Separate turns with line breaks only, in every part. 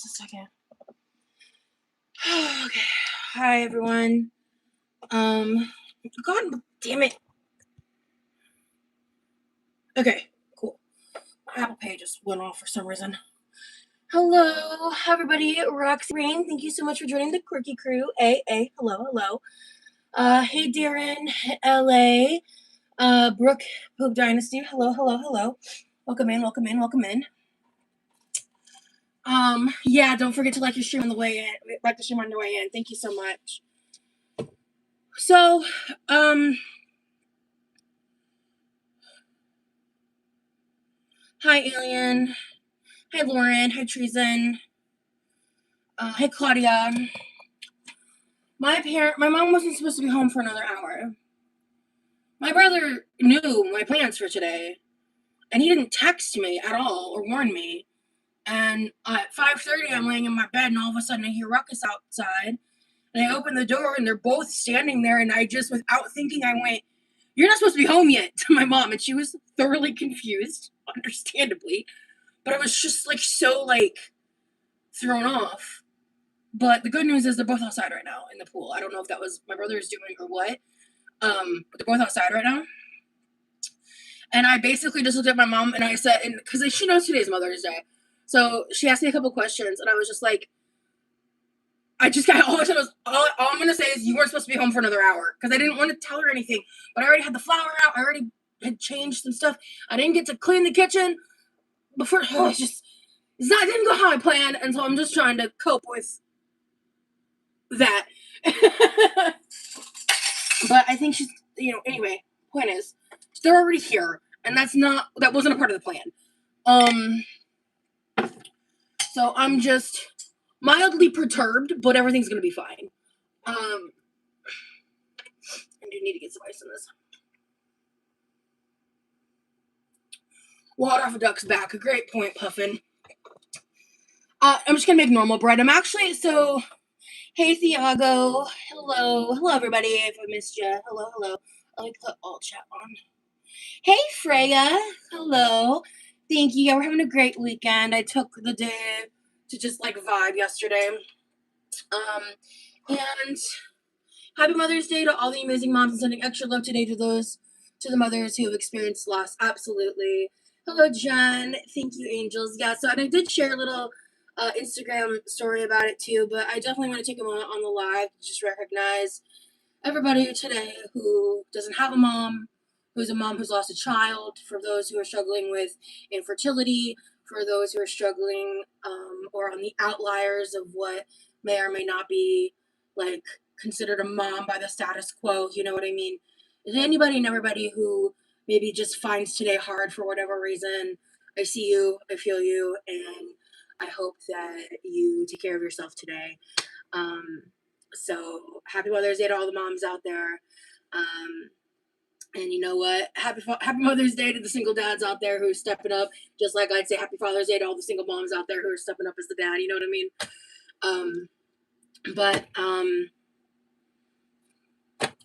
Just a second. Okay. Hi, everyone. God damn it. Okay, cool. My Apple Pay just went off for some reason. Hello, everybody. Roxy Rain, thank you so much for joining the Quirky crew. Hello. Hey, Darren, LA. Brooke, Poop Dynasty, hello. Welcome in. Yeah, don't forget to like your stream on the way in. Thank you so much. So, hi, Alien. Hi, Lauren. Hi, Treason. Hi, Claudia. My mom wasn't supposed to be home for another hour. My brother knew my plans for today, and he didn't text me at all or warn me. And at 5:30, I'm laying in my bed, and all of a sudden I hear ruckus outside. And I open the door, and they're both standing there, and I just, without thinking, I went, "You're not supposed to be home yet," to my mom, and she was thoroughly confused, understandably. But I was just, so, thrown off. But the good news is they're both outside right now in the pool. I don't know if that was my brother's doing or what. But they're both outside right now. And I basically just looked at my mom and I said, and because she knows today's Mother's Day. So she asked me a couple questions and I was just like, all I'm going to say is you weren't supposed to be home for another hour. Because I didn't want to tell her anything. But I already had the flour out. I already had changed some stuff. I didn't get to clean the kitchen before. It didn't go how I planned. And so I'm just trying to cope with that. But I think she's, anyway, point is, they're already here, and that wasn't a part of the plan. So I'm just mildly perturbed, but everything's gonna be fine. I do need to get some ice in this. Water off a duck's back. A great point, Puffin. I'm just gonna make normal bread. Hey, Thiago. Hello, everybody. If I missed you, hello. Let me put all chat on. Hey, Freya. Hello. Thank you. Yeah, we're having a great weekend. I took the day to just vibe yesterday. And happy Mother's Day to all the amazing moms and sending extra love today to the mothers who have experienced loss. Absolutely. Hello, Jen. Thank you, angels. Yeah, so and I did share a little Instagram story about it too, but I definitely want to take a moment on the live to just recognize everybody today who doesn't have a mom, who's a mom who's lost a child, for those who are struggling with infertility, for those who are struggling or on the outliers of what may or may not be considered a mom by the status quo, you know what I mean? Is anybody and everybody who maybe just finds today hard for whatever reason, I see you, I feel you, and I hope that you take care of yourself today. So happy Mother's Day to all the moms out there. And you know what? Happy Mother's Day to the single dads out there who are stepping up. Just like I'd say happy Father's Day to all the single moms out there who are stepping up as the dad. You know what I mean? But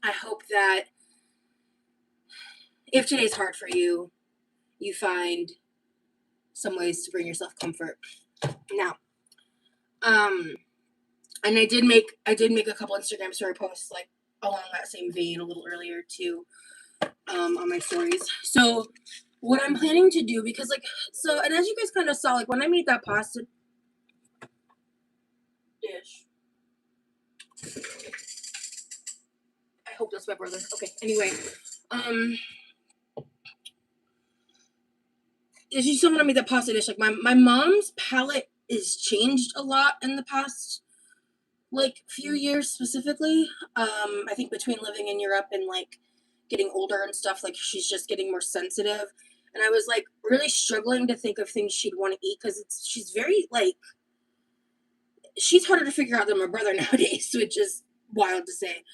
I hope that if today's hard for you, you find some ways to bring yourself comfort. Now, and I did make a couple Instagram story posts along that same vein a little earlier too, on my stories. So what I'm planning to do, because and as you guys kind of saw, when I made that pasta dish, I hope that's my brother. Okay, anyway, as you saw when I made that pasta dish, my mom's palate is changed a lot in the past few years specifically. I think between living in Europe and getting older and stuff, she's just getting more sensitive. And I was really struggling to think of things she'd want to eat because she's very she's harder to figure out than my brother nowadays, which is wild to say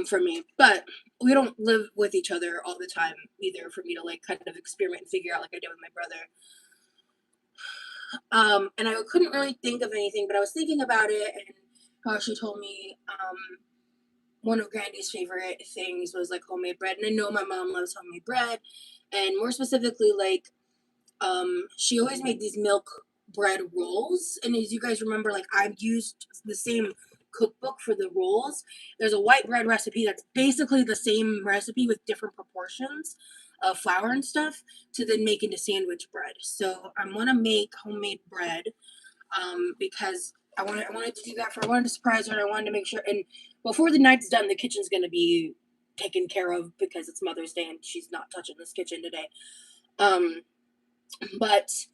for me. But we don't live with each other all the time either for me to kind of experiment and figure out like I did with my brother. And I couldn't really think of anything, but I was thinking about it and how she told me one of Grandy's favorite things was homemade bread. And I know my mom loves homemade bread. And more specifically, she always made these milk bread rolls. And as you guys remember, like, I've used the same cookbook for the rolls. There's a white bread recipe that's basically the same recipe with different proportions of flour and stuff to then make into sandwich bread. So I'm gonna make homemade bread because I wanted to do that I wanted to surprise her, and I wanted to make sure. And before the night's done, the kitchen's gonna be taken care of because it's Mother's Day and she's not touching this kitchen today. But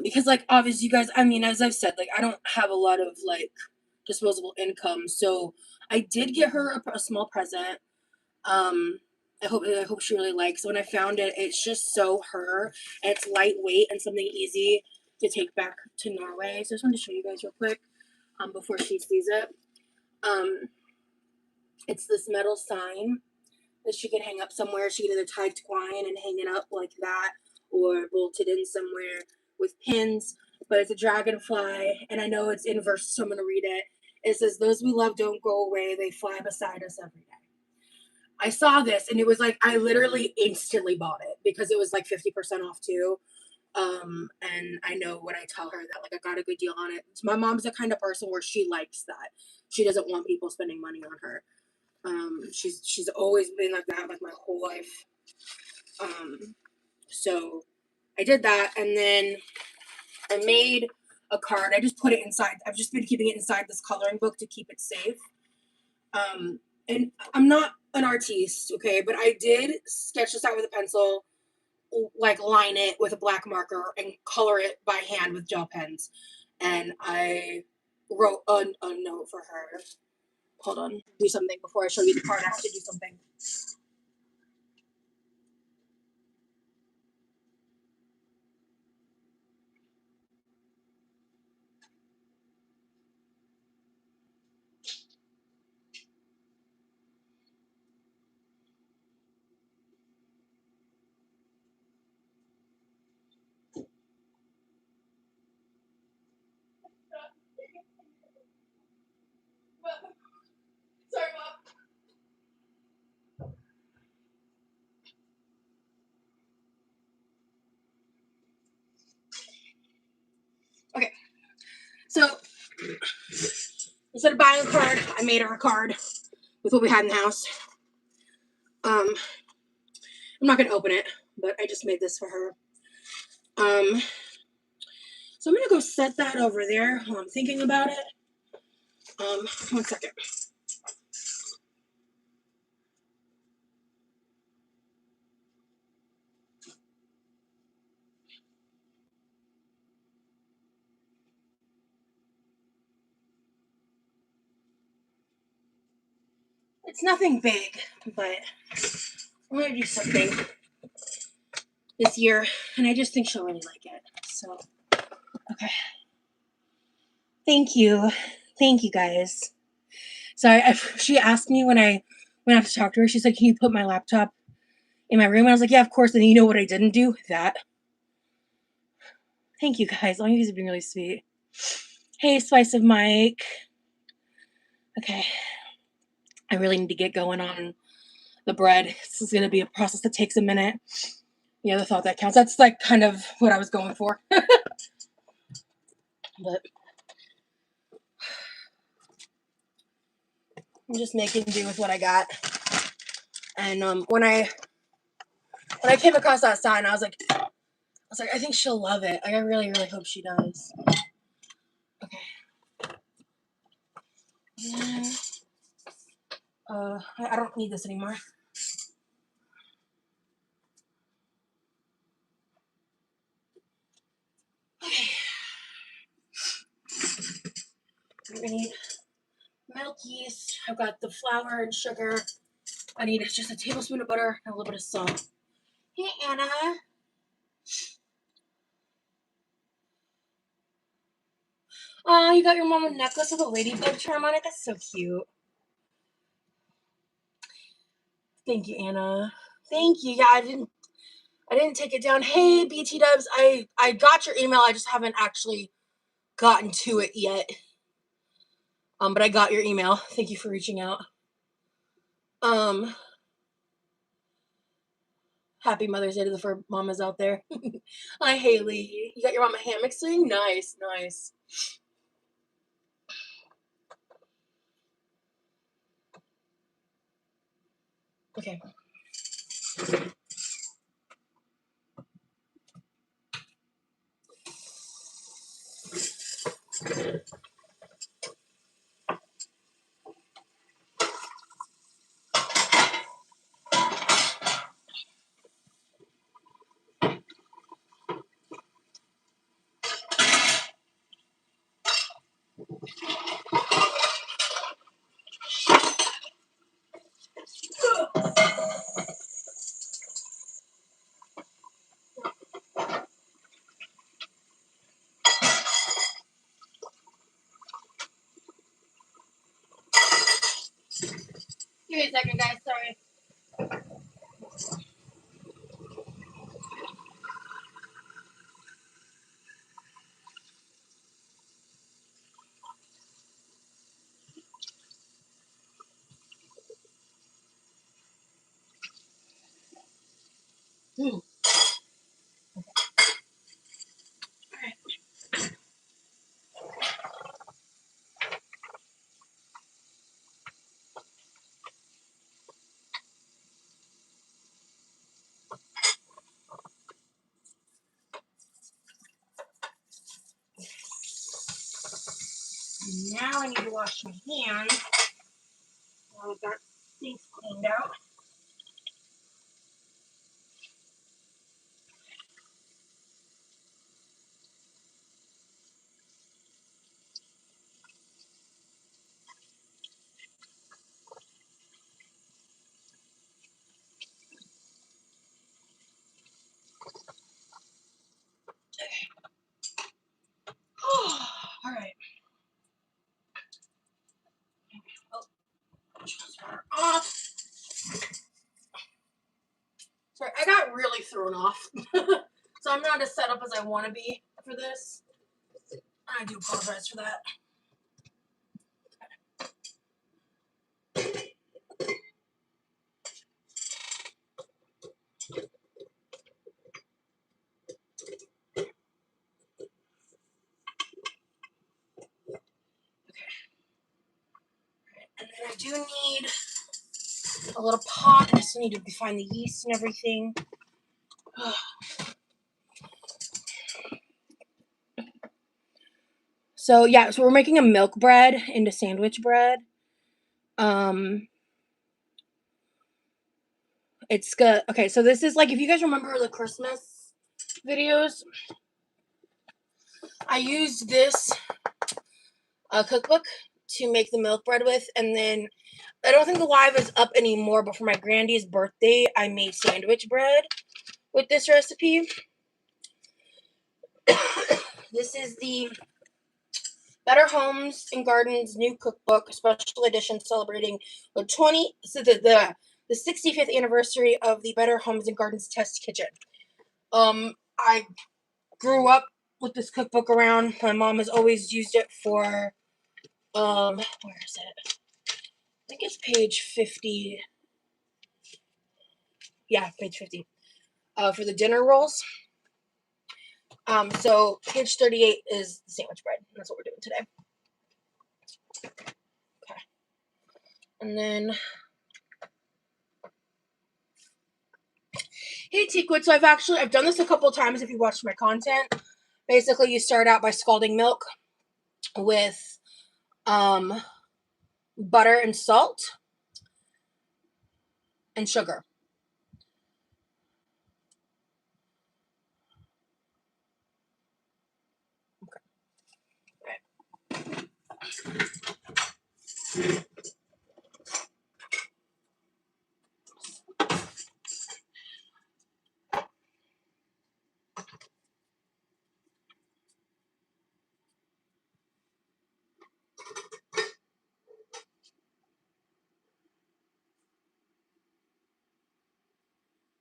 because, like, obviously, you guys, I mean, as I've said, like, I don't have a lot of, like, disposable income, so I did get her a small present. I hope she really likes it. When I found it, it's just so her, and it's lightweight and something easy to take back to Norway. So I just wanted to show you guys real quick before she sees it. It's this metal sign that she can hang up somewhere. She can either tie twine and hang it up like that, or bolt it in somewhere with pins. But it's a dragonfly, and I know it's in verse, so I'm going to read it. It says, "Those we love don't go away. They fly beside us every day." I saw this, and it was like, I literally instantly bought it because it was like 50% off too. And I know when I tell her that, like, I got a good deal on it. My mom's the kind of person where she likes that. She doesn't want people spending money on her. She's always been like that, like, my whole life. So I did that, and then I made a card. I just put it inside. I've just been keeping it inside this coloring book to keep it safe. And I'm not an artiste, okay, but I did sketch this out with a pencil, like, line it with a black marker and color it by hand with gel pens. And I wrote a note for her. Hold on, do something before I show you the card. I have to do something. Sorry, Mom. Okay, so instead of buying a card, I made her a card with what we had in the house. I'm not gonna open it, but I just made this for her. So I'm gonna go set that over there while I'm thinking about it. 1 second. It's nothing big, but I'm gonna do something this year, and I just think she'll really like it. So, okay. Thank you guys. So she asked me when I went out to talk to her. She said, "Can you put my laptop in my room?" And I was like, "Yeah, of course." And you know what I didn't do? That. Thank you guys. All you guys have been really sweet. Hey, Spice of Mike. Okay. I really need to get going on the bread. This is going to be a process that takes a minute. Yeah, the thought that counts. That's, like, kind of what I was going for. But I'm just making do with what I got. And when I came across that sign, I was like, I think she'll love it. Like, I really, really hope she does. Okay. I don't need this anymore. Okay. I need milk, yeast. I've got the flour and sugar. I need just a tablespoon of butter and a little bit of salt. Hey, Anna. Oh, you got your mom a necklace with a ladybug charm on it? That's so cute. Thank you, Anna. Thank you. Yeah, I didn't take it down. Hey, BT Dubs, I got your email. I just haven't actually gotten to it yet. But I got your email. Thank you for reaching out. Happy Mother's Day to the fur mamas out there. Hi, Haley. You got your mama hammock swing? Nice, nice. Okay. Give me a second, guys. Sorry. Now I need to wash my hands. Now I've got things cleaned out. All right. Off. Sorry, I got really thrown off. So I'm not as set up as I want to be for this. I do apologize for that. And then I do need a little pot. I just need to find the yeast and everything. So yeah, so we're making a milk bread into sandwich bread. It's good. Okay, so this is like, if you guys remember the Christmas videos, I used this cookbook to make the milk bread with, and then I don't think the live is up anymore, but for my Grandy's birthday, I made sandwich bread with this recipe. This is the Better Homes and Gardens new cookbook, special edition celebrating the 65th anniversary of the Better Homes and Gardens test kitchen. I grew up with this cookbook around. My mom has always used it for where is it? I think it's page 50. Yeah, page 50. For the dinner rolls. So page 38 is the sandwich bread. That's what we're doing today. Okay. And then, hey Teakwood, so I've done this a couple times if you watched my content. Basically, you start out by scalding milk with butter and salt and sugar.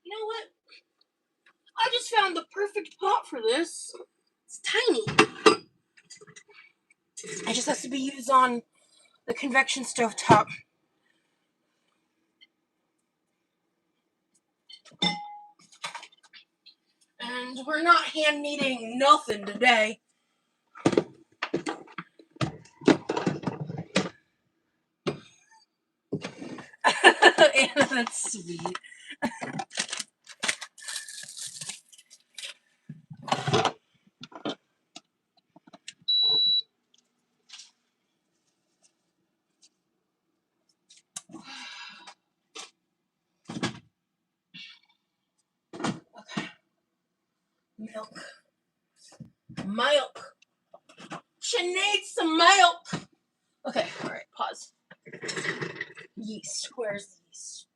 You know what? I just found the perfect pot for this. It's tiny. It just has to be used on the convection stove top. And we're not hand kneading nothing today. Anna, that's sweet. Okay. Milk. She needs some milk. Okay, alright, pause. Yeast. Where's the yeast?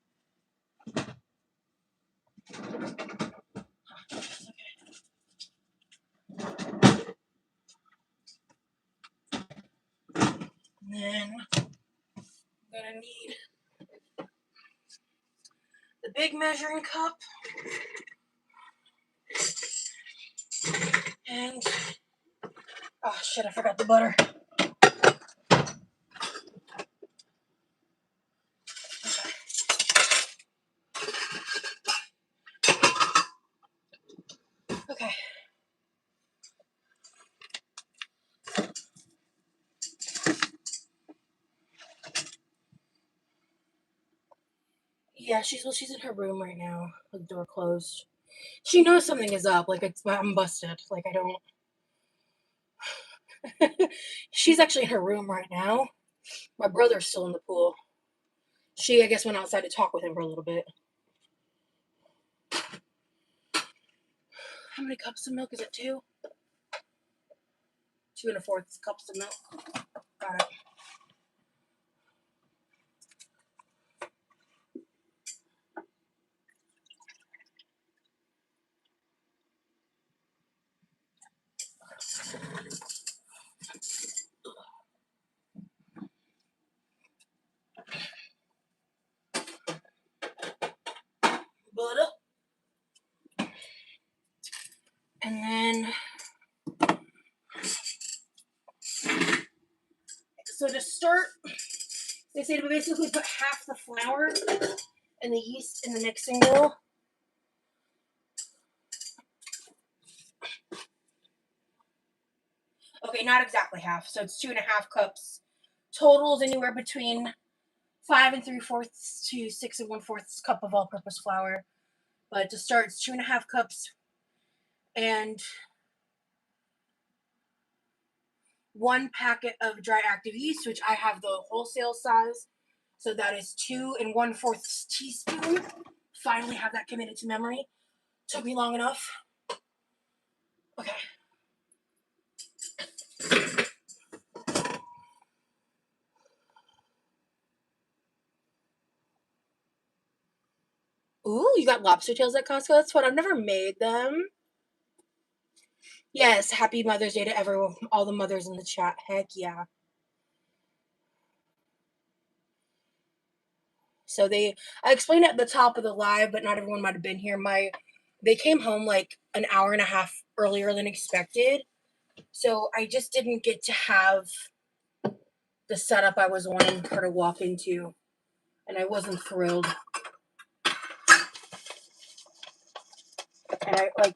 And then I'm gonna need the big measuring cup. And oh shit, I forgot the butter. Okay. Yeah, she's in her room right now with the door closed. She knows something is up. Like I'm busted. Like I don't. She's actually in her room right now. My brother's still in the pool. She, I guess, went outside to talk with him for a little bit. How many cups of milk is it? 2? 2 1/4 cups of milk. Got it. Butter. And then, so to start, they say to basically put half the flour and the yeast in the mixing bowl. Okay, not exactly half. So it's 2 1/2 cups. Totals anywhere between 5 3/4 to 6 1/4 cup of all-purpose flour. But to start, it's 2 1/2 cups and 1 packet of dry active yeast, which I have the wholesale size. So that is 2 1/4 teaspoon. Finally have that committed to memory. Took me long enough. Okay. Ooh, you got lobster tails at Costco? That's fun. I've never made them. Yes, happy Mother's Day to all the mothers in the chat. Heck yeah. So I explained at the top of the live, but not everyone might have been here. They came home like an hour and a half earlier than expected. So I just didn't get to have the setup I was wanting her to walk into. And I wasn't thrilled. And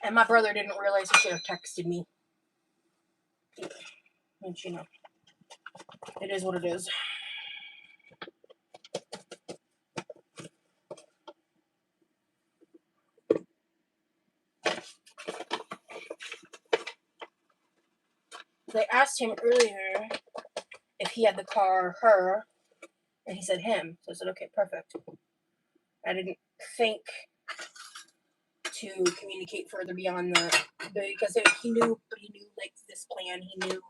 and my brother didn't realize he should have texted me. And it is what it is. They asked him earlier if he had the car or her, and he said him. So I said, okay, perfect. I didn't think to communicate further beyond that because he knew like this plan. He knew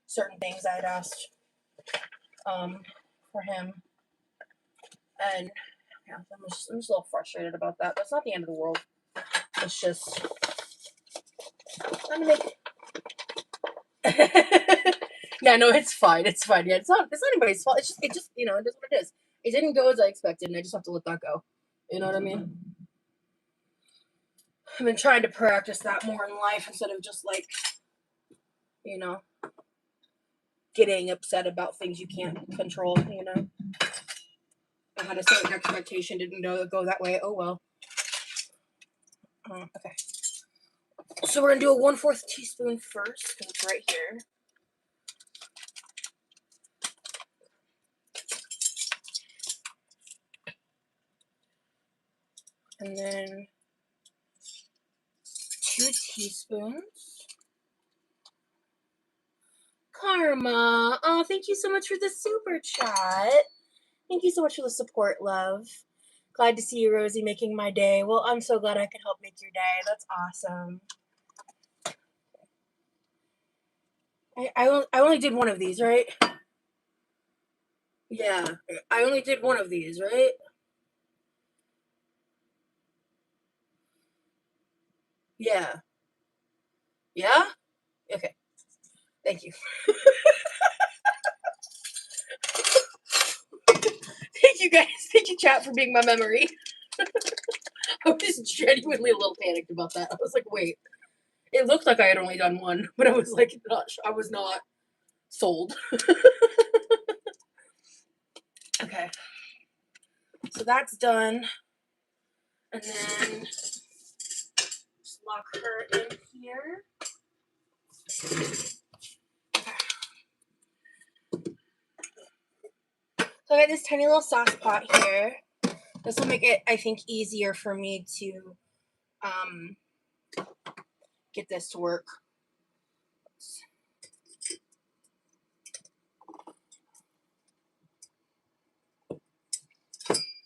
certain things I had asked for him, and yeah, I'm just a little frustrated about that. That's not the end of the world. It's just Yeah, no, it's fine. It's fine. Yeah, it's not anybody's fault. It just it is what it is. It didn't go as I expected, and I just have to let that go. You know what I mean? I've been trying to practice that more in life instead of just like, getting upset about things you can't control, I had a certain expectation, didn't know it go that way. Oh well. Okay. So we're gonna do a 1/4 teaspoon first, because it's right here. And then 2 teaspoons. Karma. Oh, thank you so much for the super chat. Thank you so much for the support, love. Glad to see you, Rosie, making my day. Well, I'm so glad I could help make your day. That's awesome. I only did one of these, right? Yeah. I only did one of these, right? Yeah. Yeah? Okay. Thank you. Thank you, guys. Thank you, chat, for being my memory. I was genuinely a little panicked about that. I was like, wait. It looked like I had only done one, but I was like, I was not sold. Okay. So that's done. And then just lock her in here. So I got this tiny little sauce pot here. This will make it, I think, easier for me to get this to work.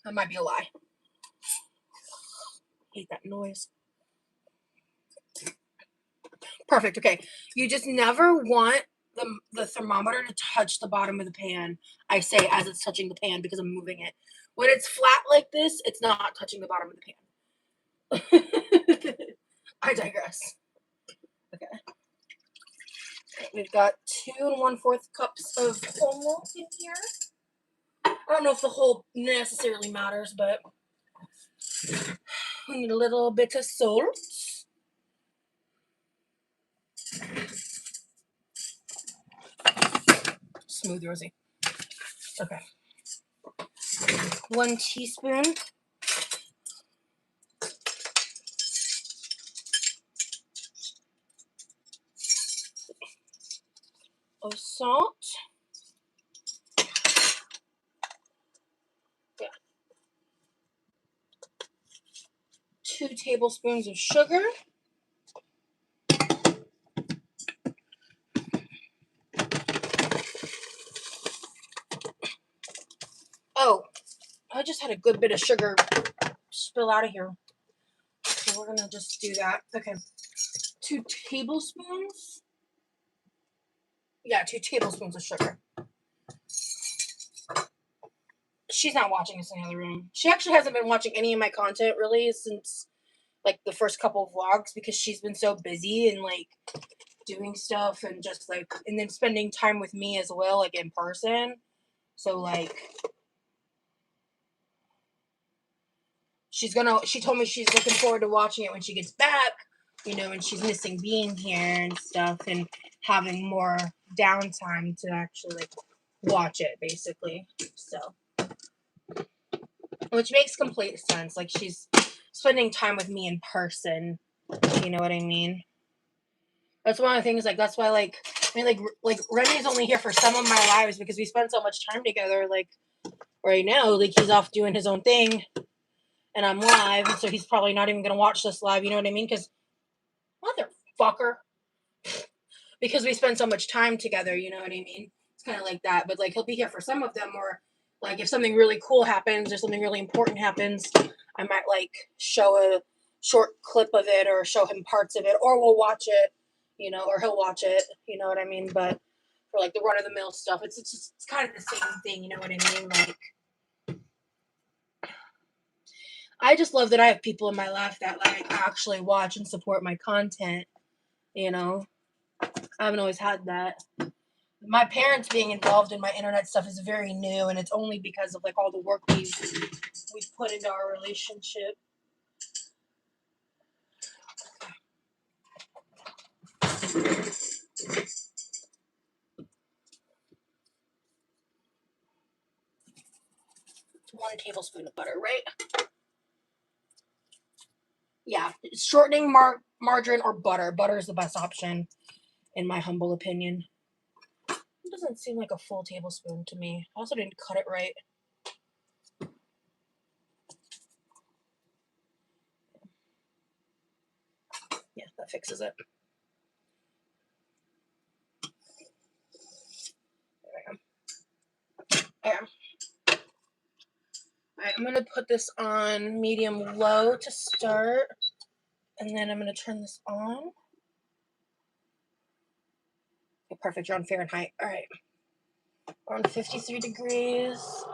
That might be a lie. Hate that noise. Perfect. Okay. You just never want the thermometer to touch the bottom of the pan. I say as it's touching the pan because I'm moving it. When it's flat like this, it's not touching the bottom of the pan. I digress. Okay. We've got 2 1/4 cups of whole milk in here. I don't know if the whole necessarily matters, but we need a little bit of salt. Smooth, Rosie. Okay. 1 teaspoon of salt. Yeah. 2 tablespoons of sugar. Oh, I just had a good bit of sugar spill out of here. So we're gonna just do that. Okay. 2 tablespoons. Yeah, 2 tablespoons of sugar. She's not watching us in the other room. She actually hasn't been watching any of my content really since like the first couple of vlogs because she's been so busy and like doing stuff and just like and then spending time with me as well, like in person. So like she told me she's looking forward to watching it when she gets back, you know, and she's missing being here and stuff and having more downtime to actually like watch it basically. So which makes complete sense. Like she's spending time with me in person. You know what I mean? That's one of the things. Like that's why, like I mean, like Remy's only here for some of my lives because we spend so much time together. Like right now, like he's off doing his own thing, and I'm live, and so he's probably not even gonna watch this live. You know what I mean? Because motherfucker, because we spend so much time together. You know what I mean? It's kind of like that. But like he'll be here for some of them, or like if something really cool happens or something really important happens, I might like show a short clip of it or show him parts of it, or we'll watch it, you know, or he'll watch it, you know what I mean? But for like the run of the mill stuff, it's just it's kind of the same thing, you know what I mean? Like I just love that I have people in my life that like actually watch and support my content, you know. I haven't always had that. My parents being involved in my internet stuff is very new, and it's only because of like all the work we've put into our relationship. It's 1 tablespoon of butter, right? Yeah, shortening margarine or butter. Butter is the best option, in my humble opinion. It doesn't seem like a full tablespoon to me. I also didn't cut it right. Yeah, that fixes it. There. Alright, I'm gonna put this on medium-low to start, and then I'm gonna turn this on. Okay, perfect, you're on Fahrenheit. Alright. We're on 53 degrees.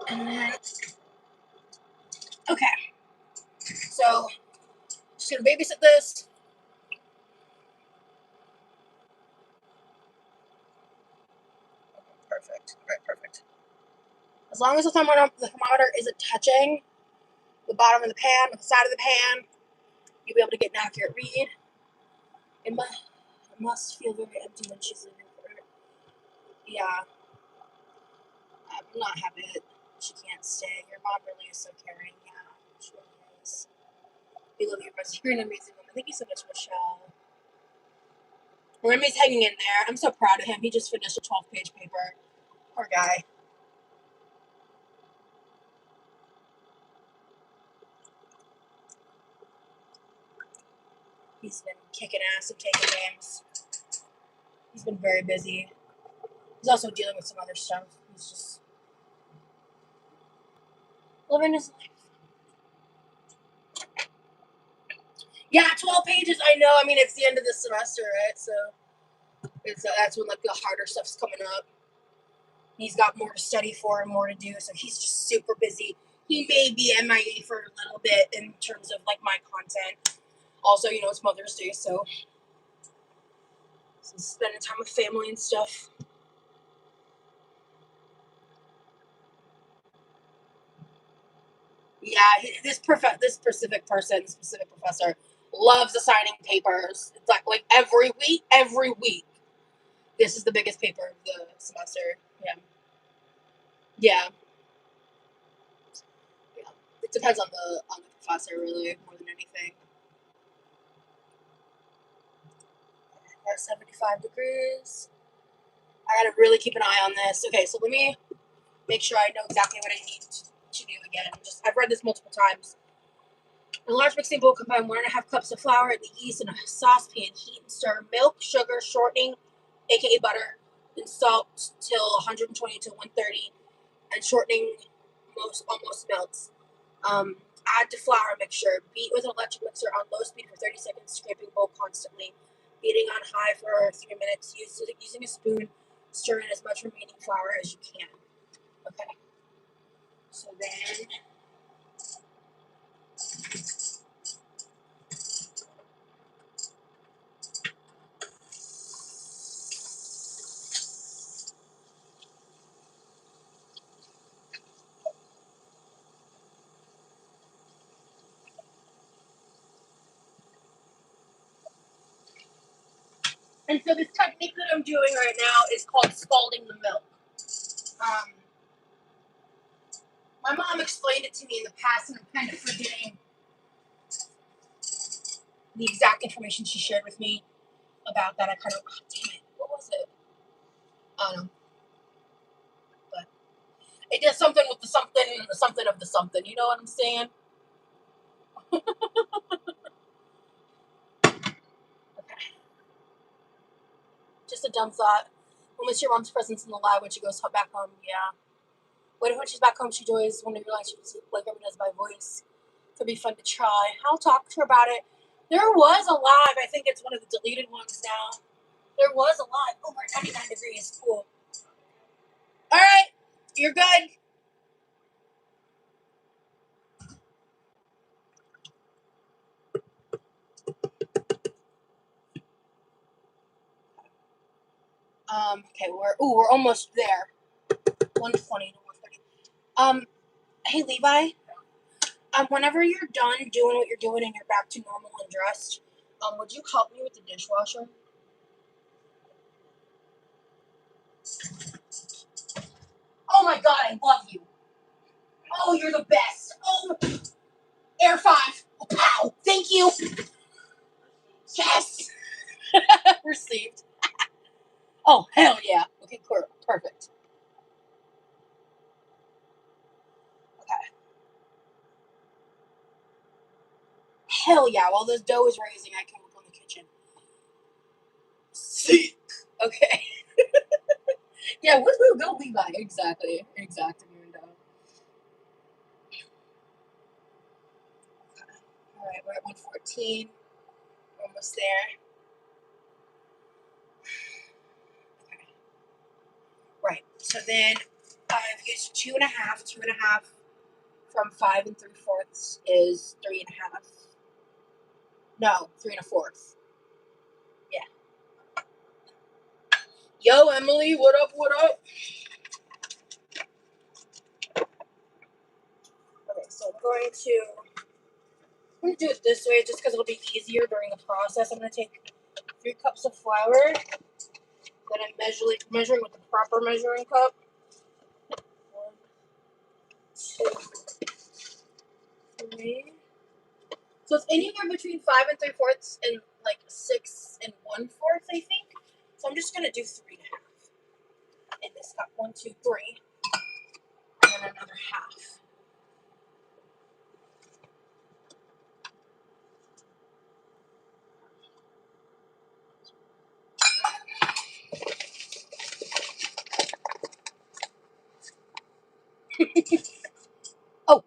And then, okay. So, just gonna babysit this. Perfect. Alright, perfect. As long as the thermometer isn't touching the bottom of the pan, or the side of the pan, you'll be able to get an accurate read. It must feel very empty when she's leaving for it. Yeah. I'm not happy that she can't stay. Your mom really is so caring. Yeah, she really is. We love your best. You're an amazing woman. Thank you so much, Michelle. Remy's hanging in there. I'm so proud of him. He just finished a 12-page paper. Poor guy. He's been kicking ass and taking names. He's been very busy. He's also dealing with some other stuff. He's just living his life. Yeah, 12 pages, I know. I mean, it's the end of the semester, right? So that's when, like, the harder stuff's coming up. He's got more to study for and more to do, so he's just super busy. He may be MIA for a little bit in terms of, like, my content. Also, you know, it's Mother's Day, so spending time with family and stuff. Yeah, this specific professor loves assigning papers. It's like every week. This is the biggest paper of the semester. Yeah. Yeah. Yeah. It depends on the professor, really, more than anything. We're at 75 degrees. I gotta really keep an eye on this. Okay, so let me make sure I know exactly what I need to do again. I've read this multiple times. In a large mixing bowl, combine 1.5 cups of flour and the yeast in a saucepan. Heat and stir milk, sugar, shortening, aka butter, and salt till 120 to 130, and shortening almost melts. Add to flour mixture. Beat with an electric mixer on low speed for 30 seconds, scraping bowl constantly. Beating on high for 3 minutes. Using a spoon, stir in as much remaining flour as you can. Okay. So then And so this technique that I'm doing right now is called scalding the milk. My mom explained it to me in the past, and I'm kind of forgetting the exact information she shared with me about that. I kind of, damn it, what was it? I don't know. But it does something with the something and the something of the something. You know what I'm saying? Okay. Just a dumb thought. We'll miss your mom's presence in the lab when she goes back home. Yeah. What if when she's back home she joins when you realize she's like everyone does by voice? Could be fun to try. I'll talk to her about it. There was a live. I think it's one of the deleted ones now. There was a live over at 99 degrees. Cool. All right. You're good. Okay, we're almost there. 120 to 130. Hey Levi. Whenever you're done doing what you're doing and you're back to normal and dressed, would you help me with the dishwasher? Oh my god, I love you. Oh, you're the best. Oh, Air 5. Pow! Thank you. Yes. Received. Oh, hell yeah. Okay, cool. Perfect. Okay. Hell yeah. While this dough is raising, I can work on the kitchen. See. Okay. Yeah, woohoo, go Levi. Exactly. Exactly. Alright, we're at 114. Almost there. Okay. Right. So then I've used 2.5. 2.5 from 5 3/4 is 3.5. No, 3 1/4. Yeah. Yo, Emily, what up? What up? Okay, so I'm going to do it this way just because it'll be easier during the process. I'm going to take 3 cups of flour that I'm measuring with the proper measuring cup. 1, 2, 3. So it's anywhere between 5 3/4 and like 6 1/4, I think. So I'm just going to do 3.5 in this cup. 1, 2, 3. And then another half.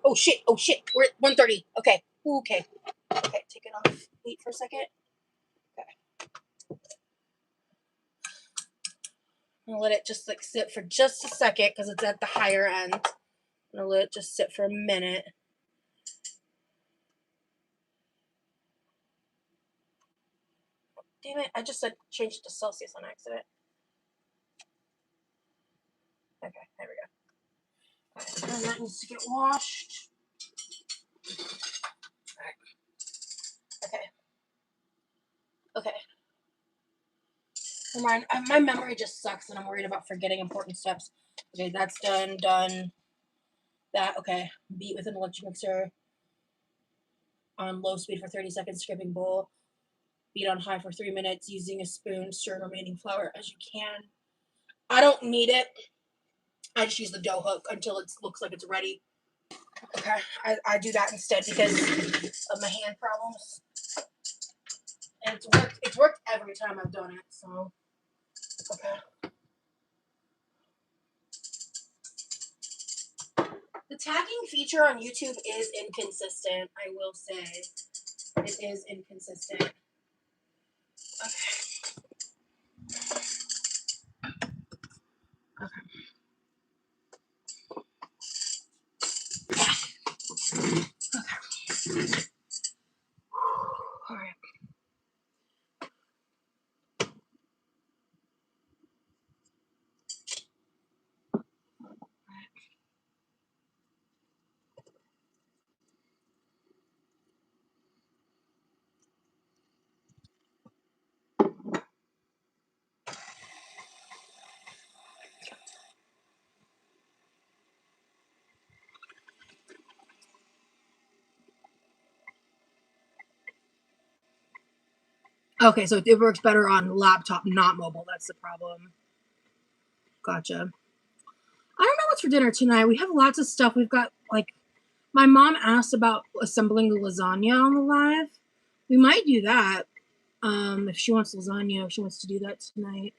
Oh shit. We're at 130. Okay. Okay. Okay, take it off. Wait for a second. Okay. I'm gonna let it just like sit for just a second because it's at the higher end. I'm gonna let it just sit for a minute. Damn it, I just said change it to Celsius on accident. Okay, there we go. Alright, and that needs to get washed. Alright. Okay. My memory just sucks and I'm worried about forgetting important steps. Okay, that's done. That, okay. Beat with an electric mixer on low speed for 30 seconds, skipping bowl. Beat on high for 3 minutes using a spoon. Stir remaining flour as you can. I don't need it. I just use the dough hook until it looks like it's ready. Okay, I do that instead because of my hand problems. And it's worked every time I've done it, so okay. The tagging feature on YouTube is inconsistent, I will say. It is inconsistent. Okay. Okay. Alright. Okay, so it works better on laptop, not mobile. That's the problem. Gotcha. I don't know what's for dinner tonight. We have lots of stuff. We've got, like, my mom asked about assembling the lasagna on the live. We might do that. If she wants lasagna, if she wants to do that tonight.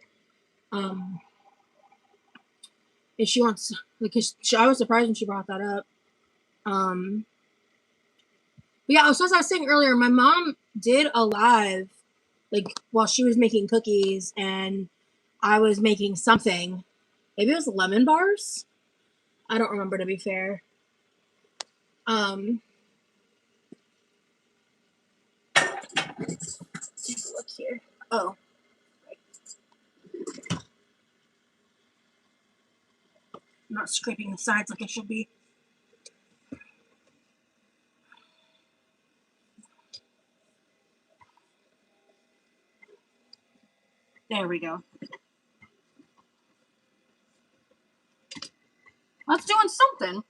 If she wants, because I was surprised when she brought that up. But yeah, so as I was saying earlier, my mom did a live, like, while she was making cookies, and I was making something. Maybe it was lemon bars? I don't remember, to be fair. Let's take a look here. Oh. I'm not scraping the sides like I should be. There we go. That's doing something.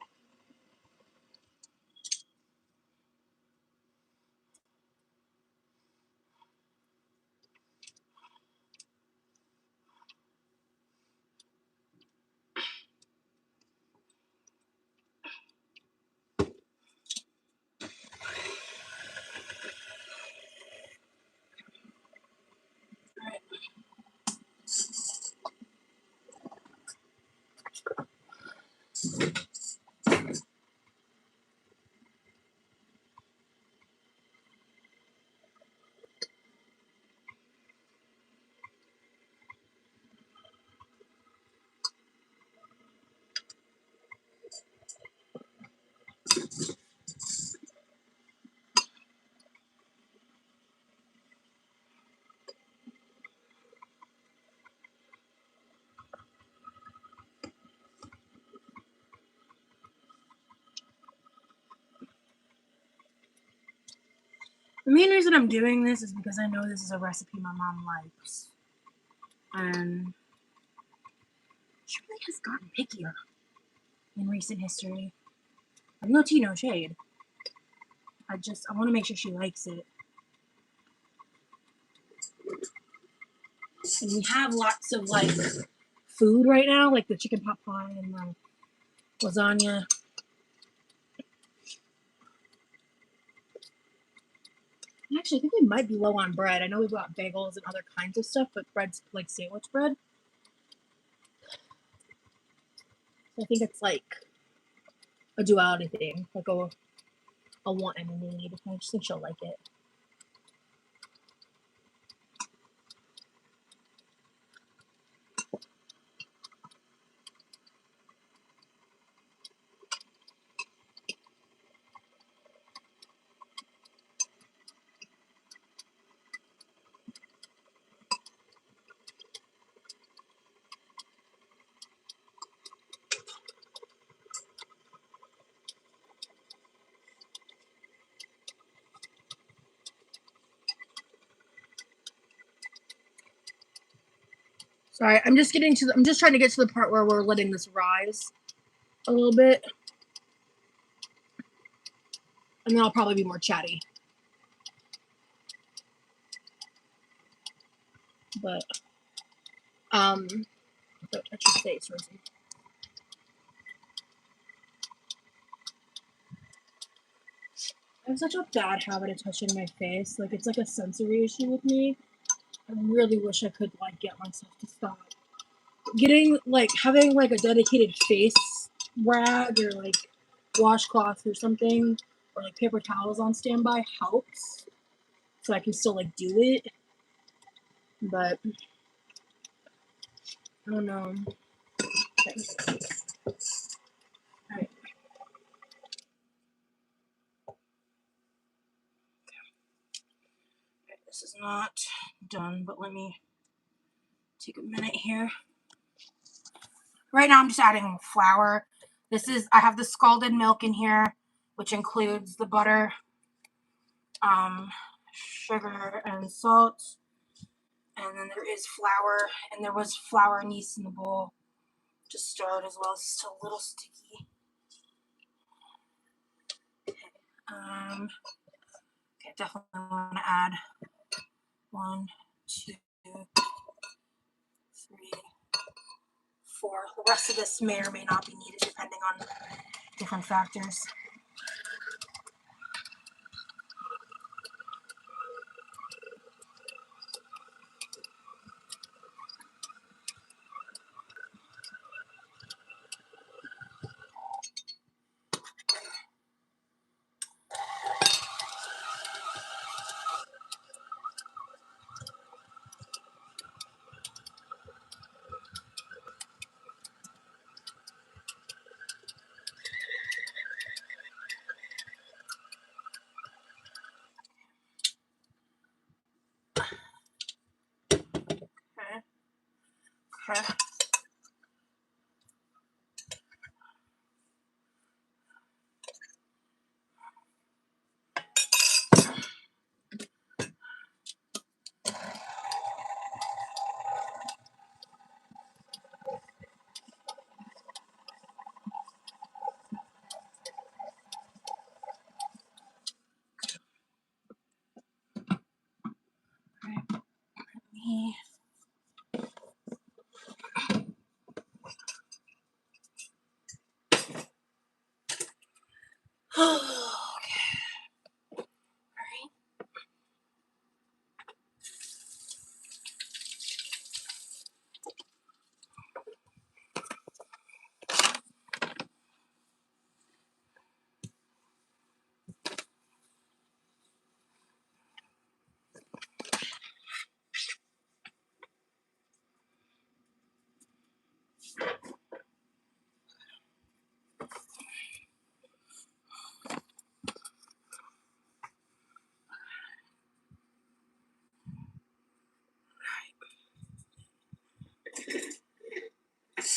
The main reason I'm doing this is because I know this is a recipe my mom likes. And she really has gotten pickier in recent history. No tea, no shade. I want to make sure she likes it. And we have lots of, like, food right now, like the chicken pot pie and the lasagna. Actually, I think we might be low on bread. I know we bought bagels and other kinds of stuff, but bread's like sandwich bread. So I think it's like a duality thing, like a want and a need. I just think she'll like it. Sorry, I'm just trying to get to the part where we're letting this rise a little bit. And then I'll probably be more chatty. But, I should say it's rising. I have such a bad habit of touching my face. Like, it's like a sensory issue with me. I really wish I could, like, get myself to stop. Having, like, a dedicated face rag or, like, washcloth or something, or, like, paper towels on standby helps. So I can still, like, do it. But, I don't know. Okay. Alright. This is not done, but let me take a minute here. Right now I'm just adding flour. I have the scalded milk in here, which includes the butter, sugar, and salt. And then there is flour, and there was flour and yeast in the bowl. Just stir it as well. It's still a little sticky. Okay, definitely want to add 1, 2, 3, 4. The rest of this may or may not be needed depending on different factors. Okay.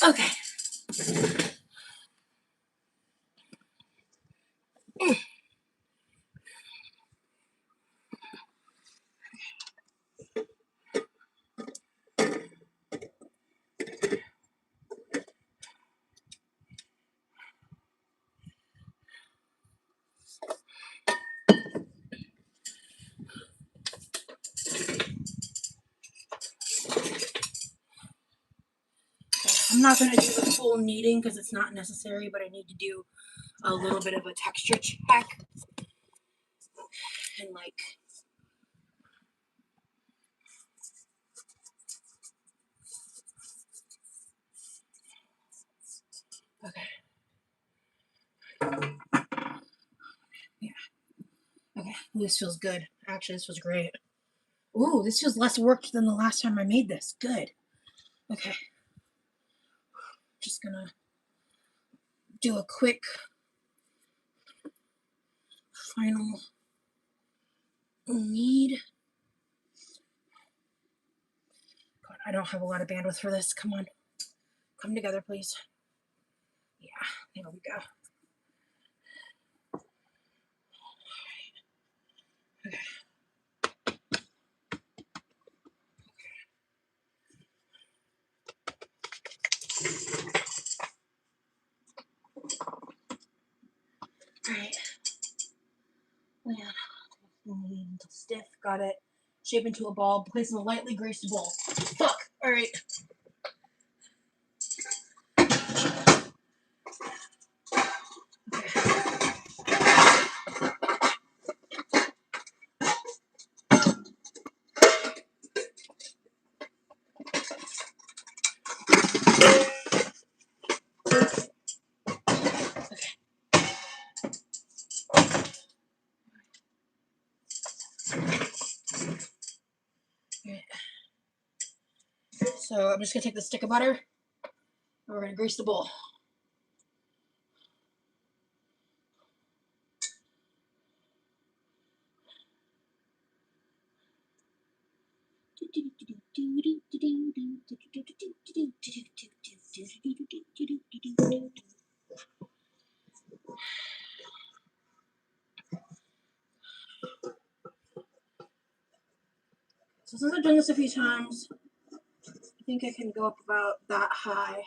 Okay. I'm not going to do the full kneading because it's not necessary, but I need to do a little bit of a texture check. And like, okay. Yeah. Okay. This feels good. Actually, this was great. Ooh, this feels less work than the last time I made this. Good. Okay. Just gonna do a quick final knead. God, I don't have a lot of bandwidth for this. Come on. Come together, please. Yeah, there we go. Okay. Alright. Stiff, got it. Shape into a ball, place in a lightly greased bowl. Fuck! Alright. So I'm just gonna take the stick of butter and we're gonna grease the bowl. So since I've done this a few times, I think I can go up about that high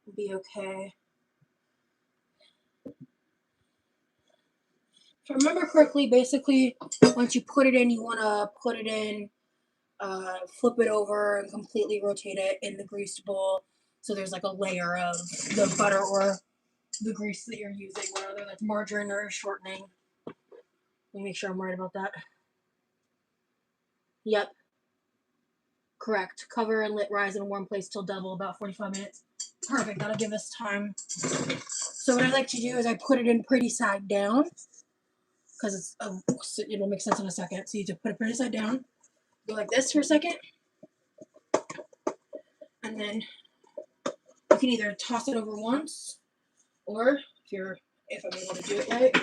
and be okay. If I remember correctly, basically, once you put it in, you want to put it in, flip it over, and completely rotate it in the greased bowl. So there's like a layer of the butter or the grease that you're using, whether that's margarine or shortening. Let me make sure I'm right about that. Yep. Correct. Cover and let rise in a warm place till double, about 45 minutes. Perfect. That'll give us time. So what I like to do is I put it in pretty side down because it'll make sense in a second. So you just put it pretty side down. Go like this for a second. And then you can either toss it over once, or if I'm able to do it right.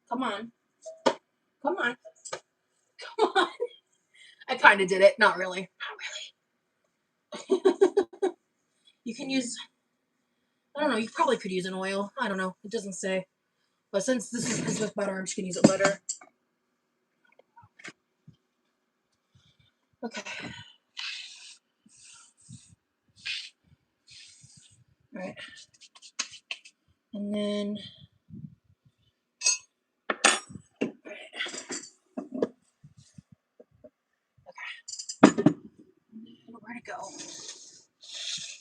Come on. Come on. Come on. I kind of did it. Not really. Not really. You can use, I don't know, you probably could use an oil. I don't know. It doesn't say. But since this is with butter, I'm just going to use it butter. Okay. All right. And then, all right. Okay. And where to go?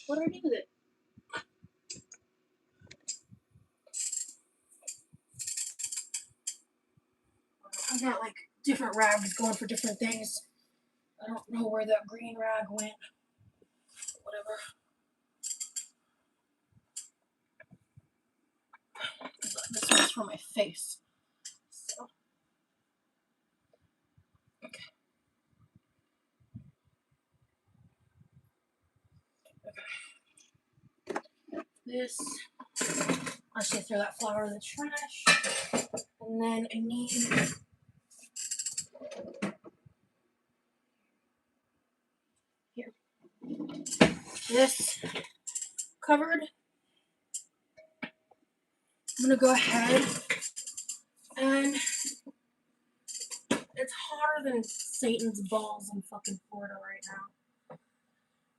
What do I do with it? I got like different rags going for different things. I don't know where that green rag went. Whatever. This one's for my face. So. Okay. Okay. This. I should throw that flour in the trash. And then I need. Here. This covered. I'm gonna go ahead and it's hotter than Satan's balls in fucking Florida right now.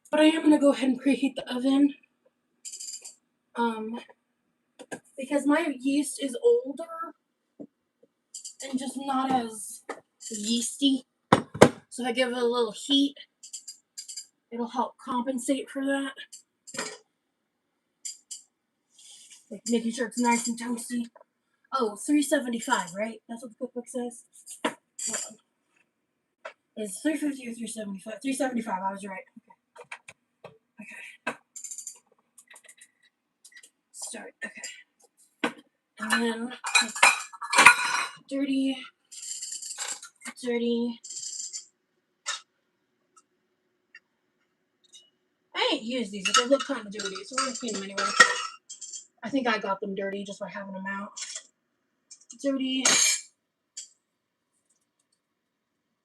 But I am gonna go ahead and preheat the oven. Because my yeast is older and just not as yeasty. So if I give it a little heat, it'll help compensate for that. Like making sure it's nice and toasty. Oh, $3.75, right? That's what the cookbook says. Hold on. Is $3.50 or $3.75? $3.75. I was right. Okay. Start. Okay. And then dirty. I ain't used these, but they look kind of dirty, so we're gonna clean them anyway. I think I got them dirty just by having them out. Dirty.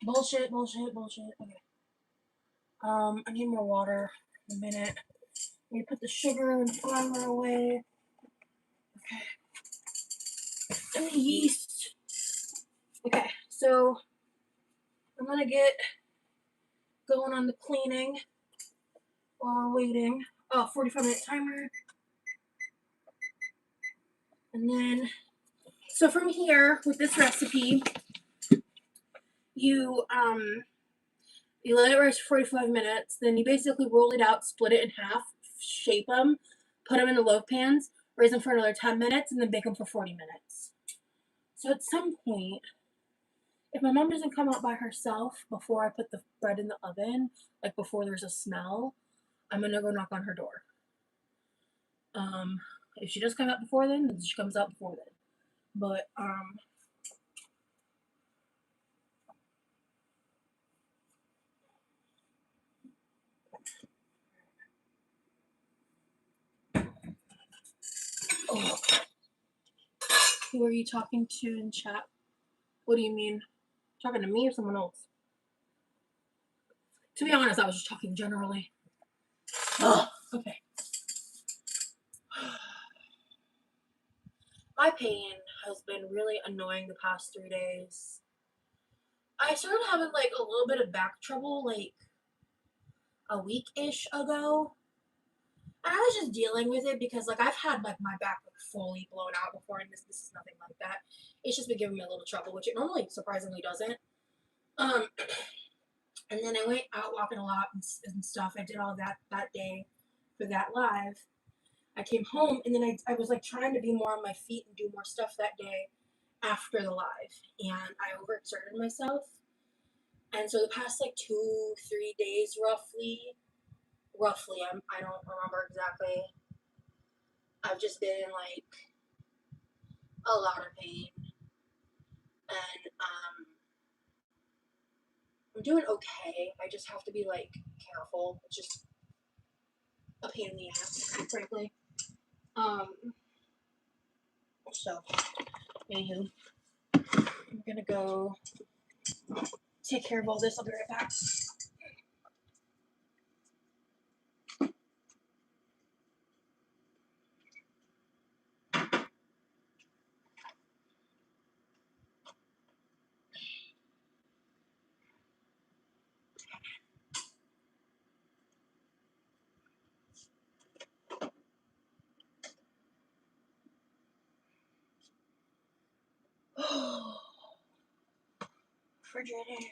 Bullshit. Okay. I need more water in a minute. We put the sugar and flour away. Okay. And the yeast. Okay, so I'm gonna get going on the cleaning while we're waiting. Oh, 45-minute timer. And then, so from here, with this recipe, you let it rest for 45 minutes, then you basically roll it out, split it in half, shape them, put them in the loaf pans, raise them for another 10 minutes, and then bake them for 40 minutes. So at some point, if my mom doesn't come out by herself before I put the bread in the oven, like before there's a smell, I'm gonna go knock on her door. If she does come out before then she comes out before then. But oh. Who are you talking to in chat? What do you mean? Talking to me or someone else? To be honest, I was just talking generally. Oh, okay. My pain has been really annoying the past 3 days. I started having like a little bit of back trouble like a week-ish ago. And I was just dealing with it because like I've had like my back like fully blown out before, and this is nothing like that. It's just been giving me a little trouble, which it normally surprisingly doesn't. And then I went out walking a lot and stuff. I did all that day for that live. I came home and then I was like trying to be more on my feet and do more stuff that day after the live, and I overexerted myself. And so the past like 2-3 days roughly, I don't remember exactly, I've just been in like a lot of pain, and I'm doing okay. I just have to be like careful. It's just a pain in the ass, frankly. So anywho, I'm gonna go take care of all this. I'll be right back. Refrigerator.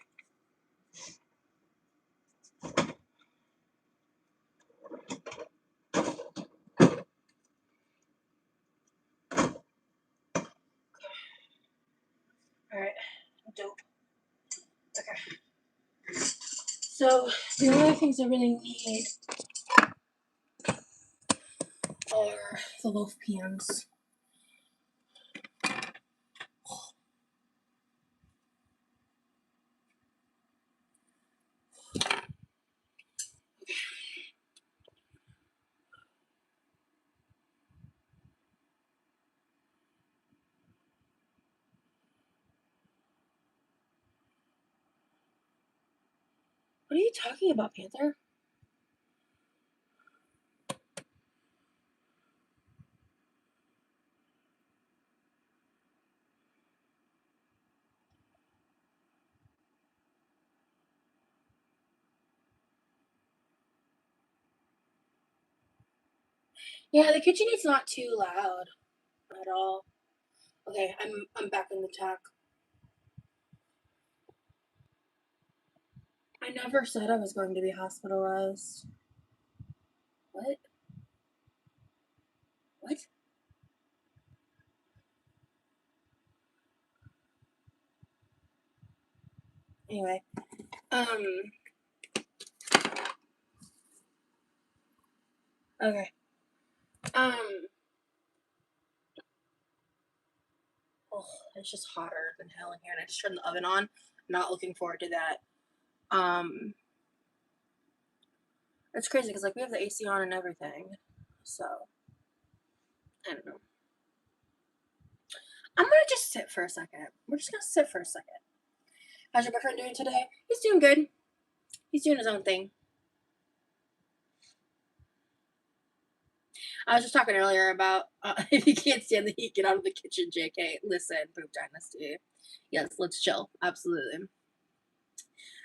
Alright, dope. Okay. So, the only things I really need are the loaf pans. What are you talking about, Panther? Yeah, the KitchenAid's not too loud at all. Okay, I'm back in the talk. I never said I was going to be hospitalized. What? What? Anyway, okay. Oh, it's just hotter than hell in here, and I just turned the oven on. Not looking forward to that. It's crazy because like we have the AC on and everything, so I don't know. I'm gonna just sit for a second. We're just gonna sit for a second. How's your boyfriend doing today? He's doing good. He's doing his own thing. I was just talking earlier about if you can't stand the heat, get out of the kitchen, JK. Listen, Poop Dynasty. Yes, let's chill. Absolutely.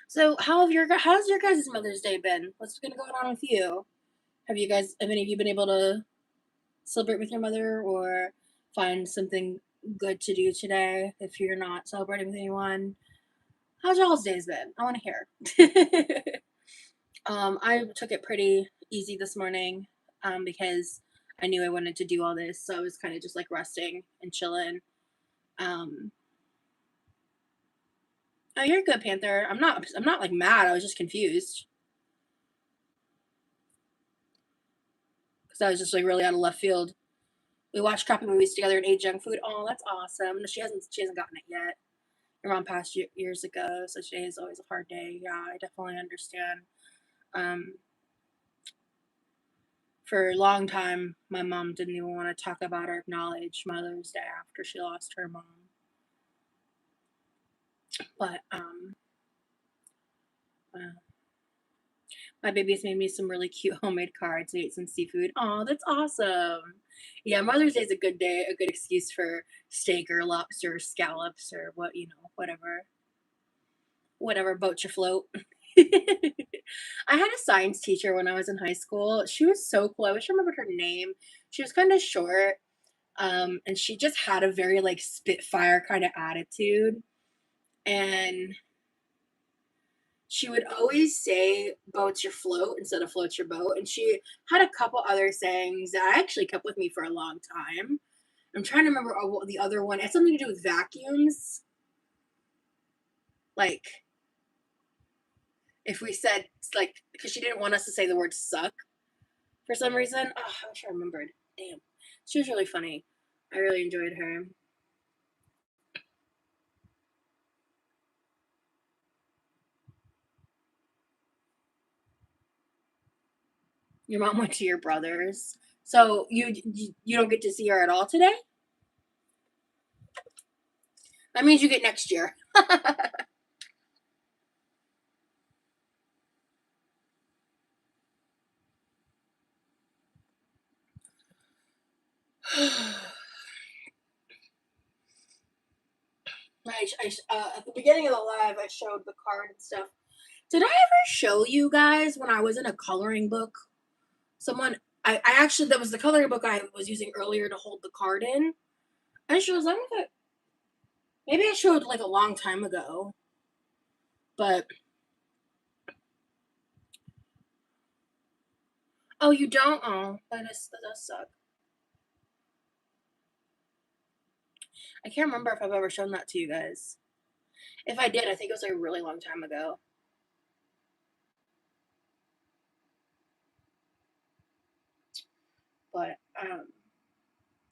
So, how's your guys' Mother's Day been? What's been going on with you? Have any of you been able to celebrate with your mother or find something good to do today if you're not celebrating with anyone? How's y'all's days been? I want to hear. I took it pretty easy this morning because I knew I wanted to do all this, so I was kind of just like resting and chilling. Oh, you're good, Panther. I'm not like mad. I was just confused because I was just like really out of left field. We watched crappy movies together and ate junk food. Oh, that's awesome. No, she hasn't gotten it yet. Your mom passed years ago, so today is always a hard day. Yeah, I definitely understand. Um, for a long time, my mom didn't even want to talk about or acknowledge Mother's Day after she lost her mom. But my baby's made me some really cute homemade cards. We ate some seafood. Oh, that's awesome. Yeah, Mother's Day is a good day, a good excuse for steak or lobster or scallops or whatever boat you float. I had a science teacher when I was in high school. She was so cool. I wish I remembered her name. She was kind of short, and she just had a very like spitfire kind of attitude. And she would always say boats your float instead of floats your boat. And she had a couple other sayings that I actually kept with me for a long time. I'm trying to remember the other one. It had something to do with vacuums. Like, if we said, like, because she didn't want us to say the word suck for some reason. Oh, I wish I remembered. Damn. She was really funny. I really enjoyed her. Your mom went to your brother's. So you don't get to see her at all today? That means you get next year. At the beginning of the live, I showed the card and stuff. Did I ever show you guys when I was in a coloring book? Someone, I actually, that was the coloring book I was using earlier to hold the card in. I showed, maybe I showed like a long time ago, but oh, you don't? Oh, that does suck. I can't remember if I've ever shown that to you guys. If I did, I think it was like a really long time ago. But I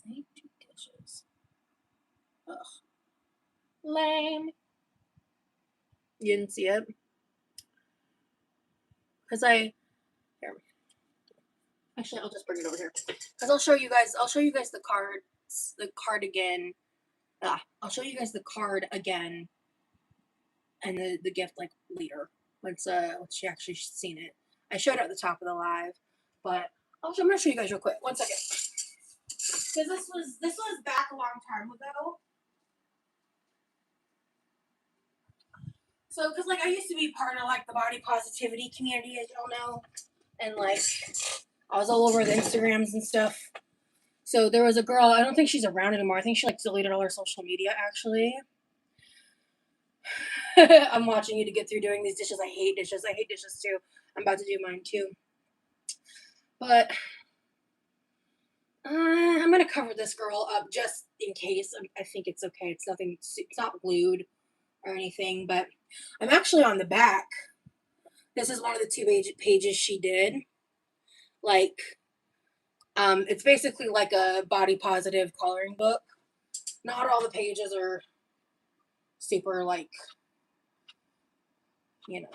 need two dishes. Ugh, lame. You didn't see it because here. Actually, I'll just bring it over here because I'll show you guys. I'll show you guys the cards, the card again. I'll show you guys the card again, and the gift like later once she actually seen it. I showed it at the top of the live, but I'm gonna show you guys real quick. 1 second, because this was back a long time ago. So, because like I used to be part of like the body positivity community, as y'all know, and like I was all over the Instagrams and stuff. So there was a girl. I don't think she's around anymore. I think she like deleted all her social media actually. I'm watching you to get through doing these dishes. I hate dishes. I hate dishes too. I'm about to do mine too. But I'm gonna cover this girl up just in case. I think it's okay. It's nothing. It's not glued or anything. But I'm actually on the back. This is one of the two pages she did. Like, it's basically like a body positive coloring book. Not all the pages are super like, you know,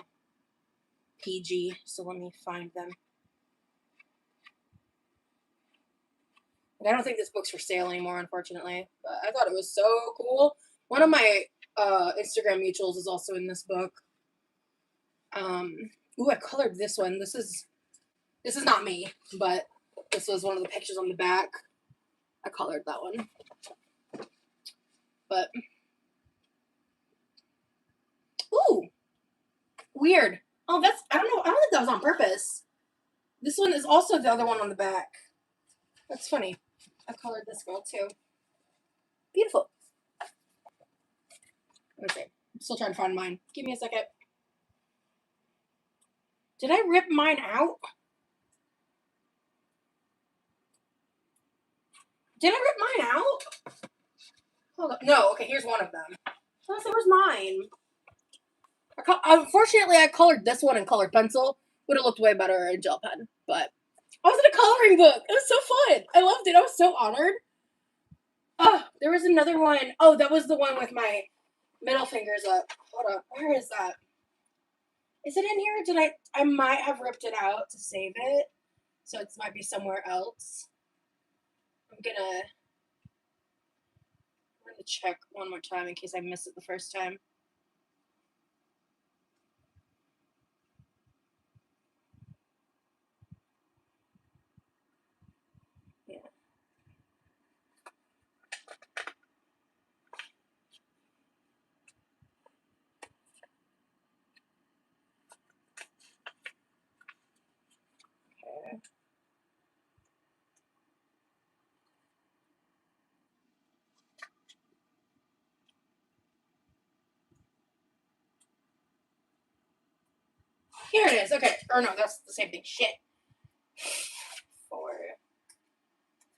PG. So let me find them. I don't think this book's for sale anymore, unfortunately. But I thought it was so cool. One of my Instagram mutuals is also in this book. Ooh, I colored this one. This is not me, but this was one of the pictures on the back. I colored that one. But ooh, weird. Oh, that's I don't know. I don't think that was on purpose. This one is also the other one on the back. That's funny. I colored this girl too. Beautiful. Okay, I'm still trying to find mine. Give me a second. Did I rip mine out? Did I rip mine out? Hold on. No, okay, here's one of them. Oh, so where's mine? Unfortunately, I colored this one in colored pencil. Would have looked way better in gel pen, but I was in a coloring book. It was so fun. I loved it. I was so honored. Oh, there was another one. Oh, that was the one with my middle fingers up. Hold on. Where is that? Is it in here? I might have ripped it out to save it. So it might be somewhere else. I'm gonna check one more time in case I missed it the first time. Yeah. Okay. Here it is. Okay. Or no, that's the same thing. Shit. 4,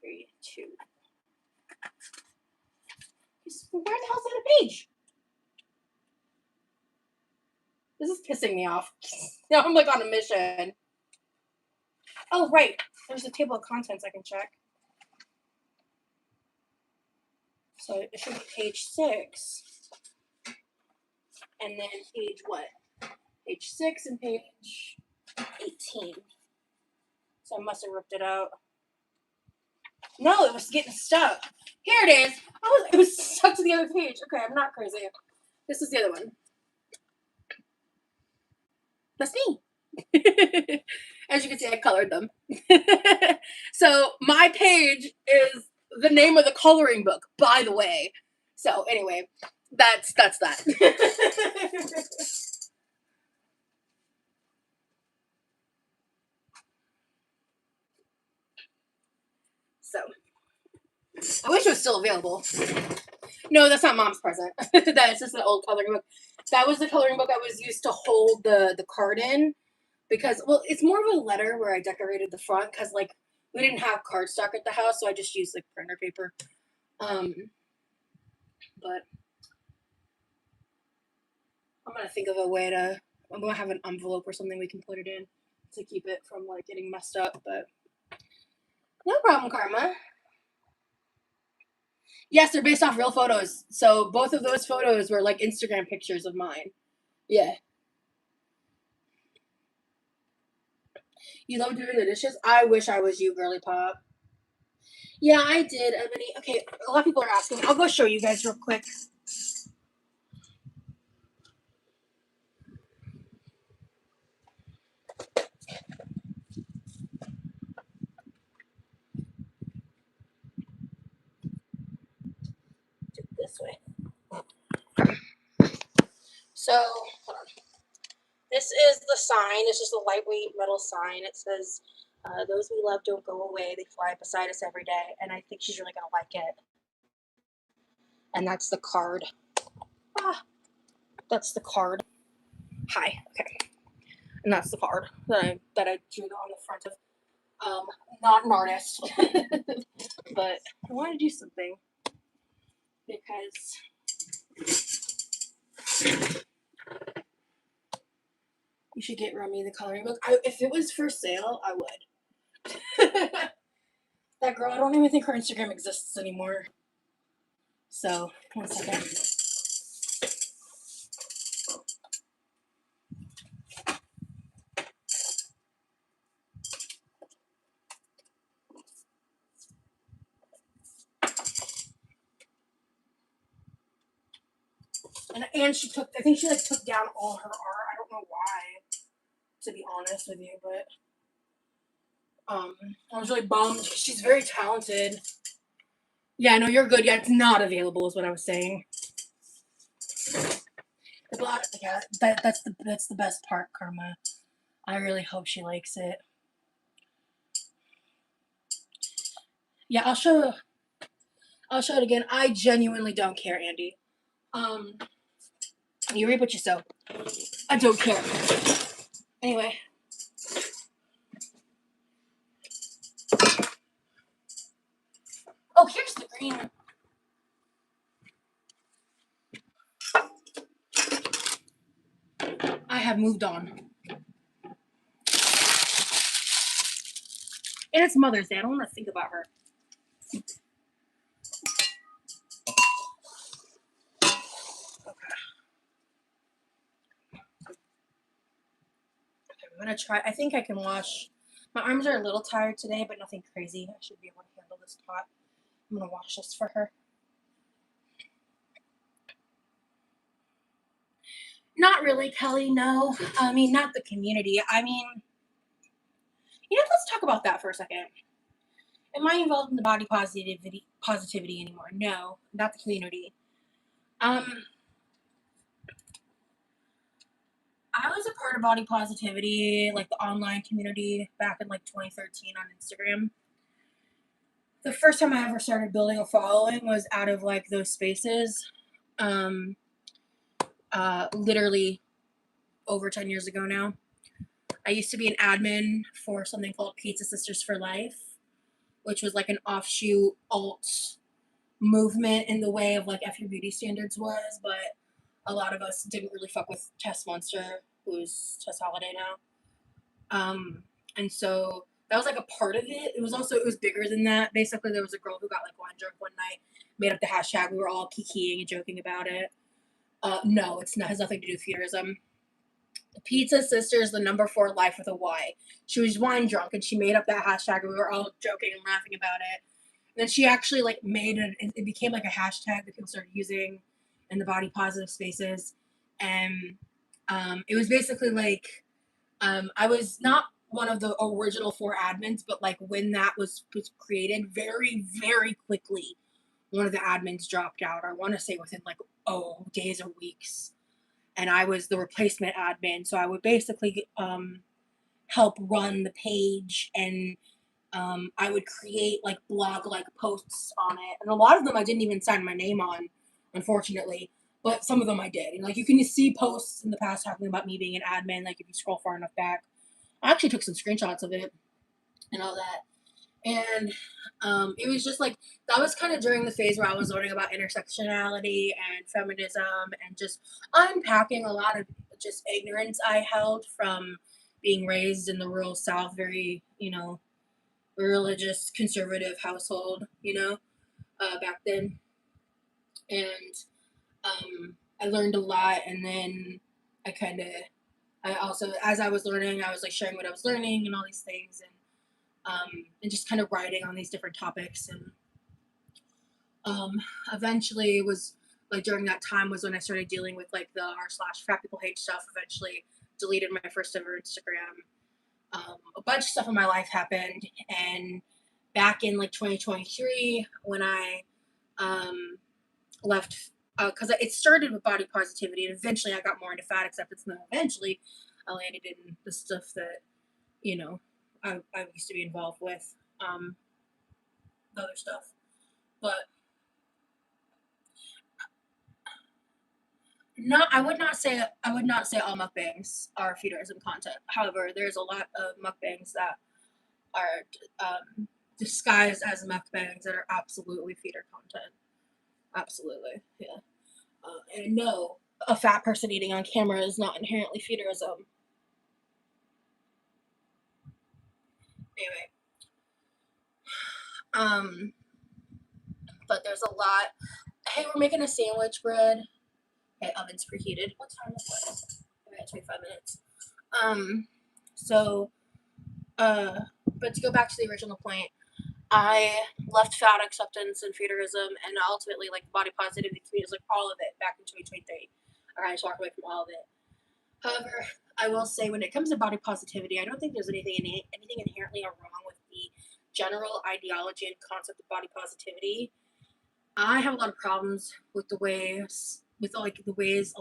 3, 2. Where the hell's that page? This is pissing me off. Now I'm like on a mission. Oh, right. There's a table of contents I can check. So it should be page 6. And then page what? Page 6 and page 18. So I must have ripped it out. No, it was getting stuck. Here it is. It was stuck to the other page. Okay, I'm not crazy. This is the other one. That's me. As you can see, I colored them. So my page is the name of the coloring book, by the way. So anyway, that's that. So I wish it was still available. No, that's not Mom's present. That's just an old coloring book. That was the coloring book I was used to hold the card in. Because, well, it's more of a letter where I decorated the front because, like, we didn't have cardstock at the house, so I just used, like, printer paper. But I'm going to think of a way I'm going to have an envelope or something we can put it in to keep it from, like, getting messed up, but no problem, Karma. Yes, they're based off real photos. So both of those photos were, like, Instagram pictures of mine. Yeah. You love doing the dishes? I wish I was you, girly pop. Yeah, I did, Ebony. Okay, a lot of people are asking. I'll go show you guys real quick. Do it this way. So, hold on. This is the sign. It's just a lightweight metal sign. It says, those we love don't go away. They fly beside us every day. And I think she's really going to like it. And that's the card. Ah. That's the card. Hi. Okay. And that's the card that I drew on the front of. Not an artist, but I want to do something because you should get Rummy the coloring book. If it was for sale, I would. That girl, I don't even think her Instagram exists anymore. So, 1 second. And she took, I think she like took down all her art. I don't know why, to be honest with you, but I was really bummed. She's very talented. Yeah, no, you're good. Yeah, it's not available is what I was saying. Yeah, that's the best part, Karma. I really hope she likes it. Yeah, I'll show it again. I genuinely don't care, Andy. You reap what you sow. I don't care. Anyway. Oh, here's the green. I have moved on. And it's Mother's Day. I don't want to think about her. I'm gonna try. I think I can wash. My arms are a little tired today, but nothing crazy. I should be able to handle this pot. I'm gonna wash this for her. Not really, Kelly. No. I mean, not the community. I mean, let's talk about that for a second. Am I involved in the body positivity anymore? No, not the community. I was a part of body positivity, like the online community, back in like 2013 on Instagram. The first time I ever started building a following was out of like those spaces. Literally over 10 years ago now. I used to be an admin for something called Pizza Sisters for Life, which was like an offshoot alt movement in the way of like F Your Beauty Standards was, but a lot of us didn't really fuck with Tess Monster, who's Tess Holiday now. And so that was like a part of it. It was bigger than that. Basically, there was a girl who got like wine drunk one night, made up the hashtag. We were all kikiing and joking about it. No, it's not. Has nothing to do with feudalism. Pizza Sisters, the number 4 life with a Y. She was wine drunk and she made up that hashtag and we were all joking and laughing about it. And then she actually like made it became like a hashtag that people started using in the body positive spaces. And it was basically like I was not one of the original 4 admins, but like when that was created, very, very quickly, one of the admins dropped out. I want to say within like days or weeks. And I was the replacement admin, so I would basically help run the page, and I would create like blog like posts on it, and a lot of them I didn't even sign my name on, unfortunately, but some of them I did. And like you can see posts in the past talking about me being an admin, like if you scroll far enough back. I actually took some screenshots of it and all that. And it was just like that was kind of during the phase where I was learning about intersectionality and feminism and just unpacking a lot of just ignorance I held from being raised in the rural South, very, religious, conservative household, back then. And I learned a lot. And then I also, as I was learning, I was like sharing what I was learning and all these things. And just kind of writing on these different topics. And eventually it was like during that time was when I started dealing with like the r/fat people hate stuff. Eventually deleted my first ever Instagram. A bunch of stuff in my life happened. And back in like 2023 when I left, because it started with body positivity and eventually I got more into fat acceptance, and then eventually I landed in the stuff that, I used to be involved with, the other stuff. But No, I would not say all mukbangs are feederism content. However, there's a lot of mukbangs that are disguised as mukbangs that are absolutely feeder content. Absolutely, yeah. And no, a fat person eating on camera is not inherently feederism. Anyway, but there's a lot. Hey, we're making a sandwich bread. Okay, oven's preheated. What time is it? Okay, 25 minutes. So, but to go back to the original point, I left fat acceptance and feederism and ultimately like body positivity communities, like all of it back in 2023. I just walked away from all of it. However, I will say when it comes to body positivity, I don't think there's anything inherently wrong with the general ideology and concept of body positivity. I have a lot of problems with the ways a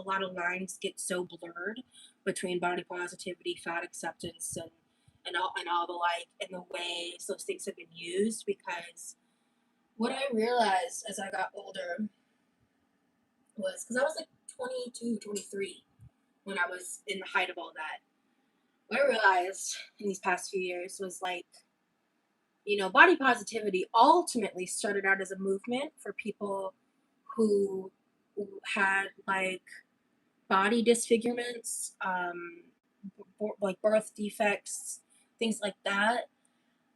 lot of lines get so blurred between body positivity, fat acceptance, and all the like, and the ways those things have been used. Because what I realized as I got older was because I was like 22, 23 when I was in the height of all that. What I realized in these past few years was like, body positivity ultimately started out as a movement for people who had like body disfigurements, like birth defects, things like that.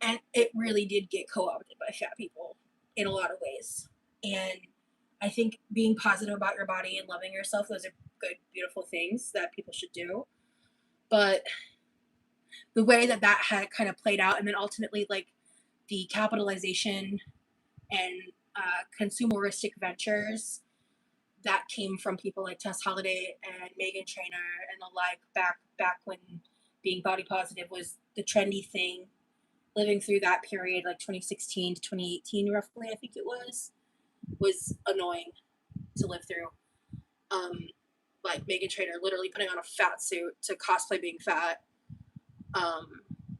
And it really did get co opted by fat people in a lot of ways. And I think being positive about your body and loving yourself, those are good, beautiful things that people should do. But the way that had kind of played out, and then ultimately, like the capitalization and consumeristic ventures that came from people like Tess Holliday and Megan Trainor and the like back when being body positive was the trendy thing, living through that period like 2016 to 2018 roughly, I think it was annoying to live through. Like Megan Trainor literally putting on a fat suit to cosplay being fat,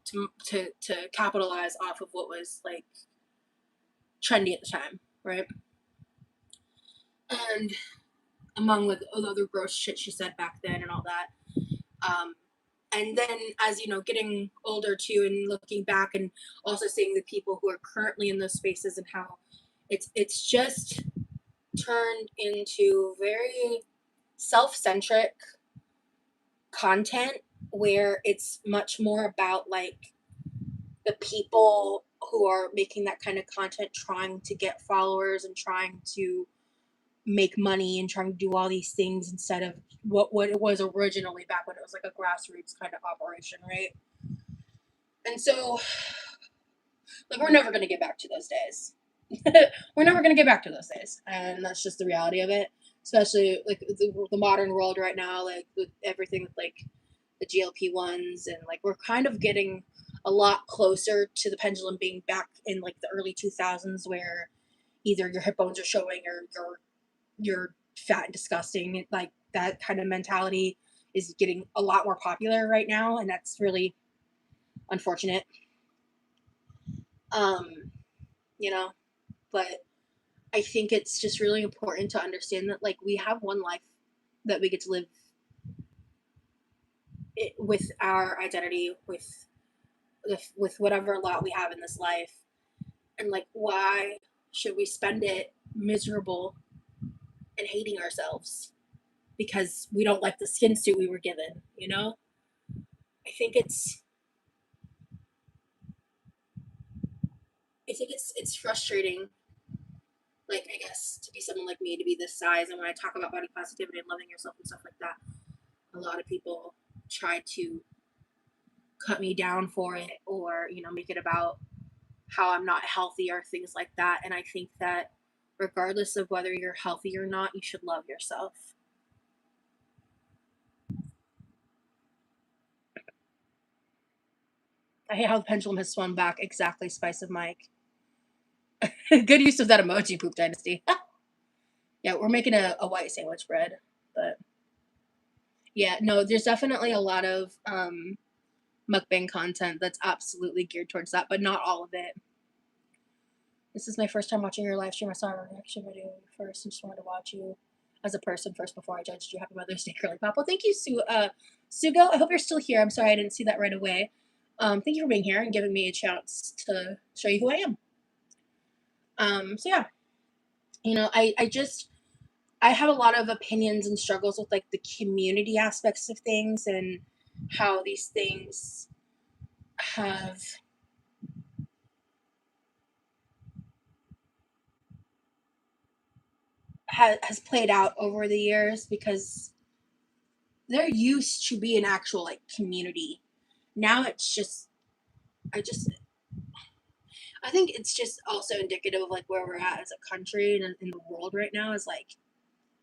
to capitalize off of what was like trendy at the time, right? And among with other gross shit she said back then and all that. And then as getting older too and looking back and also seeing the people who are currently in those spaces and how it's just turned into very self-centric content where it's much more about like the people who are making that kind of content trying to get followers and trying to make money and trying to do all these things instead of what it was originally back when it was like a grassroots kind of operation, right? And so, like, we're never going to get back to those days. We're never going to get back to those days, and that's just the reality of it. Especially like the modern world right now, like with everything with like the GLP-1s, and like we're kind of getting a lot closer to the pendulum being back in like the early 2000s, where either your hip bones are showing or you're fat and disgusting. Like that kind of mentality is getting a lot more popular right now, and that's really unfortunate. You know, but I think it's just really important to understand that like we have one life that we get to live with our identity, with whatever lot we have in this life, and like why should we spend it miserable and hating ourselves because we don't like the skin suit we were given, I think it's frustrating, like I guess to be someone like me to be this size, and when I talk about body positivity and loving yourself and stuff like that, a lot of people try to cut me down for it, or make it about how I'm not healthy or things like that. And I think that regardless of whether you're healthy or not, you should love yourself. I hate how the pendulum has swung back. Exactly, Spice of Mike. Good use of that emoji, Poop Dynasty. Yeah, we're making a white sandwich bread, but yeah, no, there's definitely a lot of mukbang content that's absolutely geared towards that, but not all of it. This is my first time watching your live stream. I saw a reaction video first and just wanted to watch you. as a person first before I judged you. Happy Mother's Day, Curly Pop. Well, thank you, Sugo. I hope you're still here. I'm sorry I didn't see that right away. Thank you for being here and giving me a chance to show you who I am. So yeah, you know, I have a lot of opinions and struggles with like the community aspects of things and how these things has played out over the years, because there used to be an actual like community. Now it's just I think it's just also indicative of like where we're at as a country and in the world right now, is like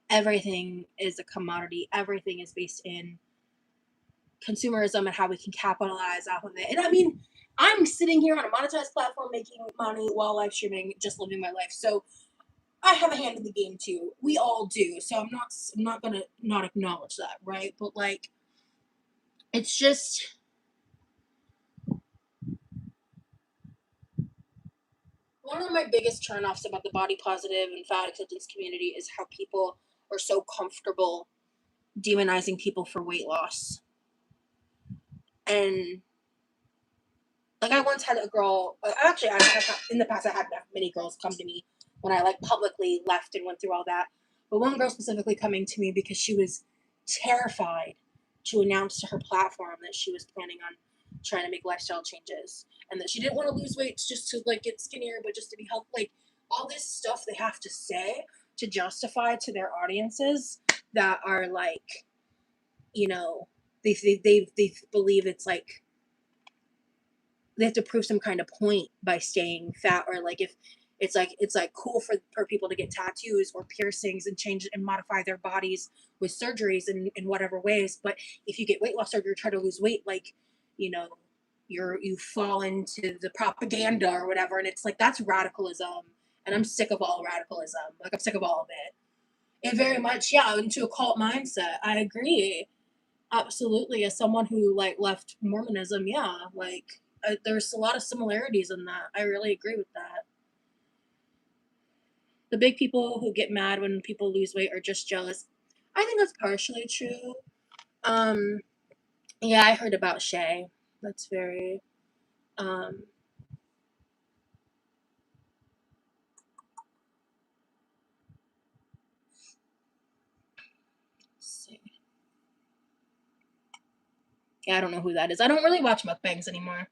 everything is a commodity. Everything is based in consumerism and how we can capitalize off of it. And I mean, I'm sitting here on a monetized platform making money while live streaming, just living my life. So I have a hand in the game too. We all do. So I'm not gonna not acknowledge that, right? But like, it's just one of my biggest turnoffs about the body positive and fat acceptance community is how people are so comfortable demonizing people for weight loss. And like, I once had a girl, actually, in the past, I had many girls come to me when I like publicly left and went through all that. But one girl specifically coming to me because she was terrified to announce to her platform that she was planning on trying to make lifestyle changes and that she didn't want to lose weight just to like get skinnier, but just to be healthy. Like, all this stuff they have to say to justify to their audiences that are like, you know, they believe it's like they have to prove some kind of point by staying fat, or like if it's like cool for people to get tattoos or piercings and change and modify their bodies with surgeries in whatever ways. But if you get weight loss surgery or try to lose weight, like, you know, you fall into the propaganda or whatever, and it's like, that's radicalism, and I'm sick of all radicalism. Like, I'm sick of all of it. It very much, yeah, into a cult mindset. I agree. Absolutely. As someone who like left Mormonism, yeah, like there's a lot of similarities in that. I really agree with that. The big people who get mad when people lose weight are just jealous. I think that's partially true. Um, yeah, I heard about Shay. That's very um let's see. Yeah, I don't know who that is. I don't really watch mukbangs anymore.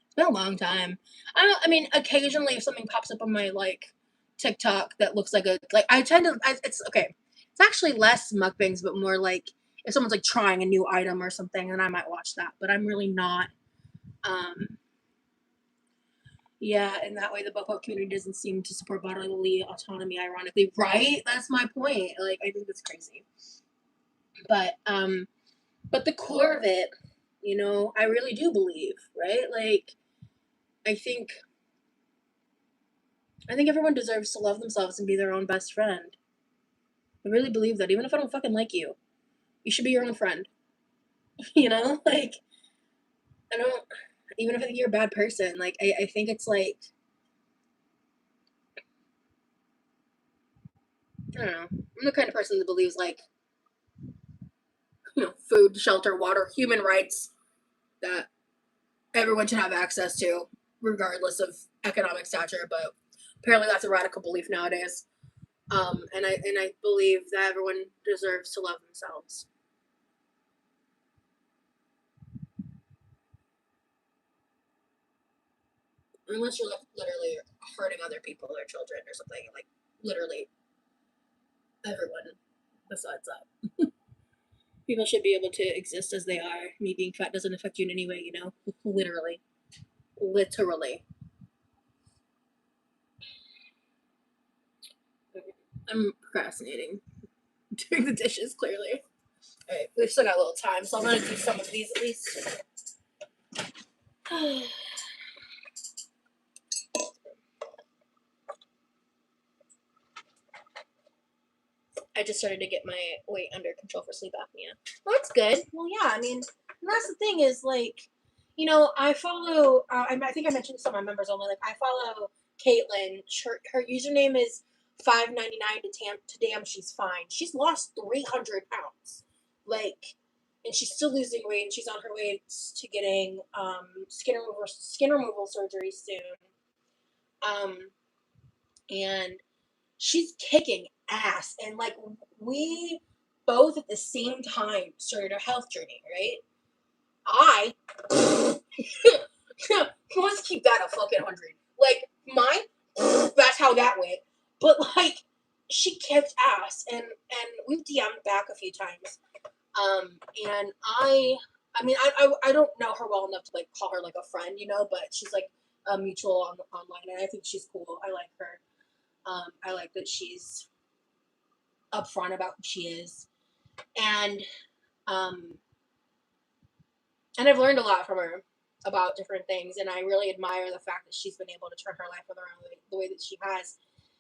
It's been a long time. I mean, occasionally if something pops up on my like TikTok that looks like I tend to, it's okay. It's actually less mukbangs, but more like if someone's like trying a new item or something, then I might watch that. But I'm really not. Um, yeah, in that way, the BOPO community doesn't seem to support bodily autonomy. Ironically, right? That's my point. Like, I think that's crazy. But but the core of it, you know, I really do believe, right? Like, I think I think everyone deserves to love themselves and be their own best friend. I really believe that. Even if I don't fucking like you, you should be your own friend. You know? Like, I don't, even if I think you're a bad person, like, I think it's like, I don't know. I'm the kind of person that believes, like, you know, food, shelter, water, human rights that everyone should have access to, regardless of economic stature. But apparently that's a radical belief nowadays. And I believe that everyone deserves to love themselves. Unless you're like literally hurting other people or children or something, like literally everyone besides that. People should be able to exist as they are. Me being fat doesn't affect you in any way, you know? Literally. Literally. I'm procrastinating. Doing the dishes, clearly. Alright, we've still got a little time, so I'm gonna do some of these at least. I just started to get my weight under control for sleep apnea. Well, that's good. Well, yeah, I mean, that's the thing is, like, you know, I follow, I think I mentioned this on my members only, like, I follow Caitlin. Her username is $5.99 to damn she's fine. She's lost 300 pounds. Like, and she's still losing weight, and she's on her way to getting skin removal surgery soon. And she's kicking ass. And like, we both at the same time started our health journey, right? Let's keep that a fucking 100. Like, mine, that's how that went. But like, she kicked ass, and we've DM'd back a few times. And I don't know her well enough to like call her like a friend, you know, but she's like a mutual online, and I think she's cool. I like her. I like that she's upfront about who she is, and I've learned a lot from her about different things, and I really admire the fact that she's been able to turn her life around the way that she has.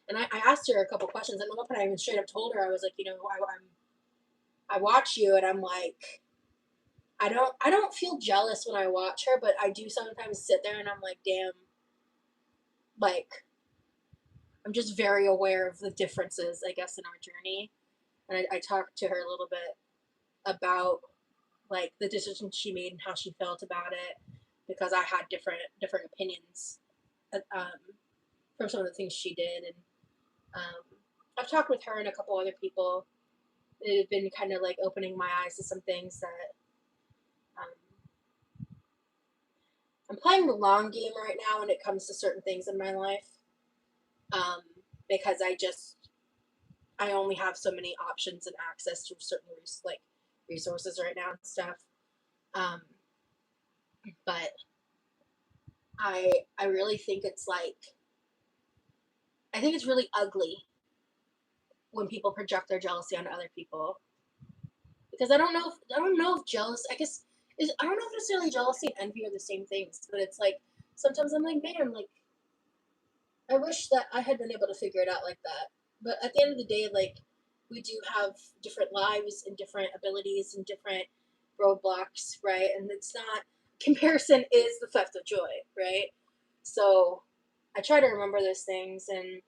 And I asked her a couple questions, and at one point I even straight up told her, I was like, you know, I watch you, and I'm like, I don't feel jealous when I watch her, but I do sometimes sit there and I'm like, damn, like, I'm just very aware of the differences, I guess, in our journey. And I talked to her a little bit about like the decision she made and how she felt about it, because I had different opinions from some of the things she did. And I've talked with her and a couple other people that have been kind of like opening my eyes to some things that I'm playing the long game right now when it comes to certain things in my life, because I only have so many options and access to certain resources right now and stuff. But I really think it's like, I think it's really ugly when people project their jealousy onto other people, because I don't know if jealous, I guess, I don't know if necessarily jealousy and envy are the same things, but it's like sometimes I'm like, man, like, I wish that I had been able to figure it out like that. But at the end of the day, like, we do have different lives and different abilities and different roadblocks, right? And it's not, comparison is the theft of joy, right? So I try to remember those things, and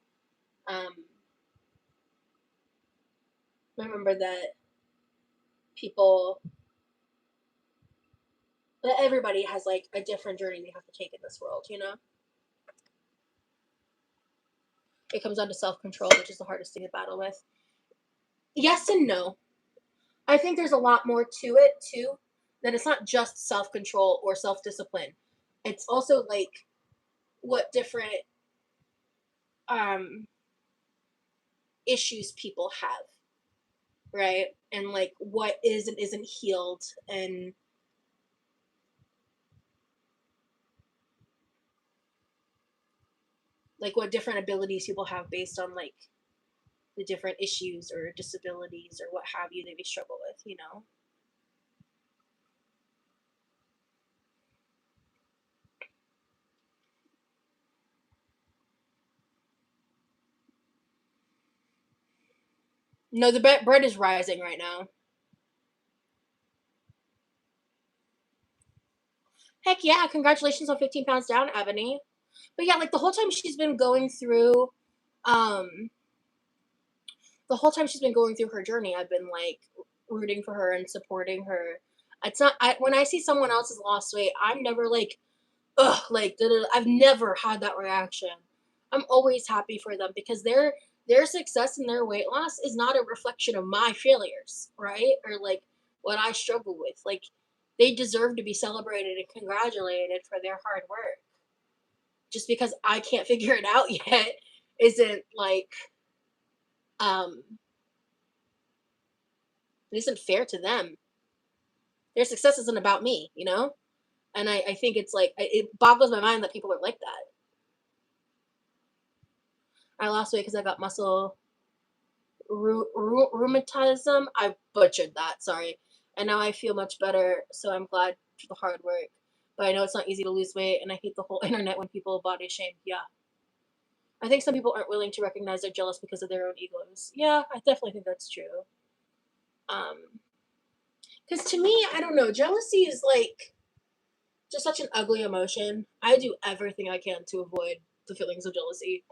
remember that everybody has like a different journey they have to take in this world, you know? It comes down to self-control, which is the hardest thing to battle with. Yes and no. I think there's a lot more to it too. That it's not just self-control or self-discipline. It's also like what different issues people have, right? And like what is and isn't healed, and like what different abilities people have based on like the different issues or disabilities or what have you that they struggle with, you know? No, the bread is rising right now. Heck yeah, congratulations on 15 pounds down, Ebony. But yeah, like the whole time she's been going through her journey, I've been like rooting for her and supporting her. It's not, when I see someone else's lost weight, I'm never like, ugh, like, I've never had that reaction. I'm always happy for them, because their success and their weight loss is not a reflection of my failures, right? Or like what I struggle with. Like, they deserve to be celebrated and congratulated for their hard work. Just because I can't figure it out yet isn't like, it isn't fair to them. Their success isn't about me, you know? And I think it's like, it boggles my mind that people are like that. I lost weight because I got muscle rheumatism. I butchered that, sorry. And now I feel much better, so I'm glad for the hard work. But I know it's not easy to lose weight, and I hate the whole internet when people body shame. Yeah. I think some people aren't willing to recognize they're jealous because of their own egos. Yeah, I definitely think that's true. Because to me, I don't know, jealousy is like just such an ugly emotion. I do everything I can to avoid the feelings of jealousy.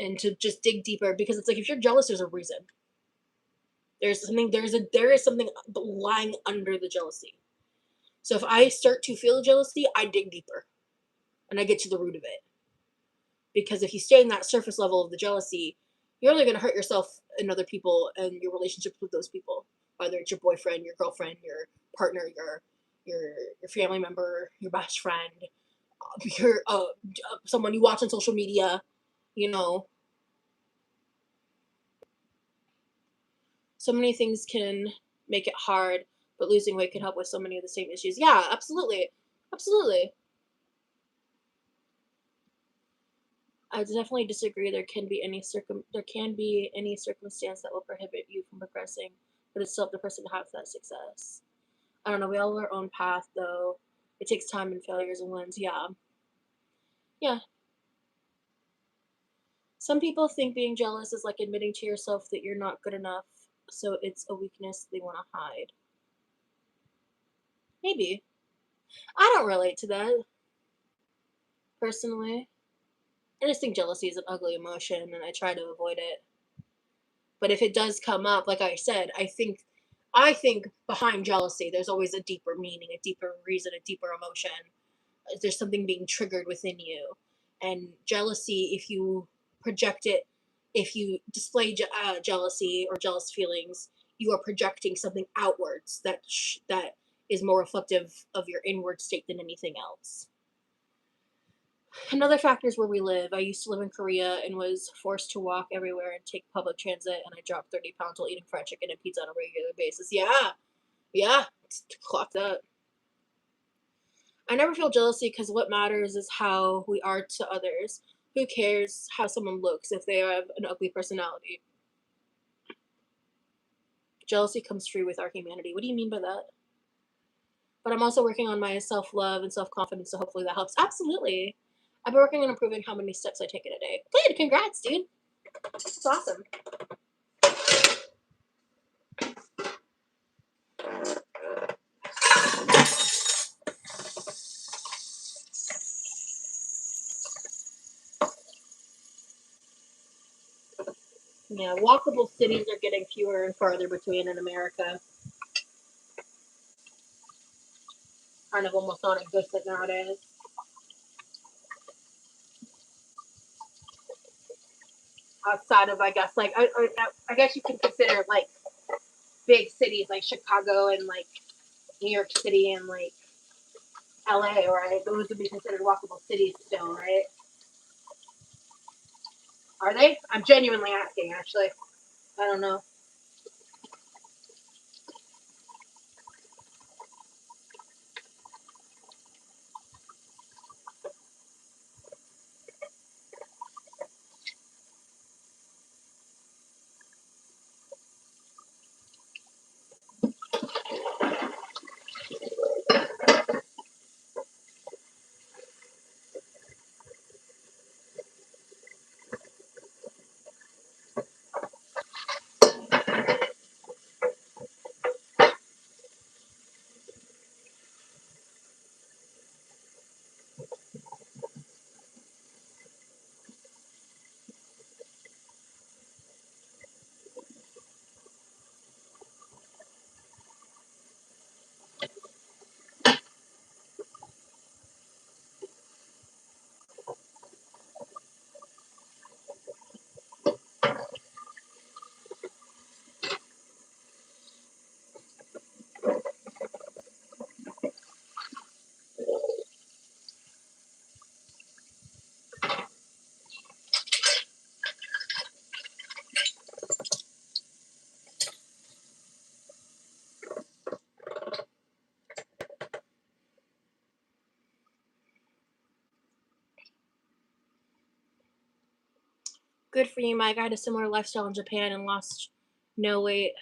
and to just dig deeper, because it's like, if you're jealous, there's a reason. There is something lying under the jealousy. So if I start to feel jealousy, I dig deeper and I get to the root of it. Because if you stay in that surface level of the jealousy, you're only going to hurt yourself and other people and your relationships with those people, whether it's your boyfriend, your girlfriend, your partner, your family member, your best friend, your someone you watch on social media. You know, so many things can make it hard, but losing weight can help with so many of the same issues. Yeah, absolutely, absolutely. I definitely disagree. There can be any circumstance that will prohibit you from progressing, but it's still up to the person to have that success. I don't know. We all have our own path, though. It takes time and failures and wins. Yeah, yeah. Some people think being jealous is like admitting to yourself that you're not good enough, so it's a weakness they want to hide. Maybe. I don't relate to that personally. I just think jealousy is an ugly emotion, and I try to avoid it. But if it does come up, like I said, I think behind jealousy, there's always a deeper meaning, a deeper reason, a deeper emotion. There's something being triggered within you. And jealousy, if you project it, if you display jealousy or jealous feelings, you are projecting something outwards that is more reflective of your inward state than anything else. Another factor is where we live. I used to live in Korea and was forced to walk everywhere and take public transit, and I dropped 30 pounds while eating fried chicken and pizza on a regular basis. Yeah, yeah, clock that. I never feel jealousy because what matters is how we are to others. Who cares how someone looks if they have an ugly personality? Jealousy comes free with our humanity. What do you mean by that? But I'm also working on my self love and self confidence, so hopefully that helps. Absolutely. I've been working on improving how many steps I take in a day. Good, congrats, dude. That's awesome. Yeah, walkable cities are getting fewer and farther between in America. Kind of almost non-existent nowadays. Outside of, I guess, like I guess you can consider like big cities like Chicago and like New York City and like LA, right? Those would be considered walkable cities still, right? Are they? I'm genuinely asking, actually. I don't know. Good for you, Mike. I had a similar lifestyle in Japan and lost no weight.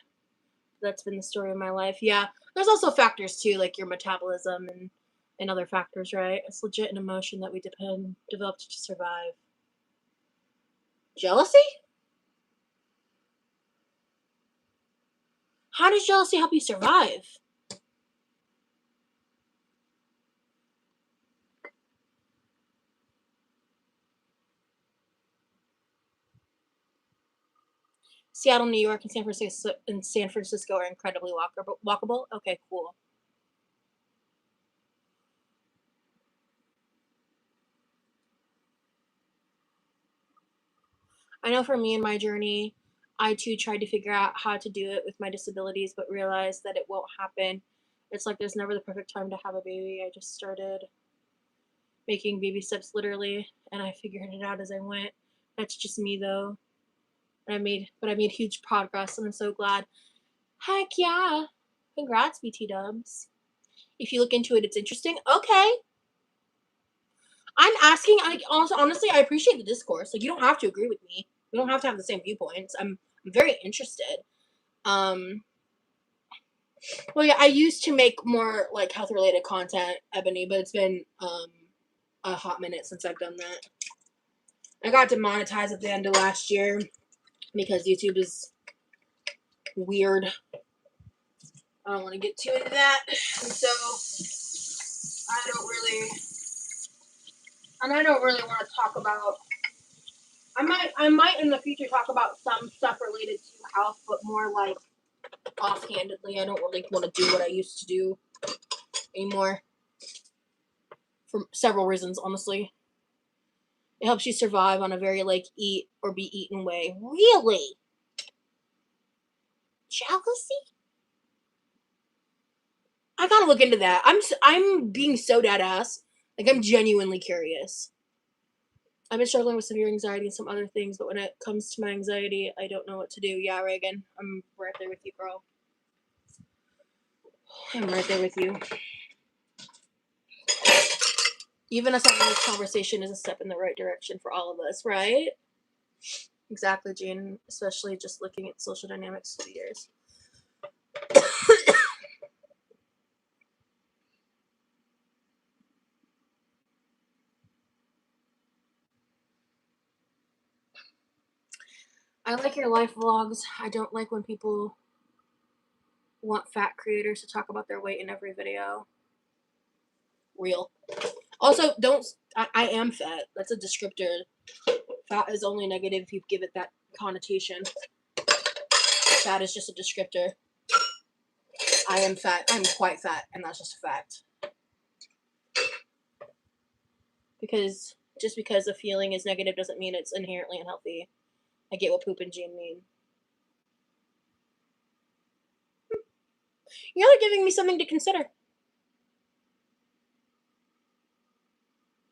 That's been the story of my life. Yeah, there's also factors too, like your metabolism and other factors, right? It's legit an emotion that we developed to survive. Jealousy? How does jealousy help you survive? Seattle, New York, and San Francisco are incredibly walkable. Okay, cool. I know for me in my journey, I too tried to figure out how to do it with my disabilities, but realized that it won't happen. It's like there's never the perfect time to have a baby. I just started making baby steps literally, and I figured it out as I went. That's just me though. And I made huge progress, and I'm so glad. Heck yeah! Congrats, BT Dubs. If you look into it, it's interesting. Okay. I'm asking. Honestly, I appreciate the discourse. Like, you don't have to agree with me. We don't have to have the same viewpoints. I'm very interested. Well, yeah, I used to make more like health related content, Ebony, but it's been a hot minute since I've done that. I got demonetized at the end of last year because YouTube is weird. I don't want to get too into that, and so I don't really want to talk about. I might in the future talk about some stuff related to health, but more like offhandedly. I don't really want to do what I used to do anymore for several reasons, honestly. It helps you survive on a very like eat or be eaten way. Really? Jealousy? I gotta look into that. I'm being so dead ass. Like, I'm genuinely curious. I've been struggling with severe anxiety and some other things, but when it comes to my anxiety, I don't know what to do. Yeah, Reagan, I'm right there with you, girl. I'm right there with you. Even us having this conversation is a step in the right direction for all of us, right? Exactly, Jean. Especially just looking at social dynamics through the years. I like your life vlogs. I don't like when people want fat creators to talk about their weight in every video. Real. Also, I am fat. That's a descriptor. Fat is only negative if you give it that connotation. Fat is just a descriptor. I am fat. I'm quite fat, and that's just a fact. Because just because a feeling is negative doesn't mean it's inherently unhealthy. I get what poop and Jean mean. You're giving me something to consider.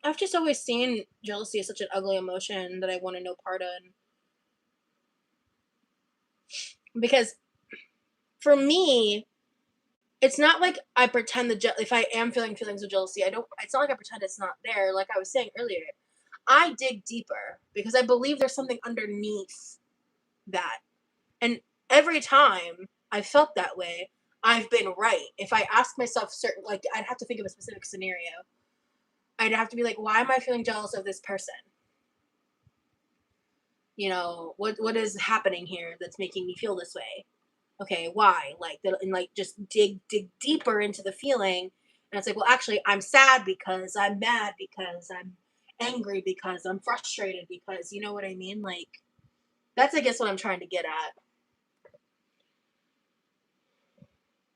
I've just always seen jealousy as such an ugly emotion that I want to know part in. Because for me, it's not like I pretend if I am feeling feelings of jealousy, it's not like I pretend it's not there. Like I was saying earlier, I dig deeper because I believe there's something underneath that. And every time I felt that way, I've been right. If I ask myself I'd have to think of a specific scenario. I'd have to be like, why am I feeling jealous of this person? You know, what is happening here that's making me feel this way? Okay, why? Just dig deeper into the feeling. And it's like, well, actually, I'm sad because I'm mad because I'm angry because I'm frustrated because, you know what I mean? Like, that's, I guess, what I'm trying to get at.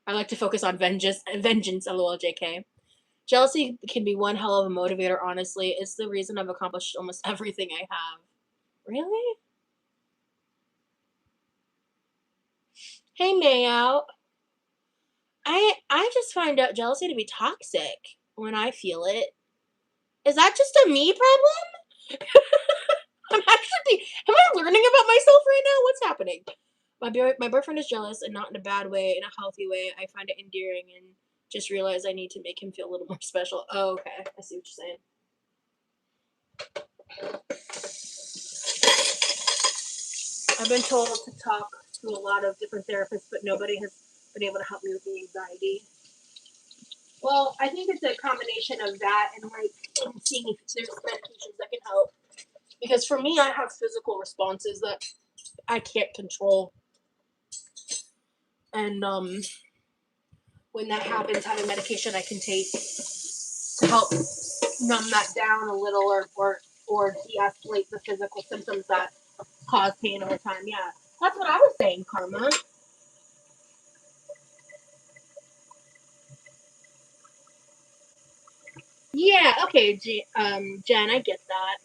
I like to focus on vengeance, lol, JK. Jealousy can be one hell of a motivator, honestly. It's the reason I've accomplished almost everything I have. Really? Hey, Mayout. I just find out jealousy to be toxic when I feel it. Is that just a me problem? Am I learning about myself right now? What's happening? My boyfriend is jealous, and not in a bad way, in a healthy way. I find it endearing and just realize I need to make him feel a little more special. Oh, okay. I see what you're saying. I've been told to talk to a lot of different therapists, but nobody has been able to help me with the anxiety. Well, I think it's a combination of that and seeing if there's medications that can help. Because for me, I have physical responses that I can't control. And when that happens, having medication I can take to help numb that down a little or de-escalate the physical symptoms that cause pain over time. Yeah. That's what I was saying, Karma. Yeah, okay, Jen, I get that.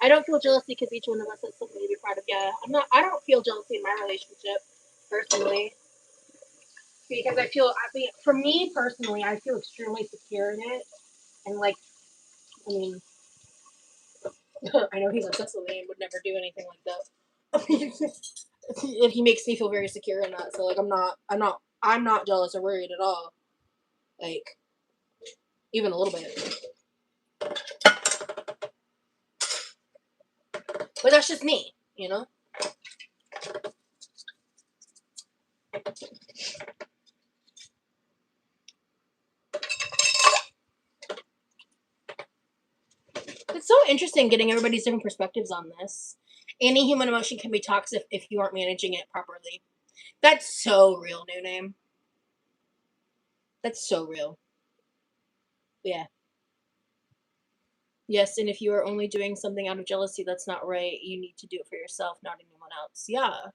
I don't feel jealousy because each one of us has something to be proud of. Yeah, I don't feel jealousy in my relationship, personally. Because for me personally, I feel extremely secure in it. And, like, I mean, I know he's obsessed with me and would never do anything like that. And he makes me feel very secure in that. So, like, I'm not jealous or worried at all. Like, even a little bit. But that's just me, you know? It's so interesting getting everybody's different perspectives on this. Any human emotion can be toxic if you aren't managing it properly. That's so real, New Name. That's so real. Yeah. Yes, and if you are only doing something out of jealousy, that's not right. You need to do it for yourself, not anyone else. Yeah.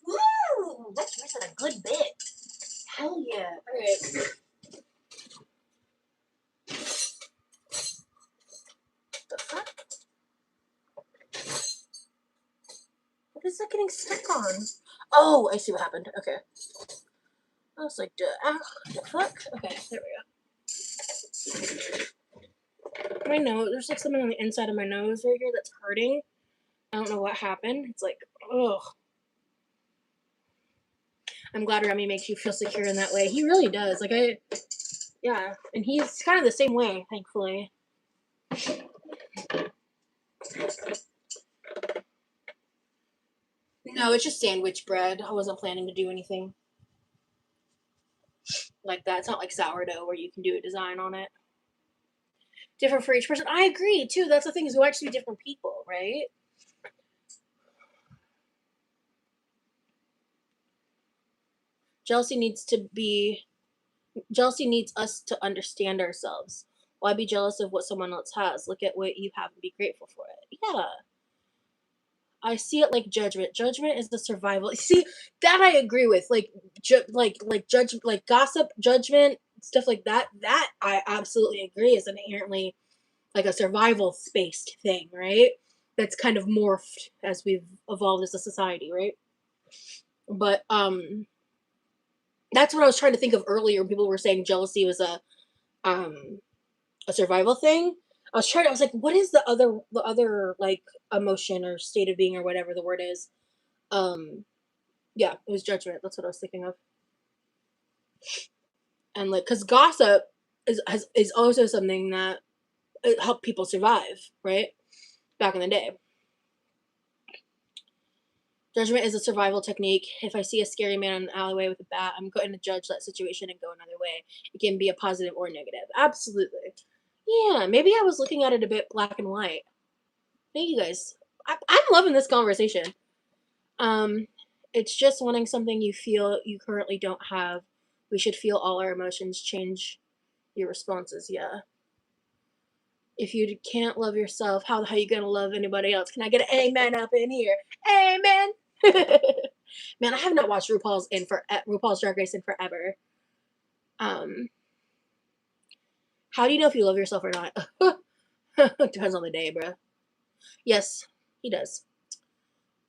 Woo! That's missing a good bit. Hell yeah. Alright. The fuck? What is that getting stuck on? Oh, I see what happened. Okay. I was like, the fuck? Okay, there we go. My nose, there's like something on the inside of my nose right here that's hurting. I don't know what happened. It's like, ugh. I'm glad Remy makes you feel secure in that way. He really does. Like, yeah. And he's kind of the same way, thankfully. No, it's just sandwich bread. I wasn't planning to do anything like that. It's not like sourdough where you can do a design on it. Different for each person. I agree, too. That's the thing, is we actually be different people, right? Jealousy needs us to understand ourselves. Why be jealous of what someone else has? Look at what you have and be grateful for it. Yeah. I see it like judgment. Judgment is the survival. See, that I agree with. Like, like gossip, judgment, stuff like that. That I absolutely agree is inherently like a survival based thing, right? That's kind of morphed as we've evolved as a society, right? But that's what I was trying to think of earlier. People were saying jealousy was a survival thing. I was like, what is the other like emotion or state of being or whatever the word is? Yeah, it was judgment. That's what I was thinking of. And like, cause gossip is also something that it helped people survive, right? Back in the day. Judgment is a survival technique. If I see a scary man in the alleyway with a bat, I'm going to judge that situation and go another way. It can be a positive or negative. Absolutely. Yeah, maybe I was looking at it a bit black and white. Thank you guys. I'm loving this conversation. It's just wanting something you feel you currently don't have. We should feel all our emotions, change your responses. Yeah. If you can't love yourself, how you gonna love anybody else? Can I get an amen up in here? Amen. Man, I have not watched RuPaul's Drag Race in forever. How do you know if you love yourself or not? Depends on the day, bro. Yes, he does.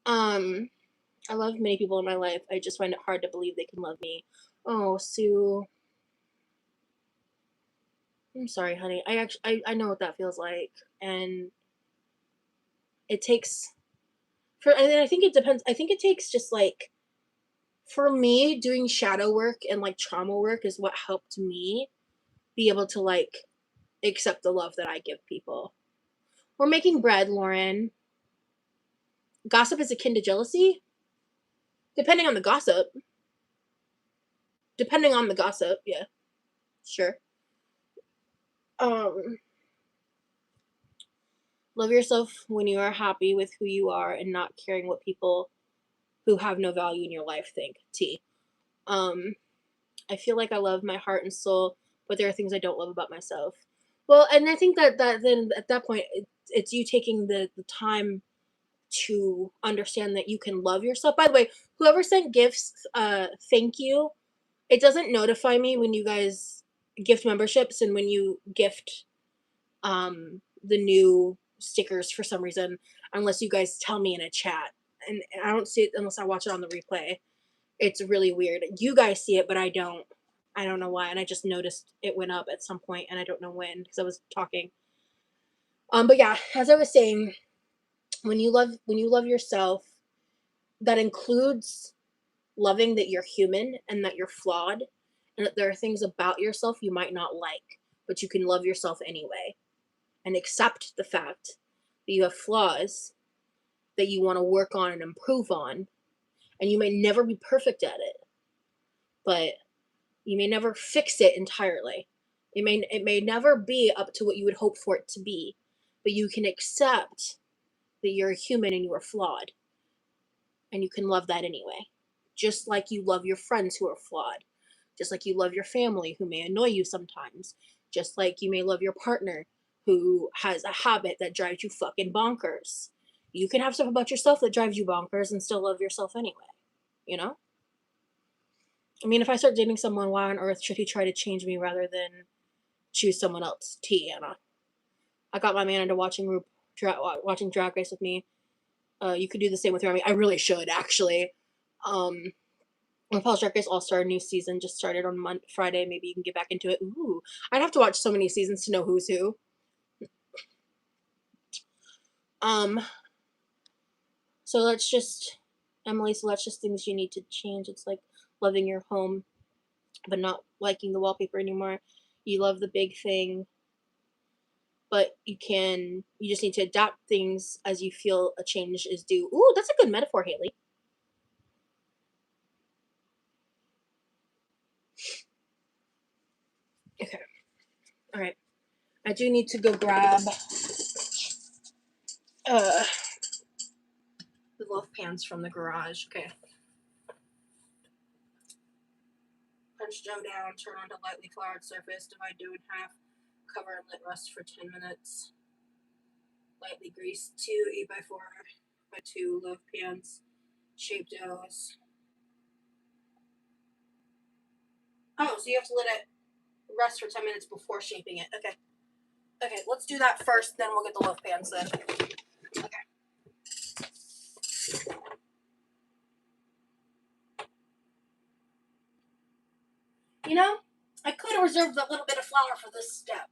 I love many people in my life. I just find it hard to believe they can love me. Oh, Sue. I'm sorry, honey. I know what that feels like, and it takes and I think it depends. I think it takes just like, for me, doing shadow work and like trauma work is what helped me be able to like accept the love that I give people. We're making bread, Lauren. Gossip is akin to jealousy, depending on the gossip. Depending on the gossip, yeah, sure. Um, Love yourself when you are happy with who you are and not caring what people who have no value in your life think. T. I feel like I love my heart and soul,
but there are things I don't love about myself. Well, and I think that then at that point, it's you taking the time to understand that you can love yourself. By the way, whoever sent gifts, thank you. It doesn't notify me when you guys gift memberships and when you gift the new stickers for some reason, unless you guys tell me in a chat. And I don't see it unless I watch it on the replay. It's really weird. You guys see it, but I don't. I don't know why. And I just noticed it went up at some point, and I don't know when because I was talking. But yeah, as I was saying, when you love yourself, that includes loving that you're human and that you're flawed, and that there are things about yourself you might not like, but you can love yourself anyway, and accept the fact that you have flaws that you want to work on and improve on, and you may never be perfect at it, but you may never fix it entirely. It may never be up to what you would hope for it to be, but you can accept that you're a human and you are flawed, and you can love that anyway. Just like you love your friends who are flawed, just like you love your family who may annoy you sometimes, just like you may love your partner who has a habit that drives you fucking bonkers. You can have stuff about yourself that drives you bonkers and still love yourself anyway, you know? I mean, if I start dating someone, why on earth should he try to change me rather than choose someone else? Tiana. I got my man into watching Drag Race with me. You could do the same with Remy. I really should, actually. RuPaul's Drag Race All-Star new season just started on Friday. Maybe you can get back into it. Ooh, I'd have to watch so many seasons to know who's who. So let's just, Emily, so that's just things you need to change. It's like loving your home, but not liking the wallpaper anymore. You love the big thing, but you just need to adapt things as you feel a change is due. Ooh, that's a good metaphor, Haley. Okay. All right. I do need to go grab the loaf pans from the garage. Okay. Punch dough down, turn onto lightly floured surface, divide dough in half, cover and let rest for 10 minutes. Lightly grease 2 8x4 by 2 loaf pans, shape doughs. Oh, so you have to let it rest for 10 minutes before shaping it. Okay. Okay, let's do that first, then we'll get the loaf pans then. Okay. You know, I could have reserved a little bit of flour for this step.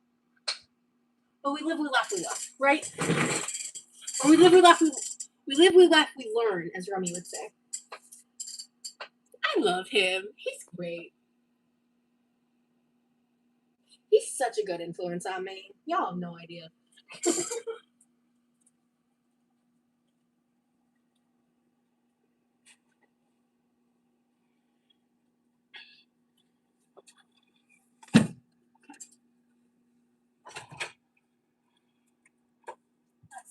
But we live, we laugh, we love, right? Or we live, we laugh, we learn, as Remy would say. I love him. He's great. He's such a good influence on me. Y'all have no idea. It's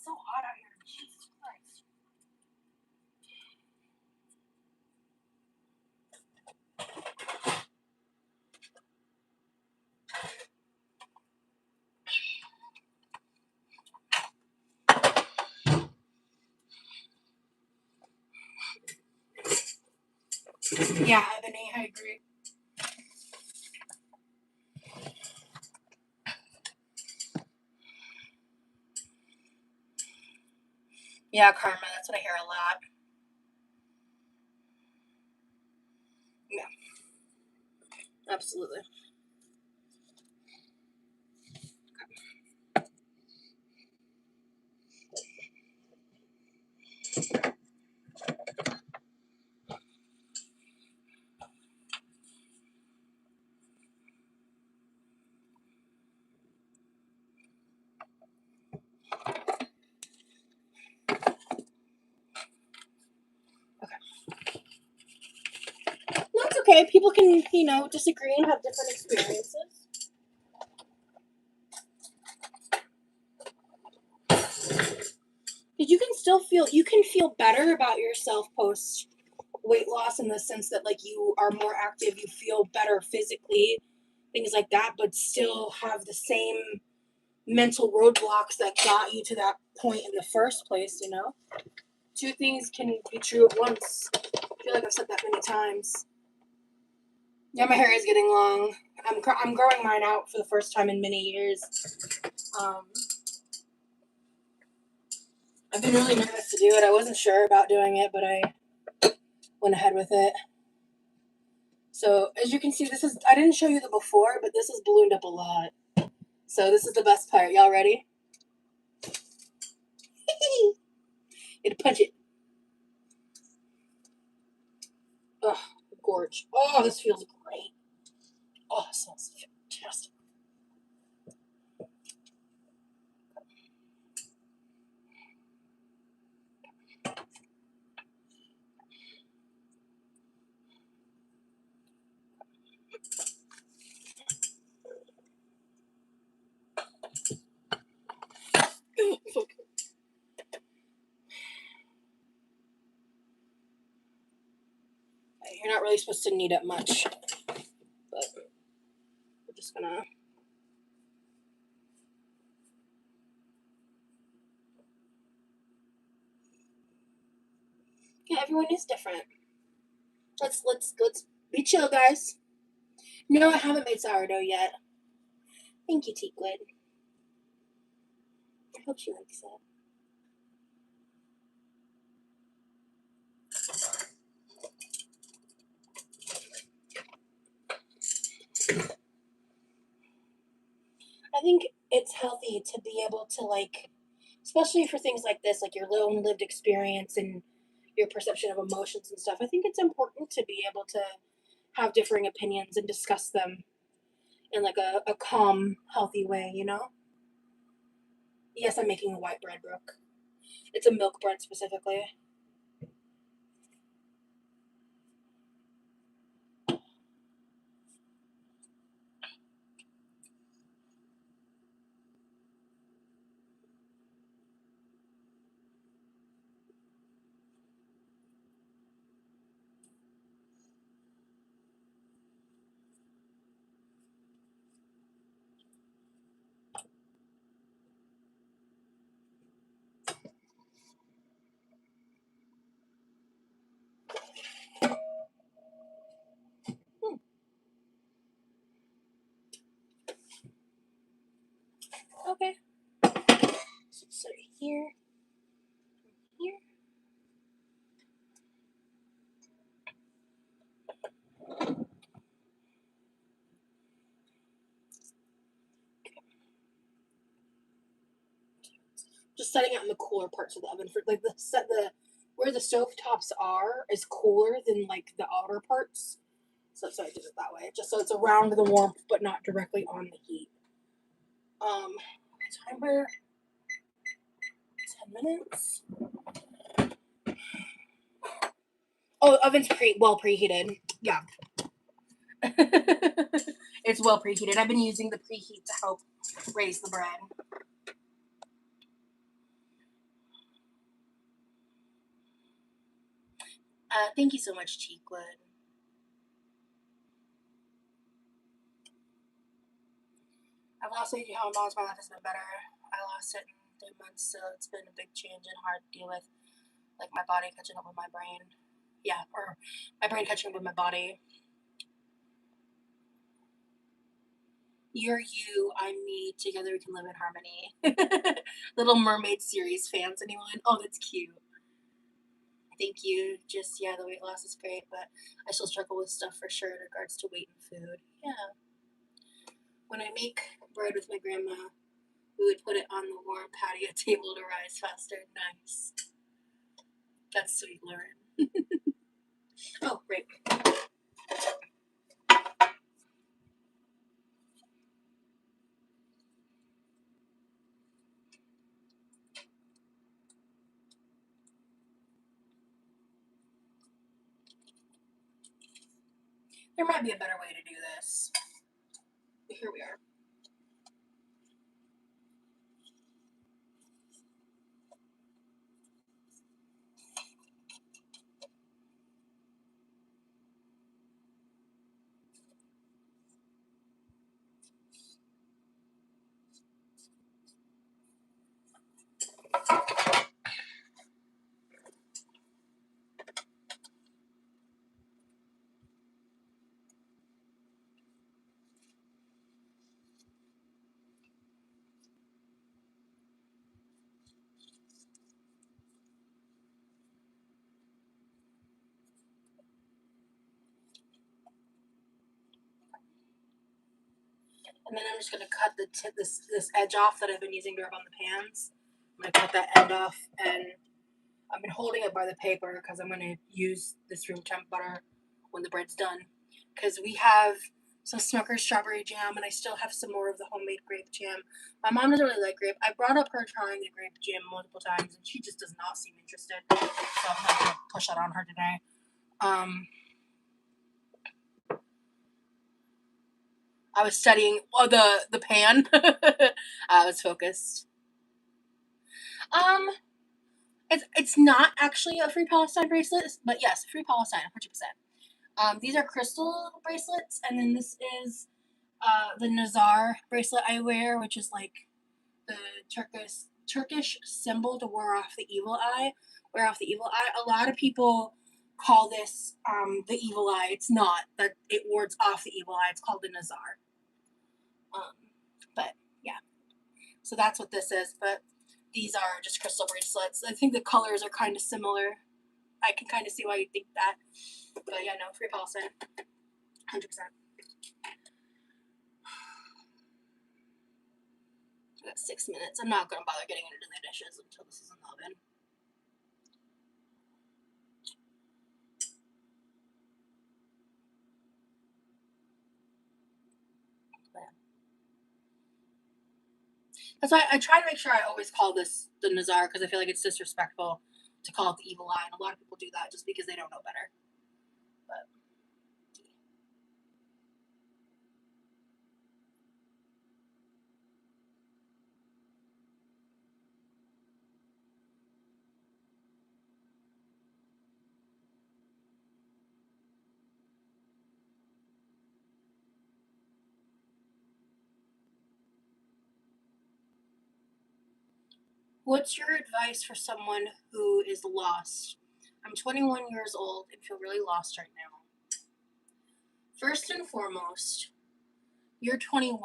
so hot out here. Jesus Christ. Yeah, Ebony, I agree. Yeah, karma, that's what I hear a lot. Yeah. Absolutely. No, it's okay. People can, disagree and have different experiences. But you can feel better about yourself post weight loss in the sense that, like, you are more active, you feel better physically,
things like that, but still have the same mental roadblocks that got you to that point in the first place, you know? Two things can be true at once. I feel like I've said that many times. Yeah, my hair is getting long. I'm growing mine out for the first time in many years. I've been really nervous to do it. I wasn't sure about doing it, but I went ahead with it. So as you can see, I didn't show you the before, but this is ballooned up a lot. So this is the best part. Y'all ready? It'll punch it. Oh, gorge. Oh, this feels great. Oh, it smells fantastic. You're not really supposed to knead it much, but we're just gonna. Yeah, everyone is different. Let's be chill, guys. No, I haven't made sourdough yet. Thank you, Teakwood. I hope she likes it. I think it's healthy to be able to, like, especially for things like this, like your own lived experience and your perception of emotions and stuff. I think it's important to be able to have differing opinions and discuss them in like a calm, healthy way, you know? Yes, I'm making a white bread, Brooke. It's a milk bread specifically. Okay. So here, here. Just setting it in the cooler parts of the oven for like the where the stove tops are is cooler than like the outer parts. So I did it that way, just so it's around the warmth but not directly on the heat. Timer 10 minutes. Oh, oven's well preheated. Yeah. It's well preheated. I've been using the preheat to help raise the bread. Thank you so much, Cheekwood. I've lost 80 pounds. My life has been better. I lost it in 3 months, so it's been a big change and hard to deal with. Like my body catching up with my brain. Yeah, or my brain catching up with my body. You're you, I'm me. Together we can live in harmony. Little Mermaid series fans, anyone? Oh, that's cute. Thank you. Just, yeah, the weight loss is great, but I still struggle with stuff for sure in regards to weight and food. Yeah. When I make bread with my grandma, we would put it on the warm patio table to rise faster. Nice. That's sweet, Lauren. Oh, great. There might be a better way to do this. But here we are. And then I'm just going to cut the tip, this edge off that I've been using to rub on the pans. I'm going to cut that end off, and I've been holding it by the paper because I'm going to use this room temp butter when the bread's done. Because we have some Smucker's strawberry jam, and I still have some more of the homemade grape jam. My mom doesn't really like grape. I brought up her trying the grape jam multiple times, and she just does not seem interested. So I'm not going to push that on her today. I was studying the pan. I was focused. It's not actually a Free Palestine bracelet, but yes, Free Palestine, 100%. These are crystal bracelets, and then this is the Nazar bracelet I wear, which is like the Turkish symbol to wear off the evil eye. Wear off the evil eye. A lot of people call this the evil eye. It's not. That it wards off the evil eye. It's called the Nazar. But yeah, so that's what this is. But these are just crystal bracelets. I think the colors are kind of similar. I can kind of see why you think that. But yeah, no, Free Palestine, 100%. I got 6 minutes. I'm not gonna bother getting into the dishes until this is in the oven. That's why I try to make sure I always call this the Nazar, because I feel like it's disrespectful to call it the evil eye, and a lot of people do that just because they don't know better. But what's your advice for someone who is lost? I'm 21 years old and feel really lost right now. First and foremost, you're 21,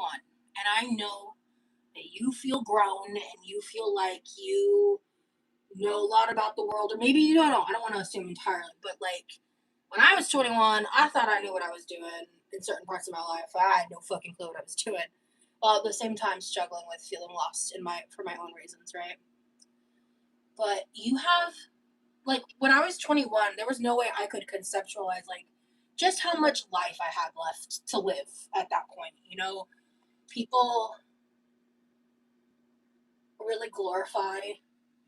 and I know that you feel grown and you feel like you know a lot about the world, or maybe you don't know. I don't want to assume entirely, but like when I was 21, I thought I knew what I was doing in certain parts of my life. I had no fucking clue what I was doing, while at the same time struggling with feeling lost for my own reasons, right? But you have, like, when I was 21, there was no way I could conceptualize like just how much life I had left to live at that point. You know, people really glorify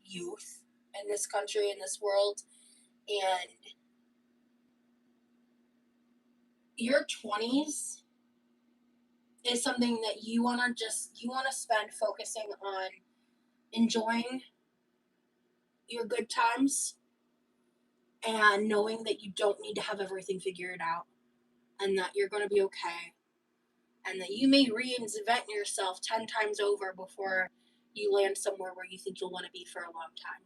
youth in this country, in this world, and your 20s is something that you want to spend focusing on enjoying your good times and knowing that you don't need to have everything figured out, and that you're going to be okay, and that you may reinvent yourself 10 times over before you land somewhere where you think you'll want to be for a long time.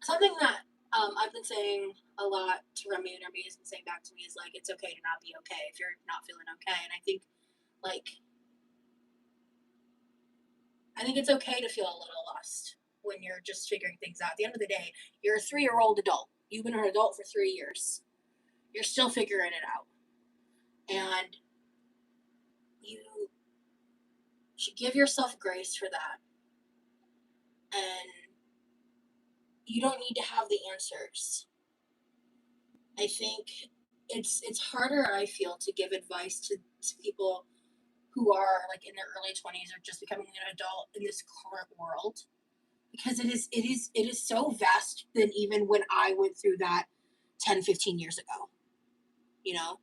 Something that I've been saying a lot to Remy, and Remy has been saying back to me, is like, it's okay to not be okay if you're not feeling okay. And I think it's okay to feel a little lost when you're just figuring things out. At the end of the day, you're a 3-year-old adult. You've been an adult for 3 years. You're still figuring it out. And you should give yourself grace for that. And you don't need to have the answers. I think it's harder, I feel, to give advice to people who are like in their early 20s or just becoming an adult in this current world, because it is so vast than even when I went through that 10-15 years ago. You know,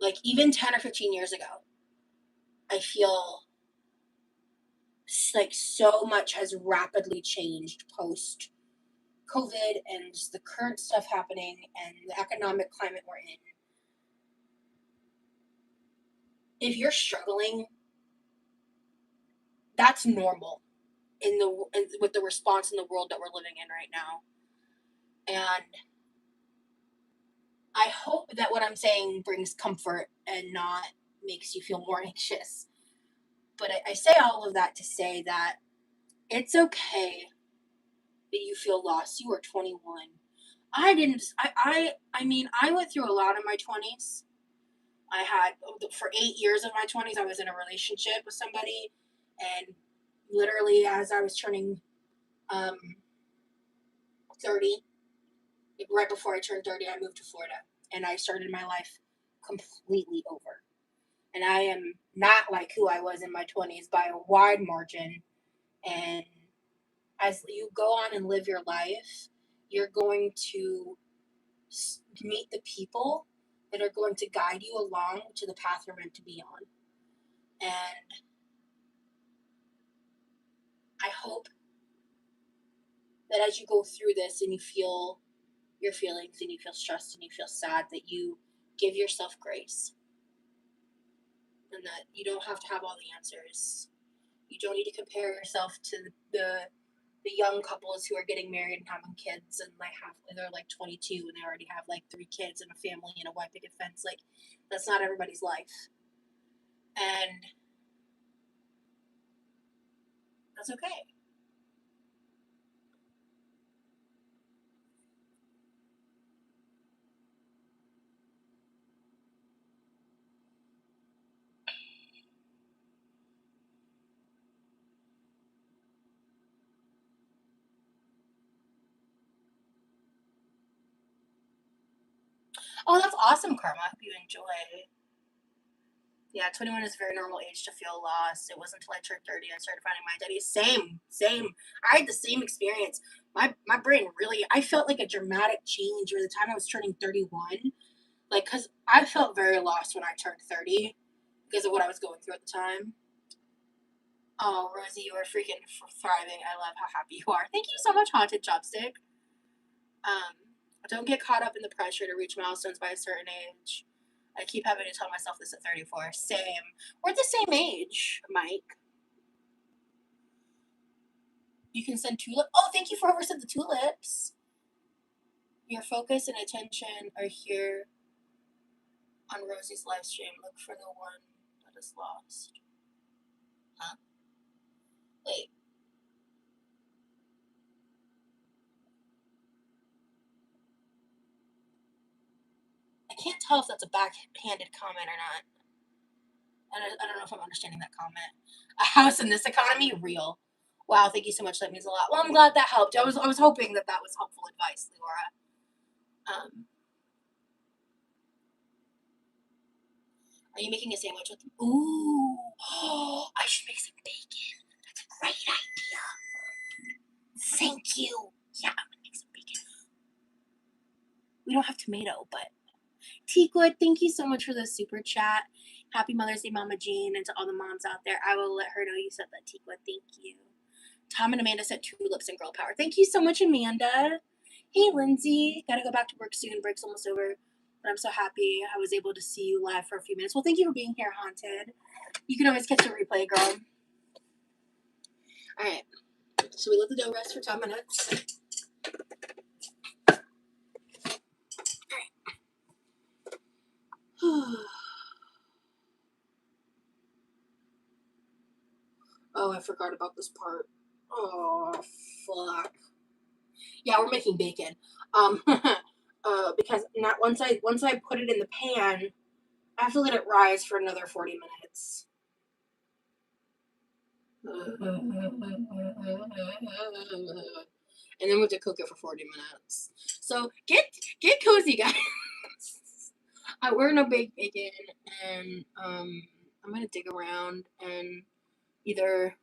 like even 10 or 15 years ago, I feel like so much has rapidly changed post COVID and just the current stuff happening and the economic climate we're in. If you're struggling that's normal with the response in the world that we're living in right now. And I hope that what I'm saying brings comfort and not makes you feel more anxious. But I say all of that to say that it's okay that you feel lost. You are 21. I mean, I went through a lot in my 20s. I had, for 8 years of my 20s, I was in a relationship with somebody. And literally, as I was turning 30, right before I turned 30, I moved to Florida. And I started my life completely over. And I am not like who I was in my 20s by a wide margin. And as you go on and live your life, you're going to meet the people that are going to guide you along to the path you're meant to be on. And I hope that as you go through this and you feel your feelings and you feel stressed and you feel sad, that you give yourself grace and that you don't have to have all the answers. You don't need to compare yourself to the young couples who are getting married and having kids, and they're like 22 and they already have like 3 kids and a family and a white picket fence. Like, that's not everybody's life, and that's okay. Oh, that's awesome, Karma. I hope you enjoy. Yeah, 21 is a very normal age to feel lost. It wasn't until I turned 30 I started finding my identity. Same. I had the same experience. My brain really, I felt like a dramatic change by the time I was turning 31. Like, because I felt very lost when I turned 30 because of what I was going through at the time. Oh, Rosie, you are freaking thriving. I love how happy you are. Thank you so much, Haunted Chopstick. Don't get caught up in the pressure to reach milestones by a certain age. I keep having to tell myself this at 34. Same. We're the same age, Mike. You can send tulips. Oh, thank you for whoever sent the tulips. Your focus and attention are here on Rosie's live stream. Look for the one that is lost. Huh? Wait. I can't tell if that's a backhanded comment or not. I don't know if I'm understanding that comment. A house in this economy? Real. Wow, thank you so much. That means a lot. Well, I'm glad that helped. I was hoping that was helpful advice, Leora. Are you making a sandwich with them? Ooh. Oh, I should make some bacon. That's a great idea. Thank you. Yeah, I'm going to make some bacon. We don't have tomato, but... Teakwood, thank you so much for the super chat. Happy Mother's Day, Mama Jean, and to all the moms out there. I will let her know you said that, Teakwood. Thank you. Tom and Amanda sent tulips and girl power. Thank you so much, Amanda. Hey, Lindsay. Gotta go back to work soon. Break's almost over. But I'm so happy I was able to see you live for a few minutes. Well, thank you for being here, Haunted. You can always catch a replay, girl. All right. So we let the dough rest for 10 minutes. All right. Oh, I forgot about this part. Oh, fuck. Yeah, we're making bacon. Because not once I put it in the pan, I have to let it rise for another 40 minutes. And then we have to cook it for 40 minutes. So get cozy, guys. We're gonna bake bacon, and I'm gonna dig around and either.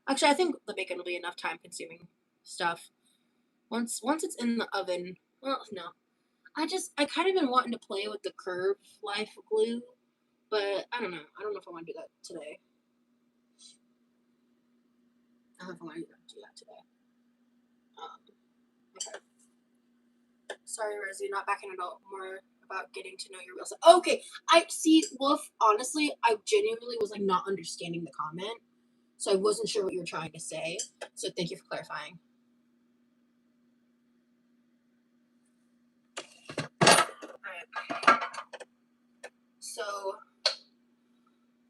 Actually, I think the bacon will be enough time-consuming stuff. Once it's in the oven. Well, no. I kind of been wanting to play with the Curve Life glue, but I don't know. I don't know if I want to do that today. I don't know if I want to do that today. Okay. Sorry, Rosie, not backing it out more about getting to know your real self. Okay, I see, Wolf, honestly, I genuinely was, like, not understanding the comment. So I wasn't sure what you were trying to say. So thank you for clarifying. Alright. So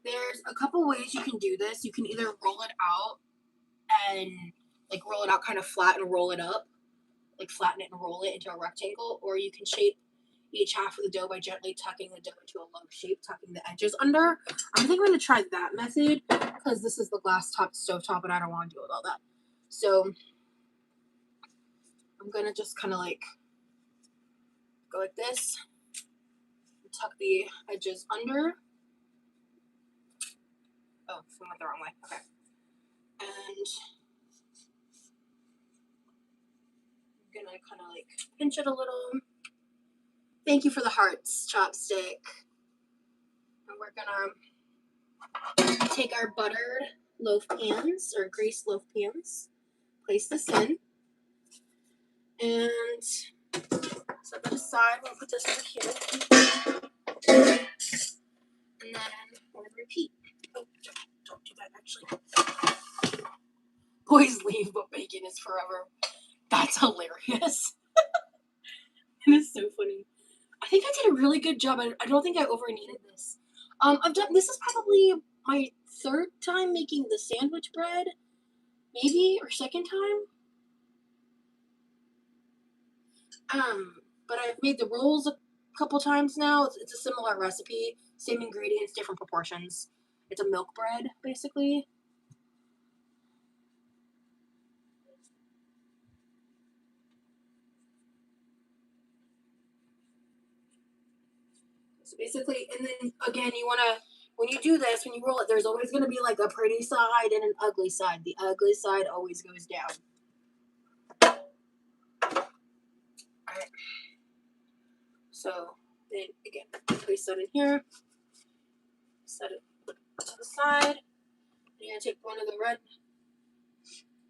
there's a couple ways you can do this. You can either roll it out and like roll it out kind of flat and roll it up, like flatten it and roll it into a rectangle, or you can shape each half of the dough by gently tucking the dough into a low shape, tucking the edges under. I think I'm going to try that method because this is the glass top stove top and I don't want to deal with all that. So I'm going to just kind of like go like this, tuck the edges under. Oh, I went the wrong way. Okay. And I'm going to kind of like pinch it a little. Thank you for the hearts, chopstick. And we're going to take our buttered loaf pans or greased loaf pans, place this in, and set that aside. We'll put this over here, and then we'll repeat. Oh, don't do that, actually. Boys leave, but bacon is forever. That's hilarious. It is so funny. I think I did a really good job. I don't think I over kneaded this. This is probably my third time making the sandwich bread, maybe, or second time. But I've made the rolls a couple times now. It's a similar recipe, same ingredients, different proportions. It's a milk bread, basically. So basically, and then again, you want to, when you do this, when you roll it, there's always going to be like a pretty side and an ugly side. The ugly side always goes down. Alright. So then again, place that in here. Set it to the side. You're going to take one of the red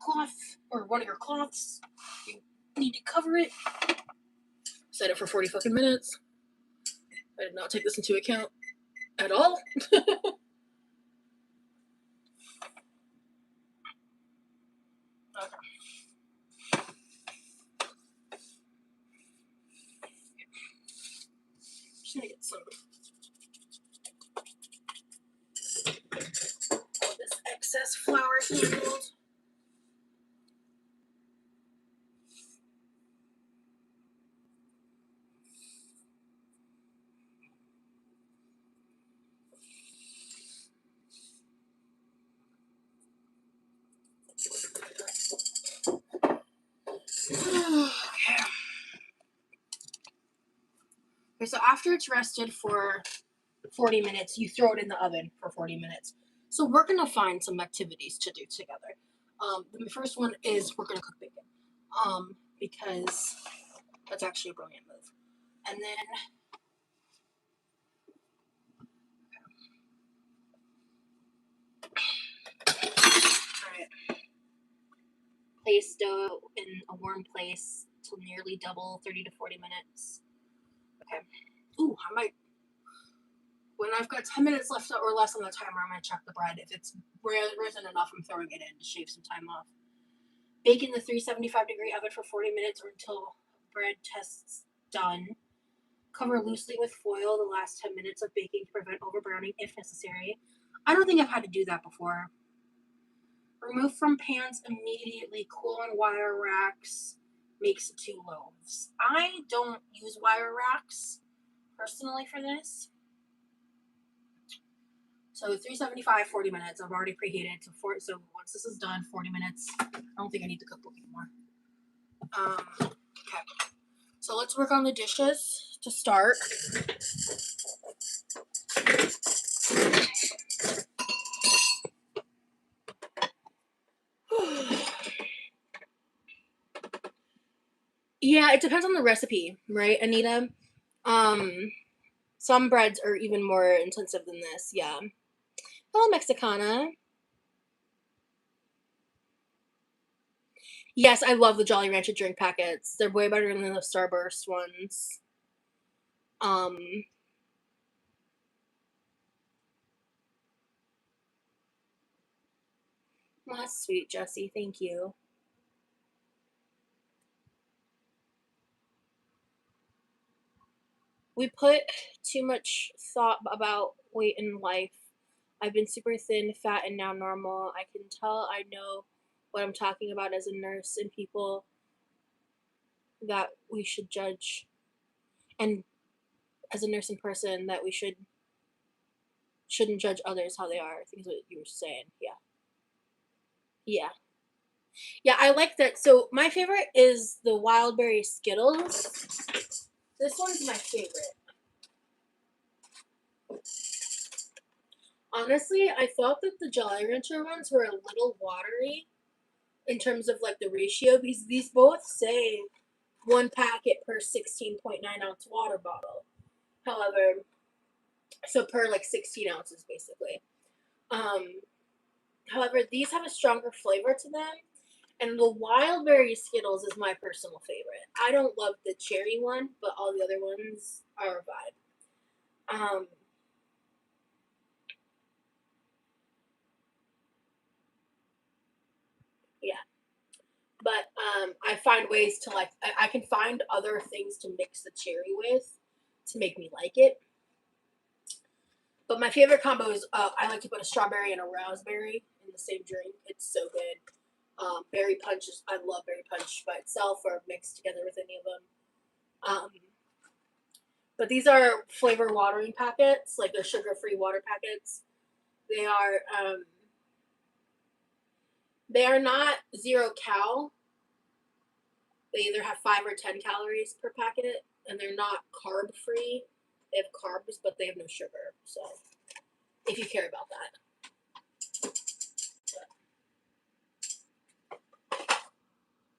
cloth, or one of your cloths. You need to cover it. Set it for 40 fucking minutes. I did not take this into account at all. Okay. Just gonna get some of this excess flour handled. Okay, so after it's rested for 40 minutes, you throw it in the oven for 40 minutes. So we're gonna find some activities to do together. The first one is we're gonna cook bacon, because that's actually a brilliant move. And then place dough in a warm place till nearly double, 30 to 40 minutes. Okay. Ooh, I might, when I've got 10 minutes left or less on the timer, I'm going to check the bread. If it's risen enough, I'm throwing it in to shave some time off. Bake in the 375-degree oven for 40 minutes or until bread tests done. Cover loosely with foil the last 10 minutes of baking to prevent overbrowning if necessary. I don't think I've had to do that before. Remove from pans immediately. Cool on wire racks. Makes 2 loaves. I don't use wire racks personally for this. So 375, 40 minutes. I've already preheated. So once this is done, 40 minutes. I don't think I need the cookbook anymore. Okay. So let's work on the dishes to start. Yeah, it depends on the recipe, right, Anita? Some breads are even more intensive than this, yeah. Hello, Mexicana. Yes, I love the Jolly Rancher drink packets. They're way better than the Starburst ones.
Well, that's sweet, Jessie. Thank you. We put too much thought about weight in life. I've been super thin, fat, and now normal. I can tell I know what I'm talking about as a nurse and people that we should judge, and as a nurse in person that we shouldn't judge others how they are. I think is what you were saying. Yeah. Yeah. Yeah, I like that. So my favorite is the Wildberry Skittles. This one's my favorite. Honestly, I thought that the Jolly Rancher ones were a little watery in terms of like the ratio because these both say 1 packet per 16.9 ounce water bottle. However, so per like 16 ounces basically. Um, However, these have a stronger flavor to them. And the Wildberry Skittles is my personal favorite. I don't love the cherry one, but all the other ones are a vibe. Yeah. But I find ways to like, I can find other things to mix the cherry with to make me like it. But my favorite combo is I like to put a strawberry and a raspberry in the same drink. It's so good. Berry punch is, I love berry punch by itself or mixed together with any of them. But these are flavor watering packets, like they're sugar-free water packets. They are not 0 cal. They either have 5 or 10 calories per packet, and they're not carb free. They have carbs, but they have no sugar. So, if you care about that.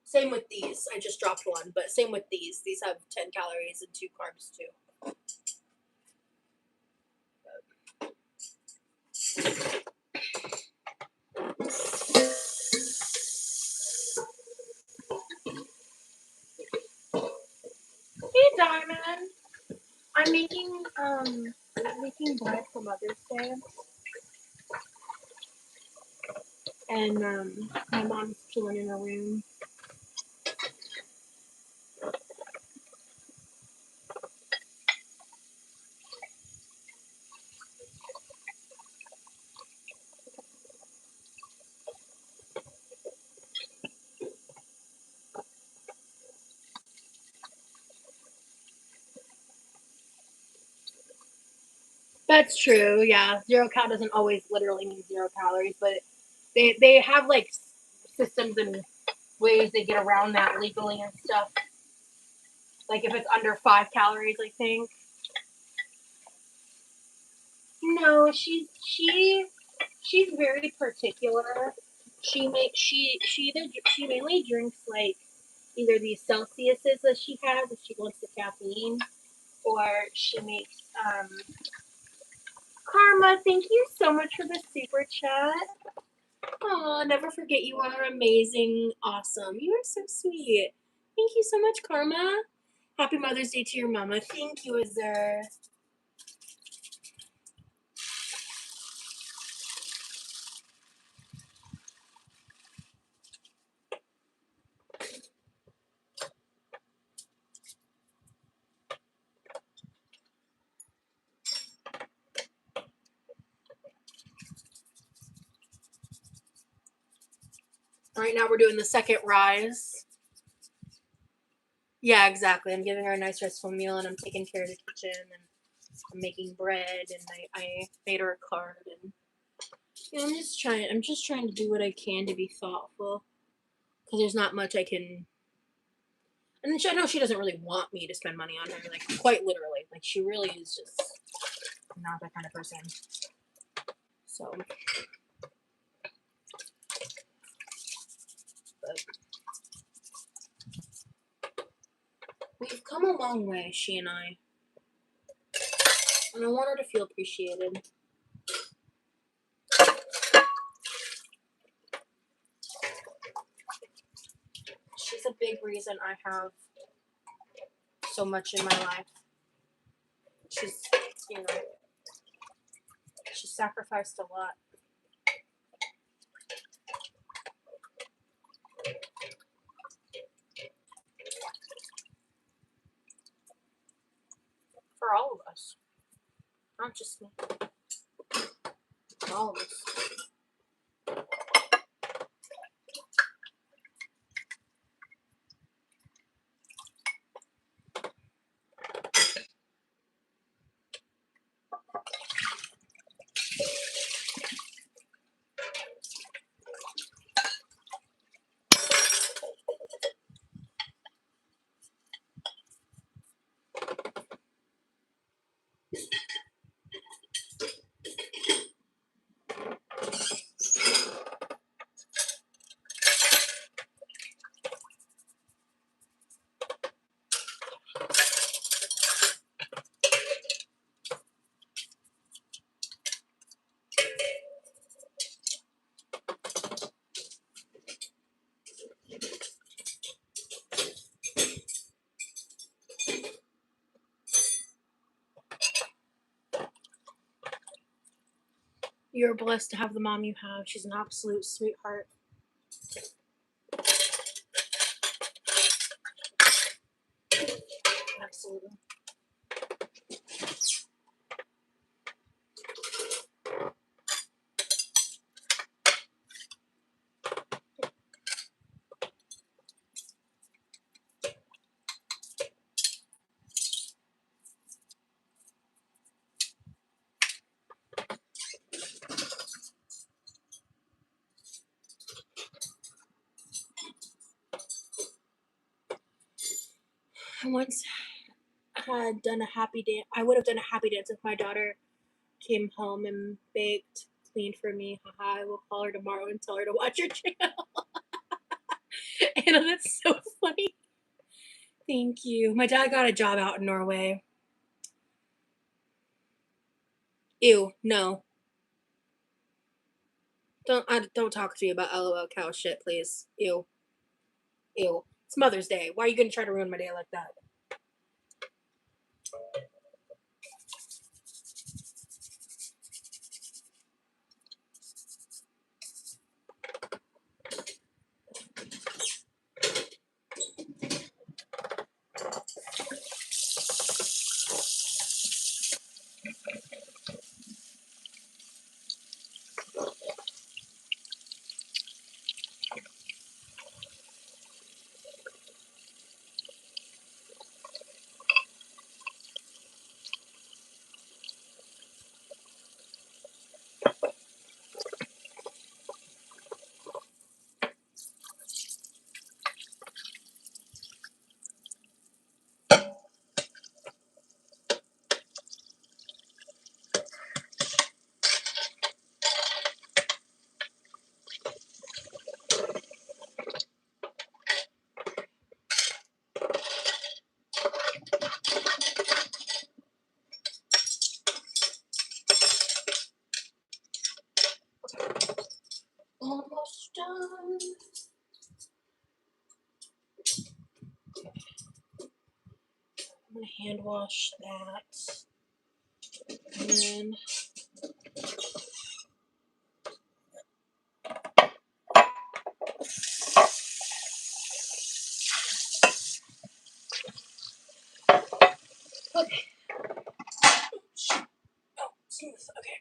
Same with these. I just dropped one, but same with these. These have 10 calories and 2 carbs too. Hey, Diamond. I'm making bread for Mother's Day, and my mom's chilling in her room. That's true. Yeah, 0 cal doesn't always literally mean 0 calories, but they have like systems and ways they get around that legally and stuff. Like if it's under 5 calories, I think. No, she's very particular. She mainly drinks like either these Celsiuses that she has if she wants the caffeine, or she makes Karma. Thank you so much for the super chat. Oh, never forget you are amazing, awesome. You are so sweet. Thank you so much, Karma. Happy Mother's Day to your mama. Thank you, Azur. Right now we're doing the second rise. Yeah, exactly. I'm giving her a nice restful meal, and I'm taking care of the kitchen, and I'm making bread, and I made her a card, and I'm just trying to do what I can to be thoughtful, because there's not much I can. And I know she doesn't really want me to spend money on her, like quite literally. Like she really is just not that kind of person. So, but we've come a long way, she and I want her to feel appreciated. She's a big reason I have so much in my life. She's, she sacrificed a lot. For all of us. Not just me. For all of us. You're blessed to have the mom you have. She's an absolute sweetheart. Absolutely. I once had done a happy dance. I would have done a happy dance if my daughter came home and baked, cleaned for me. Haha, I will call her tomorrow and tell her to watch your channel. Anna, that's so funny. Thank you. My dad got a job out in Norway. Ew, no. Don't talk to me about LOL cow shit, please. Ew. Ew. It's Mother's Day. Why are you gonna try to ruin my day like that? Almost done. I'm gonna hand wash that. And then okay. Oh, smooth. Okay.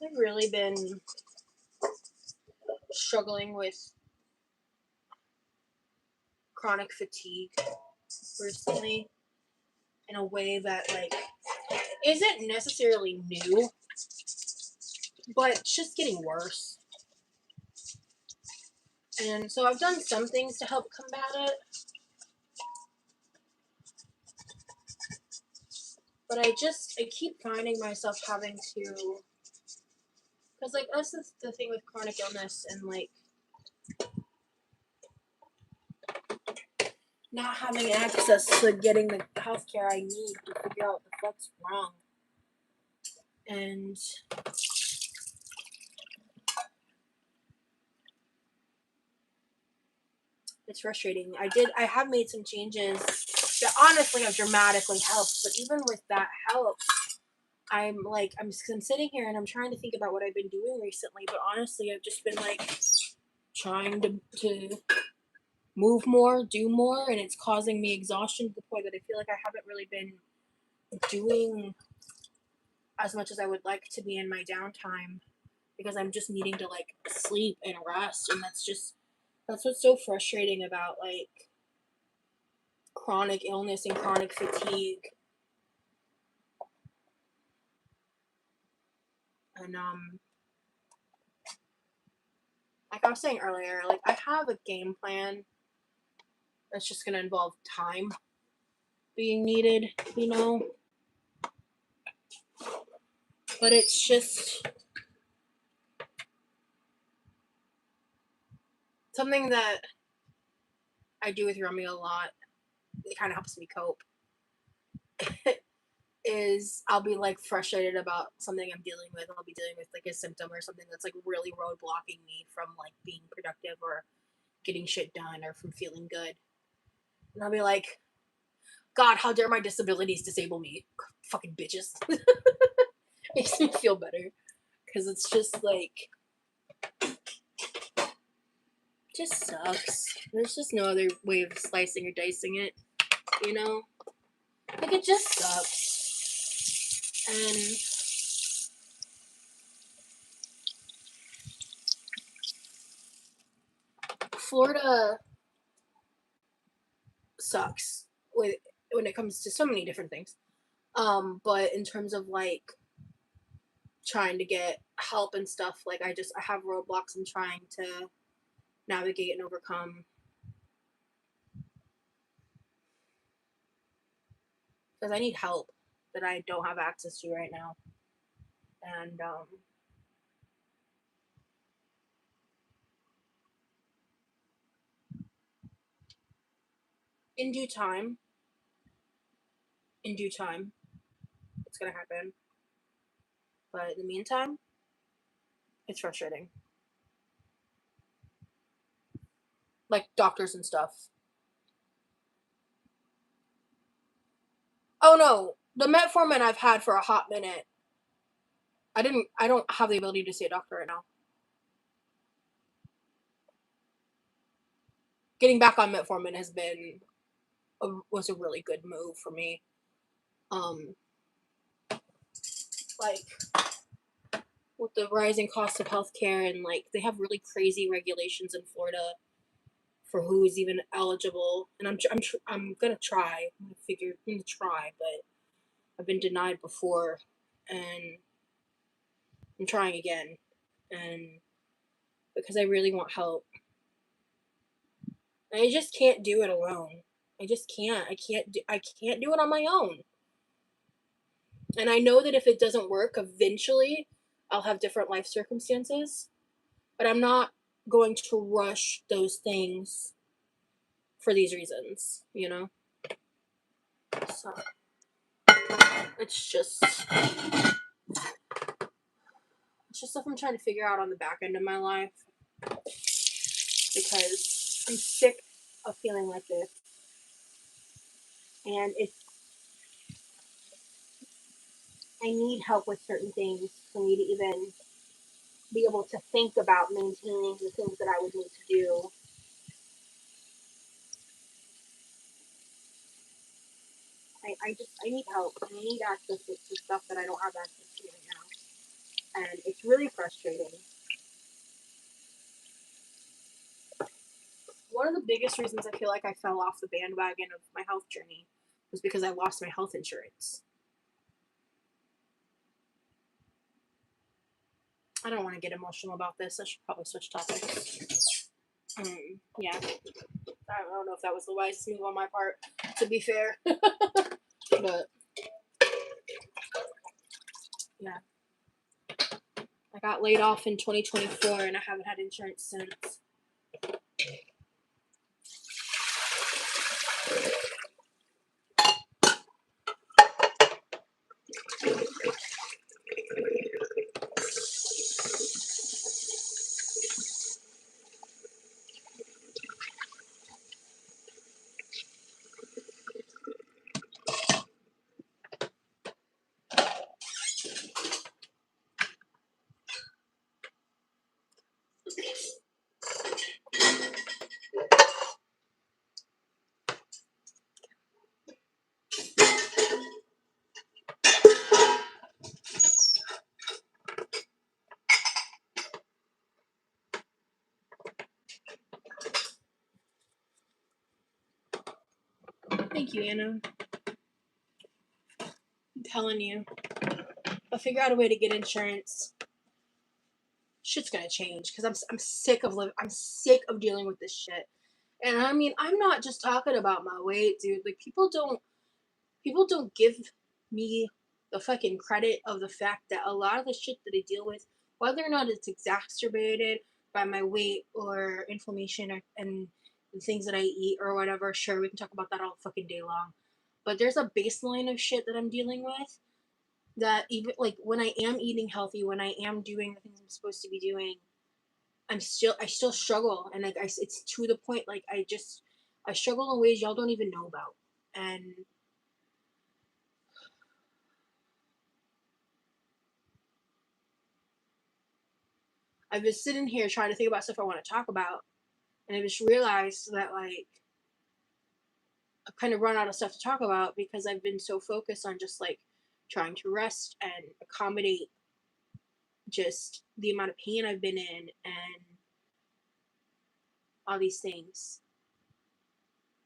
I've really been struggling with chronic fatigue recently in a way that like isn't necessarily new, but it's just getting worse. And so I've done some things to help combat it, but I keep finding myself having to, because like that's the thing with chronic illness and like not having access to getting the healthcare I need to figure out what the fuck's wrong. And it's frustrating. I have made some changes that honestly have dramatically helped. But even with that help, I'm sitting here and I'm trying to think about what I've been doing recently. But honestly, I've just been like trying to move more, do more, and it's causing me exhaustion to the point that I feel like I haven't really been doing as much as I would like to be in my downtime, because I'm just needing to like sleep and rest. And that's what's so frustrating about like chronic illness and chronic fatigue. And like I was saying earlier, like I have a game plan that's just gonna involve time being needed, you know. But it's just something that I do with Rummy a lot. It kind of helps me cope. Is I'll be like frustrated about something I'm dealing with. I'll be dealing with like a symptom or something that's like really roadblocking me from like being productive or getting shit done or from feeling good. And I'll be like, God, how dare my disabilities disable me? Fucking bitches. Makes me feel better. Because it's just like, just sucks. There's just no other way of slicing or dicing it, you know? Like, it just sucks. And Florida sucks when it comes to so many different things. But in terms of like trying to get help and stuff, like I have roadblocks I'm trying to navigate and overcome. Because I need help that I don't have access to right now. And in due time, it's gonna happen. But in the meantime, it's frustrating. Like doctors and stuff. Oh no, the metformin I've had for a hot minute. I don't have the ability to see a doctor right now. Getting back on metformin was a really good move for me. Like with the rising cost of healthcare, and like they have really crazy regulations in Florida for who is even eligible. And I'm gonna try. I'm gonna try, but I've been denied before, and I'm trying again, and because I really want help. And I just can't do it alone. I just can't. I can't do it on my own. And I know that if it doesn't work, eventually I'll have different life circumstances. But I'm not going to rush those things for these reasons, you know? So it's just stuff I'm trying to figure out on the back end of my life, because I'm sick of feeling like this. And I need help with certain things for me to even be able to think about maintaining the things that I would need to do. I need help. I need access to stuff that I don't have access to right now. And it's really frustrating. One of the biggest reasons I feel like I fell off the bandwagon of my health journey was because I lost my health insurance. I don't want to get emotional about this. I should probably switch topics. Yeah. I don't know if that was the wisest move on my part, to be fair. But, yeah. I got laid off in 2024 and I haven't had insurance since. Thank you, Anna. I'm telling you. I'll figure out a way to get insurance. Shit's gonna change because I'm sick of I'm sick of dealing with this shit. And I mean, I'm not just talking about my weight, dude. Like people don't give me the fucking credit of the fact that a lot of the shit that I deal with, whether or not it's exacerbated by my weight or inflammation and the things that I eat or whatever, sure, we can talk about that all fucking day long. But there's a baseline of shit that I'm dealing with that even like when I am eating healthy, when I am doing the things I'm supposed to be doing, I still struggle, and like it's to the point like I struggle in ways y'all don't even know about, and I've been sitting here trying to think about stuff I want to talk about, and I just realized that like I've kind of run out of stuff to talk about because I've been so focused on just like trying to rest and accommodate just the amount of pain I've been in and all these things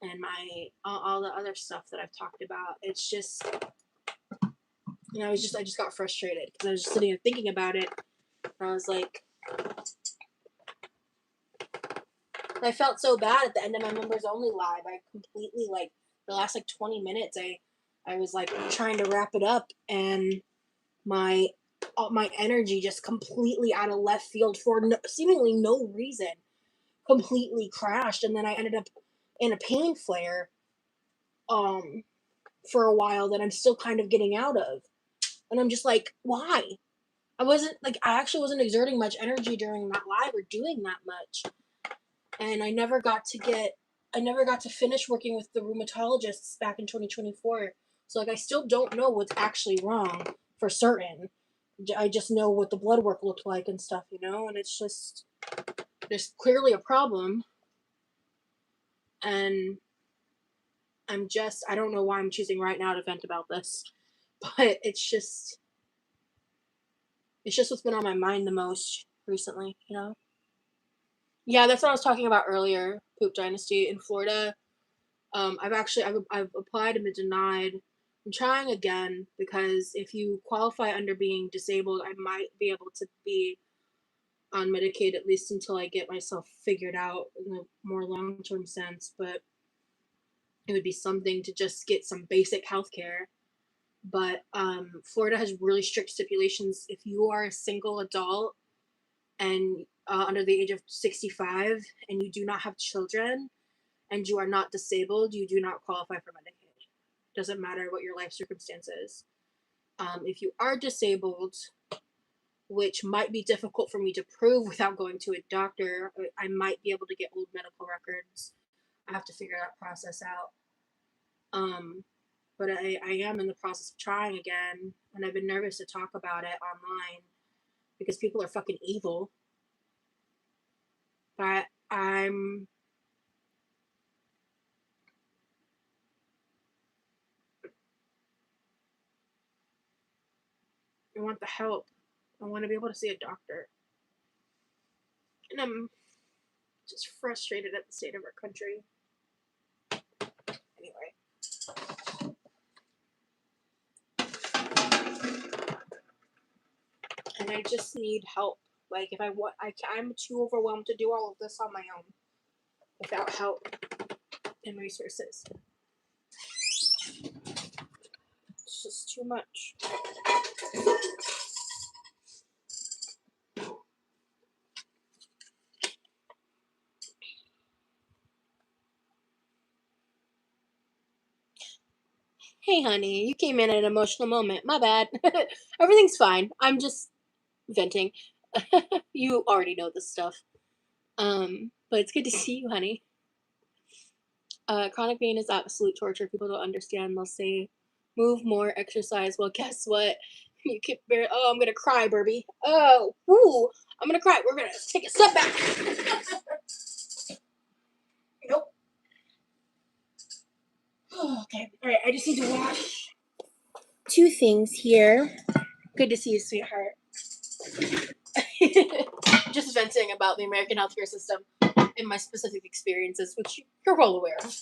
and my all the other stuff that I've talked about. It's just I just got frustrated because I was just sitting and thinking about it, and I was like, I felt so bad at the end of my members only live. I completely like the last like 20 minutes. I was like trying to wrap it up, and my energy just completely out of left field for seemingly no reason completely crashed, and then I ended up in a pain flare for a while that I'm still kind of getting out of, and I'm just like, why? I actually wasn't exerting much energy during that live or doing that much, and I never got to finish working with the rheumatologists back in 2024. So like I still don't know what's actually wrong for certain. I just know what the blood work looked like and stuff, and it's just there's clearly a problem, and I don't know why I'm choosing right now to vent about this, but it's just what's been on my mind the most recently, Yeah, that's what I was talking about earlier. Poop Dynasty in Florida. I've applied and been denied. I'm trying again because if you qualify under being disabled, I might be able to be on Medicaid at least until I get myself figured out in a more long-term sense. But it would be something to just get some basic health care. But Florida has really strict stipulations. If you are a single adult and under the age of 65 and you do not have children and you are not disabled, you do not qualify for Medicaid. Doesn't matter what your life circumstances. If you are disabled, which might be difficult for me to prove without going to a doctor, I might be able to get old medical records. I have to figure that process out. But I am in the process of trying again, and I've been nervous to talk about it online because people are fucking evil. But I want the help. I want to be able to see a doctor. And I'm just frustrated at the state of our country. Anyway. And I just need help. Like, if I'm too overwhelmed to do all of this on my own without help and resources. It's just too much. Hey, honey, you came in at an emotional moment. My bad. Everything's fine. I'm just venting. You already know this stuff. But it's good to see you, honey. Chronic pain is absolute torture. People don't understand. They'll say, move more, exercise. Well, guess what? You can bear. Oh, I'm gonna cry, Burby. Oh, ooh, I'm gonna cry. We're gonna take a step back. Nope. Oh, okay. All right. I just need to wash two things here. Good to see you, sweetheart. Just venting about the American healthcare system and my specific experiences, which you're well aware of.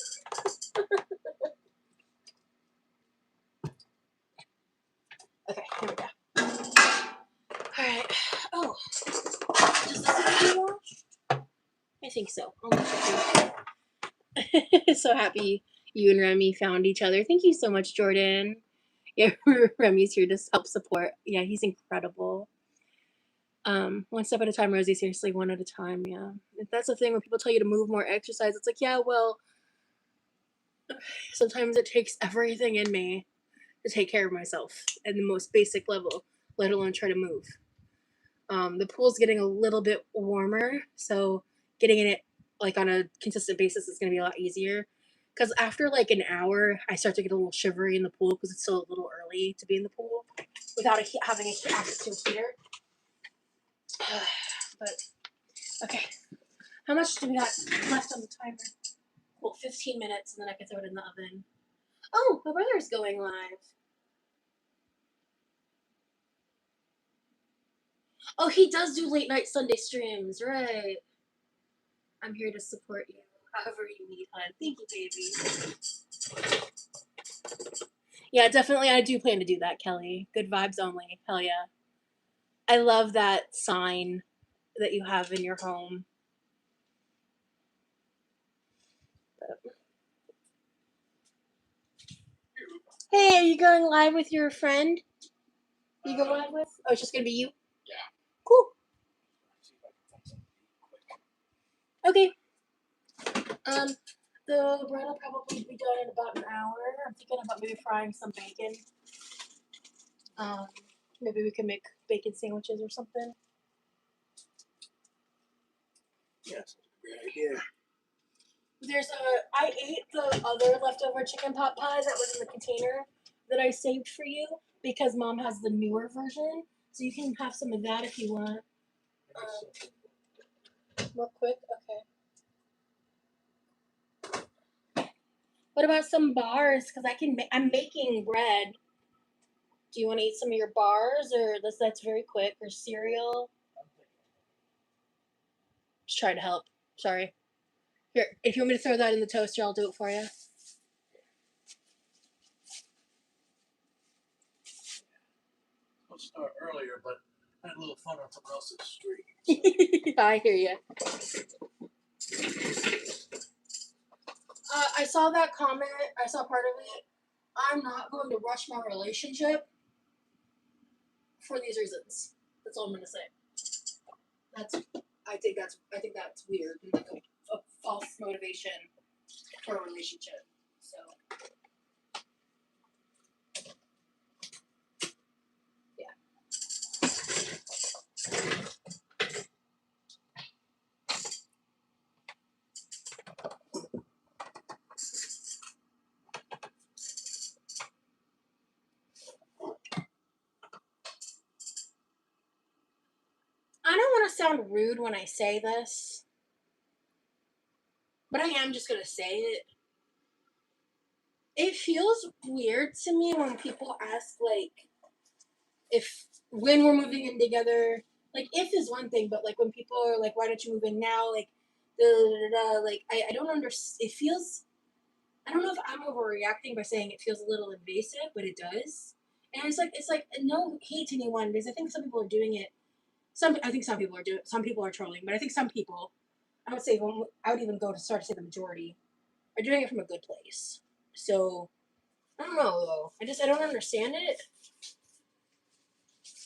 think so. I'll let you know. So happy you and Remy found each other. Thank you so much, Jordan. Yeah, Remy's here to help support. Yeah, he's incredible. One step at a time, Rosie. Seriously, one at a time. Yeah, that's the thing when people tell you to move more, exercise. It's like, yeah, well, sometimes it takes everything in me to take care of myself at the most basic level, let alone try to move. The pool's getting a little bit warmer, so getting in it like on a consistent basis is going to be a lot easier. Because after like an hour, I start to get a little shivery in the pool because it's still a little early to be in the pool without having access to a heater. But okay, how much do we got left on the timer? Well, 15 minutes, and then I can throw it in the oven. Oh, my brother's going live. Oh, he does do late night Sunday streams, right? I'm here to support you, however you need, hon. Thank you, baby. Yeah, definitely. I do plan to do that, Kelly. Good vibes only. Hell yeah. I love that sign that you have in your home. Hey, are you going live with your friend? You go live with? Oh, it's just gonna be you?
Yeah.
Cool. Okay. The bread will probably be done in about an hour. I'm thinking about maybe frying some bacon. Maybe we can make bacon sandwiches or something.
Yes, great idea.
I ate the other leftover chicken pot pie that was in the container that I saved for you because Mom has the newer version. So you can have some of that if you want. Real quick, okay. What about some bars? Because I'm making bread. Do you want to eat some of your bars, or that's very quick, or cereal? Just trying to help. Sorry. Here, if you want me to throw that in the toaster, I'll do it for you.
I'll start earlier, but I had a little fun on someone else's street.
I hear you. I saw that comment. I saw part of it. I'm not going to rush my relationship for these reasons. That's all I'm gonna say. I think that's weird and like a false motivation for a relationship. So yeah. I don't want to sound rude when I say this, but I am just gonna say it. It feels weird to me when people ask like if when we're moving in together. Like if is one thing, but like when people are like, "Why don't you move in now?" Like, like I don't understand. It feels. I don't know if I'm overreacting by saying it feels a little invasive, but it does. And it's like no hate to anyone because I think some people are doing it. I think some people are doing. Some people are trolling, but I think some people. I would say I would even go to start to say the majority are doing it from a good place. So I don't know though. I don't understand it.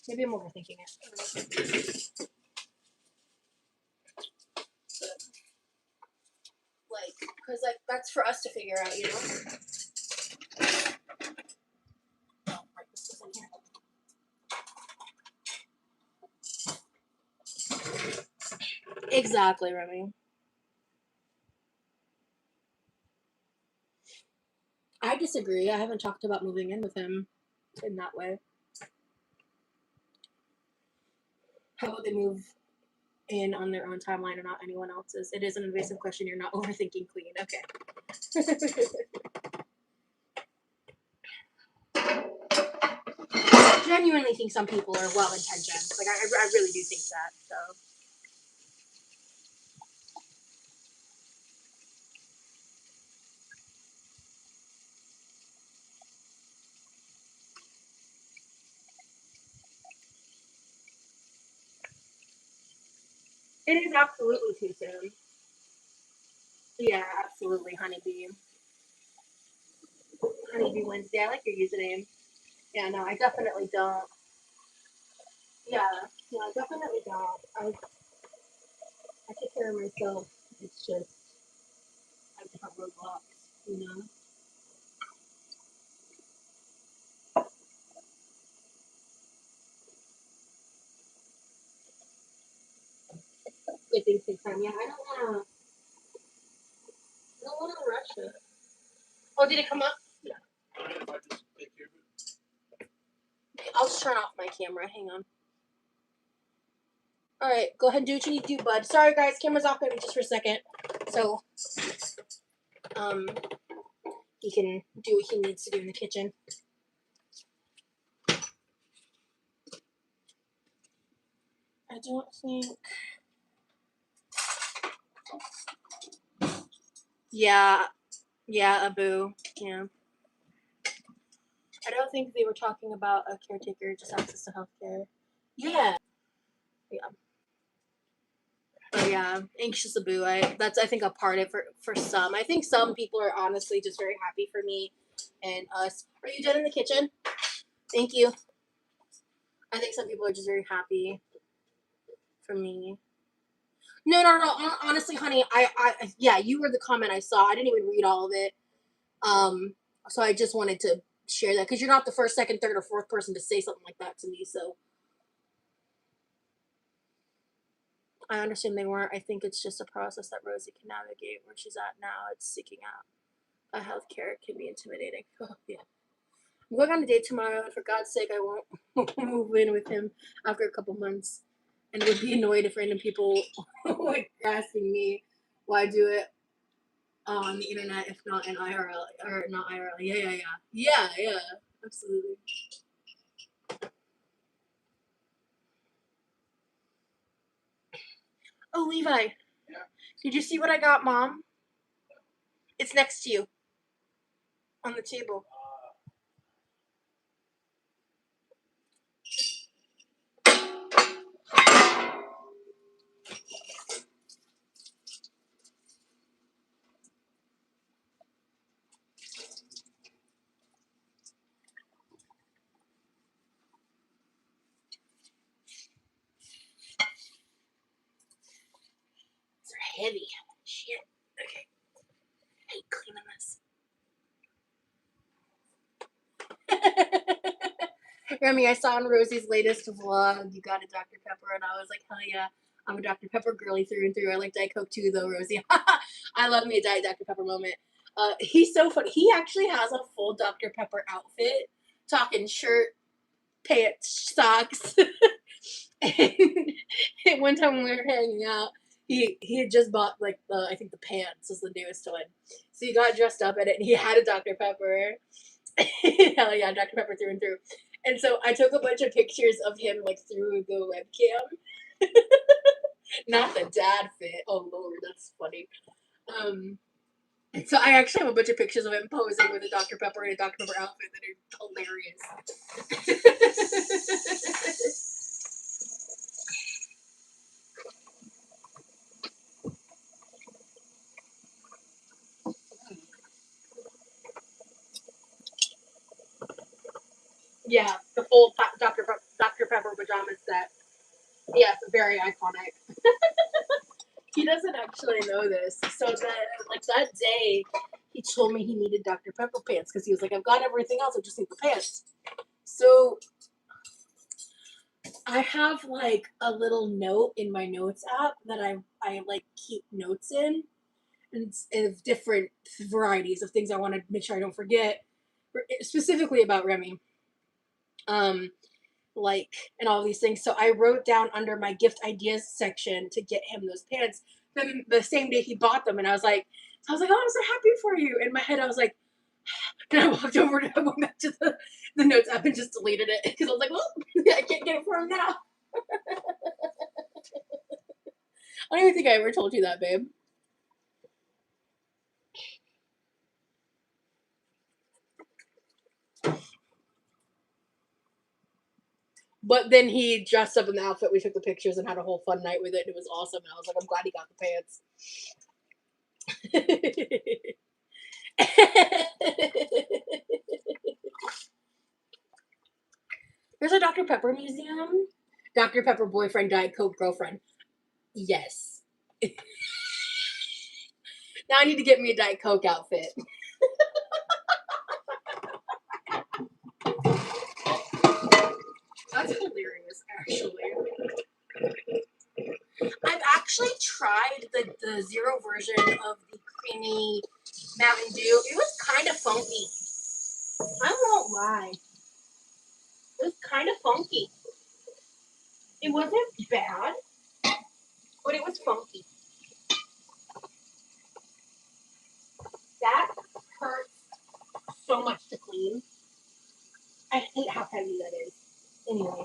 Maybe I'm overthinking it. I don't know. But, like, because like that's for us to figure out, you know. Oh, right, this is in here. Exactly, Remy. I disagree. I haven't talked about moving in with him in that way. How about they move in on their own timeline and not anyone else's? It is an invasive question. You're not overthinking, Queen. Okay. I genuinely think some people are well intentioned. Like I really do think that. So. It is absolutely too soon. Yeah, absolutely, Honeybee. Honeybee Wednesday. I like your username. Yeah, no, I definitely don't. Yeah, no, I definitely don't. I take care of myself. It's just I have different roadblocks, you know. Good things take time. Yeah, I don't wanna. I don't wanna rush it. Oh, did it come up? Yeah.
If I just take care of it.
I'll just turn off my camera. Hang on. All right, go ahead and do what you need to do, bud. Sorry, guys, camera's off maybe just for a second. So, um, he can do what he needs to do in the kitchen. I don't think. Yeah, Abu. Yeah. I don't think they were talking about a caretaker, just access to healthcare. Yeah. Yeah. But yeah, anxious Abu. That's I think a part of it for some. I think some people are honestly just very happy for me and us. Are you done in the kitchen? Thank you. I think some people are just very happy for me. No. Honestly, honey, yeah, you were the comment I saw. I didn't even read all of it. So I just wanted to share that because you're not the first, second, third, or fourth person to say something like that to me. So I understand they weren't. I think it's just a process that Rosie can navigate where she's at now. It's seeking out a healthcare can be intimidating. Oh, yeah. I'm going on a date tomorrow, and for God's sake, I won't move in with him after a couple months, and would be annoyed if random people were asking me why do it on the internet if not in IRL or not IRL. Yeah. Absolutely. Oh, Levi.
Yeah.
Did you see what I got, Mom? It's next to you on the table. They're heavy. Shit. Okay. I hate cleaning this. Remy, I saw on Rosie's latest vlog you got a Dr. Pepper, and I was like, hell yeah. I'm a Dr. Pepper girly through and through. I like Diet Coke too, though, Rosie. I love me a Diet Dr. Pepper moment. He's so funny. He actually has a full Dr. Pepper outfit, talking shirt, pants, socks. And one time when we were hanging out, he had just bought like I think the pants was the newest one. So he got dressed up in it, and he had a Dr. Pepper. Hell yeah, Dr. Pepper through and through. And so I took a bunch of pictures of him like through the webcam. Not the dad fit. Oh lord, that's funny. So I actually have a bunch of pictures of him posing with a Dr. Pepper and a Dr. Pepper outfit that are hilarious. Yeah, the full Dr. Pepper pajamas set. Yes, very iconic. He doesn't actually know this. So that day, he told me he needed Dr. Pepper pants because he was like, I've got everything else, I just need the pants. So I have like a little note in my notes app that I like keep notes in, and of different varieties of things I want to make sure I don't forget, specifically about Remy. Like and all these things. So I wrote down under my gift ideas section to get him those pants. Then the same day he bought them, and I was like, oh, I'm so happy for you. In my head, I was like, and I walked over to went back to the notes app and just deleted it because I was like, well, I can't get it for him now. I don't even think I ever told you that, babe. But then he dressed up in the outfit. We took the pictures and had a whole fun night with it. It was awesome. And I was like, I'm glad he got the pants. There's a Dr. Pepper museum. Dr. Pepper boyfriend, Diet Coke girlfriend. Yes. Now I need to get me a Diet Coke outfit. That's hilarious, actually. I've actually tried the zero version of the creamy Mountain Dew. It was kind of funky. I won't lie. It was kind of funky. It wasn't bad, but it was funky. That hurts so much to clean. I hate how heavy that is. Anyway,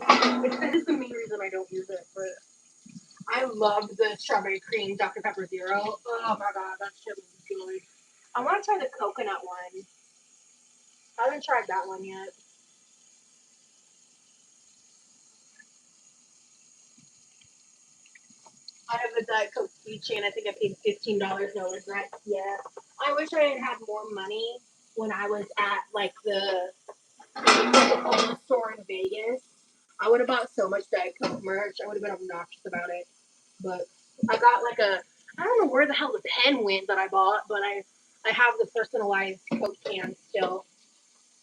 this is the main reason I don't use it. But I love the strawberry cream Dr. Pepper Zero. Oh my god, that shit was good. I want to try the coconut one. I haven't tried that one yet. I have the Diet Coke keychain. I think I paid $15. No regret. Yeah. I wish I had had more money when I was at like the Coca-Cola store in Vegas. I would have bought so much Diet Coke merch. I would have been obnoxious about it. But I got like I don't know where the hell the pen went that I bought, but I have the personalized Coke can still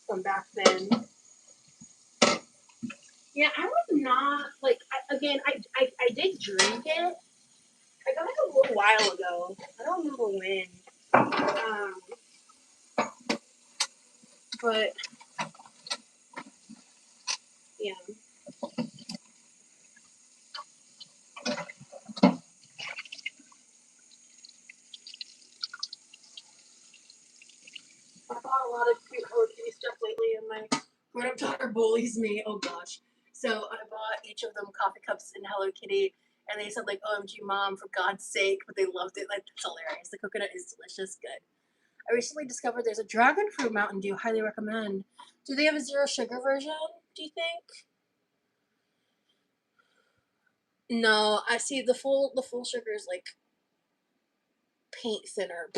from back then. Yeah, I was not like I did drink it. I got it a little while ago. I don't remember when. But yeah. I bought a lot of cute Hello Kitty stuff lately, and my grown-up daughter bullies me. Oh gosh. So I bought each of them coffee cups in Hello Kitty, and they said like, "OMG, mom, for God's sake!" But they loved it. Like, it's hilarious. The coconut is delicious. Good. I recently discovered there's a dragon fruit Mountain Dew. Highly recommend. Do they have a zero sugar version? Do you think? No, I see the full sugar is like paint thinner.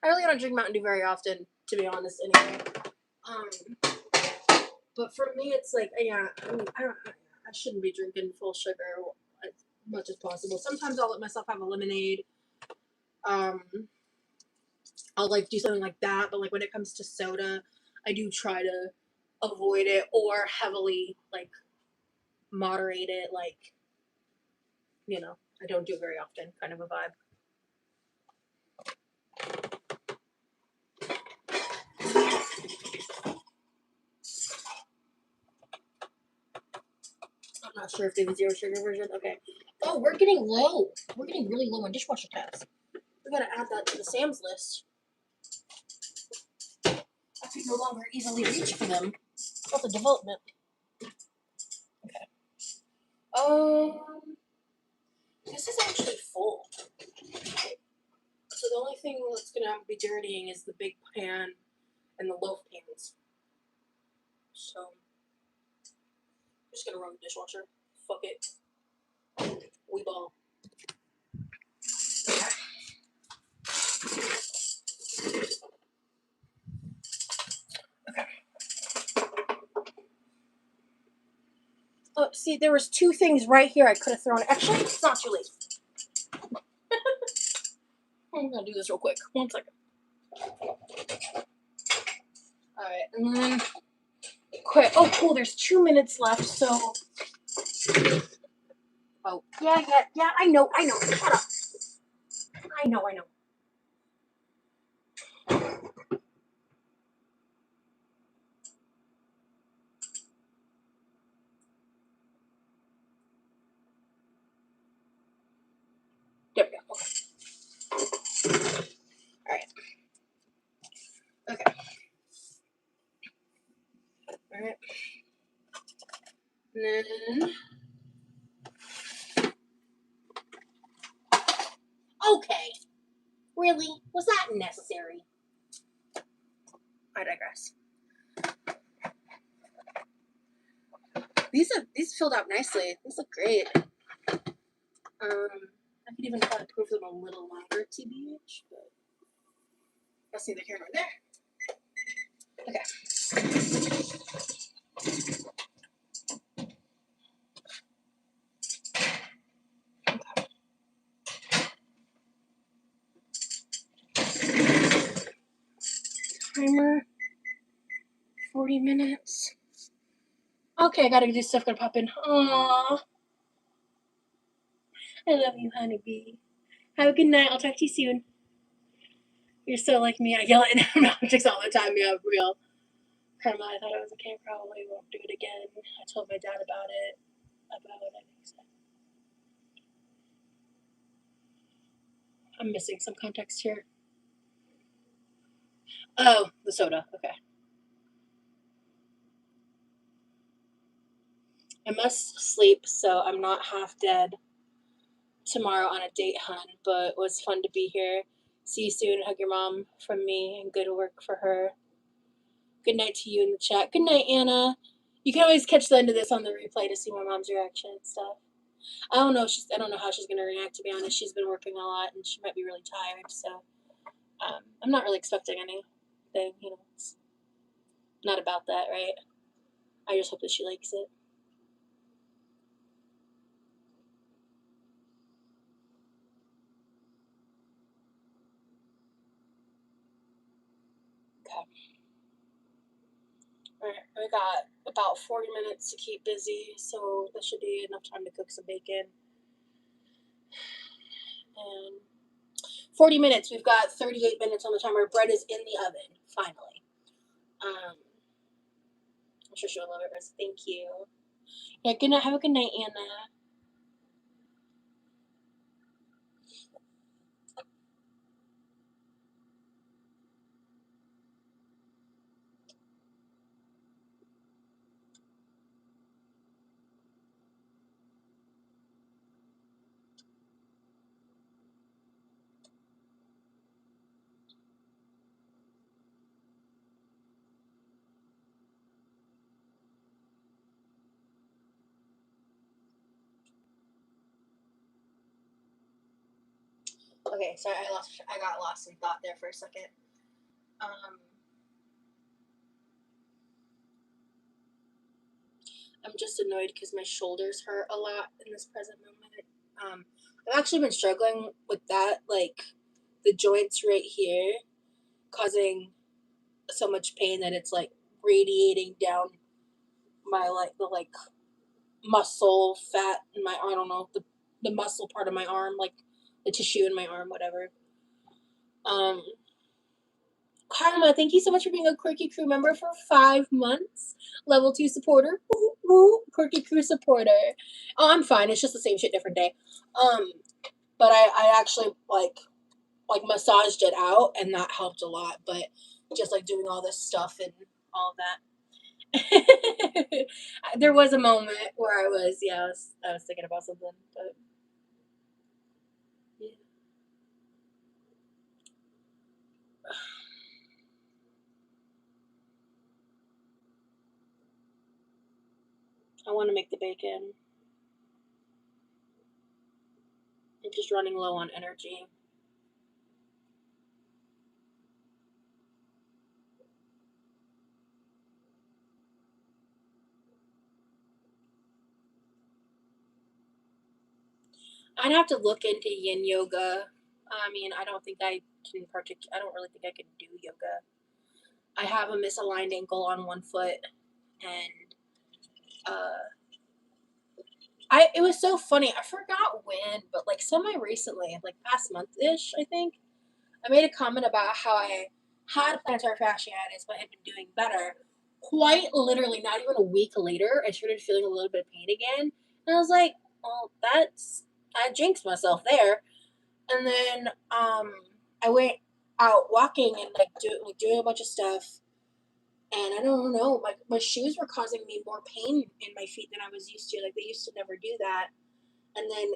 I really don't drink Mountain Dew very often, to be honest. Anyway, but for me, it's like yeah. I mean, I shouldn't be drinking full sugar as much as possible. Sometimes I'll let myself have a lemonade. I'll like do something like that, but like when it comes to soda, I do try to avoid it or heavily like moderate it. Like I don't do it very often. Kind of a vibe. I'm not sure if they have a zero sugar version. Okay. Oh, we're getting low. We're getting really low on dishwasher tabs. We gotta add that to the Sam's list. I can no longer easily reach for them. That's a development. Okay. This is actually full. So the only thing that's gonna be dirtying is the big pan and the loaf pans. So I'm just gonna run the dishwasher. Fuck it. We ball. Okay. Oh, see, there was two things right here I could have thrown. Actually, it's not too late. I'm gonna do this real quick. 1 second. Alright, and then quit. Oh, cool. There's 2 minutes left, so. Oh, yeah. I know. Shut up. I know. There we go. Okay. Alright. Okay. Alright. And then. Okay. Really? Was that necessary? I digress. These filled out nicely. These look great. I
I could even probably prove them a little longer, TBH, but that's neither here nor there. Okay. Timer, 40 minutes. Okay, I gotta do stuff, gonna pop in. Aww. I love you, honeybee. Have a good night. I'll talk to you soon. You're so like me. I yell at objects all the time. Yeah, real. Karma, I thought it was okay. Probably won't do it again. I told my dad about it. I think so. I'm missing some context here. Oh, the soda. Okay. I must sleep, so I'm not half dead tomorrow on a date hunt, but it was fun to be here. See you soon. Hug your mom from me, and good work for her. Good night to you in the chat. Good night, Anna. You can always catch the end of this on the replay to see my mom's reaction and stuff. I don't know how she's gonna react, to be honest. She's been working a lot and she might be really tired, so I'm not really expecting anything, it's not about that, right? I just hope that she likes it. Okay. Alright, we got about 40 minutes to keep busy, so that should be enough time to cook some bacon. And 40 minutes, we've got 38 minutes on the timer. Bread is in the oven, finally. I'm sure she'll love it, Rose. Thank you. Yeah, good night. Have a good night, Anna. Okay, sorry, I got lost in thought there for a second. I'm just annoyed because my shoulders hurt a lot in this present moment. I've actually been struggling with that, like the joints right here causing so much pain that it's like radiating down my the muscle fat in my, I don't know, the muscle part of my arm, like the tissue in my arm, whatever. Karma, thank you so much for being a Quirky Crew member for 5 months. Level 2 supporter. Woo, woo, Quirky Crew supporter. Oh, I'm fine. It's just the same shit, different day. But I actually like massaged it out, and that helped a lot. But just like doing all this stuff and all of that. There was a moment where I was thinking about something, but yeah. I want to make the bacon. I'm just running low on energy. I'd have to look into yin yoga. I mean, I don't think I can I don't really think I can do yoga. I have a misaligned ankle on one foot, and it was so funny. I forgot when, but like semi recently, like past month-ish, I think, I made a comment about how I had plantar fasciitis but had been doing better. Quite literally, not even a week later, I started feeling a little bit of pain again. And I was like, well, I jinxed myself there. And then I went out walking and doing a bunch of stuff. And I don't know, my shoes were causing me more pain in my feet than I was used to. Like they used to never do that. And then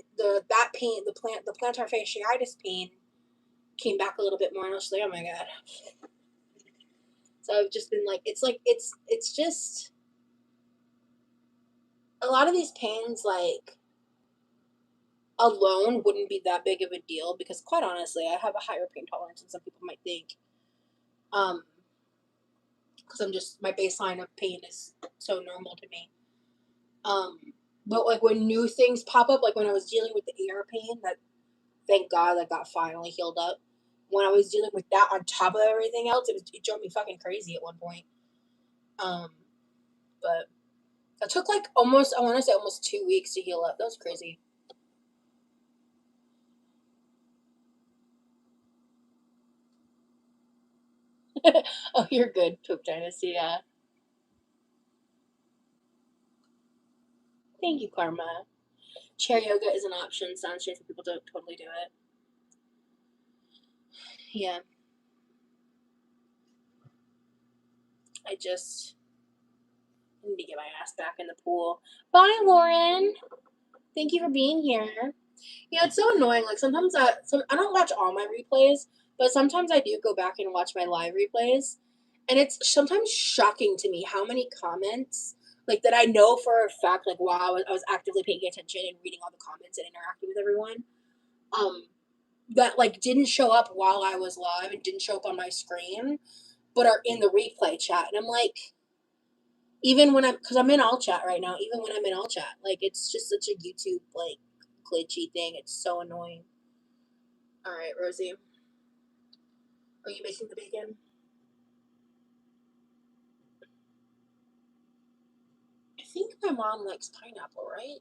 that pain, the plantar fasciitis pain came back a little bit more, and I was like, oh my god. So I've just been like, it's just a lot of these pains, like
alone wouldn't be that big of a deal because, quite honestly, I have a higher pain tolerance than some people might think. Because I'm just, my baseline of pain is so normal to me. But like when new things pop up, like when I was dealing with the ear pain, that thank God that got finally healed up. When I was dealing with that on top of everything else, it drove me fucking crazy at one point. But it took like almost, I want to say almost 2 weeks to heal up. That was crazy. Oh, you're good, Poop Dynasty, yeah. Thank you, Karma. Chair yoga is an option. Sounds strange for people to totally do it. Yeah. I need to get my ass back in the pool. Bye, Lauren. Thank you for being here. Yeah, it's so annoying. Like sometimes I don't watch all my replays, but sometimes I do go back and watch my live replays, and it's sometimes shocking to me how many comments like that I know for a fact. Like wow, I was actively paying attention and reading all the comments and interacting with everyone. That like didn't show up while I was live and didn't show up on my screen, but are in the replay chat, and I'm like. Even when because I'm in all chat right now, even when I'm in all chat, like it's just such a YouTube like glitchy thing. It's so annoying. All right, Rosie, are you making the bacon? I think my mom likes pineapple, right?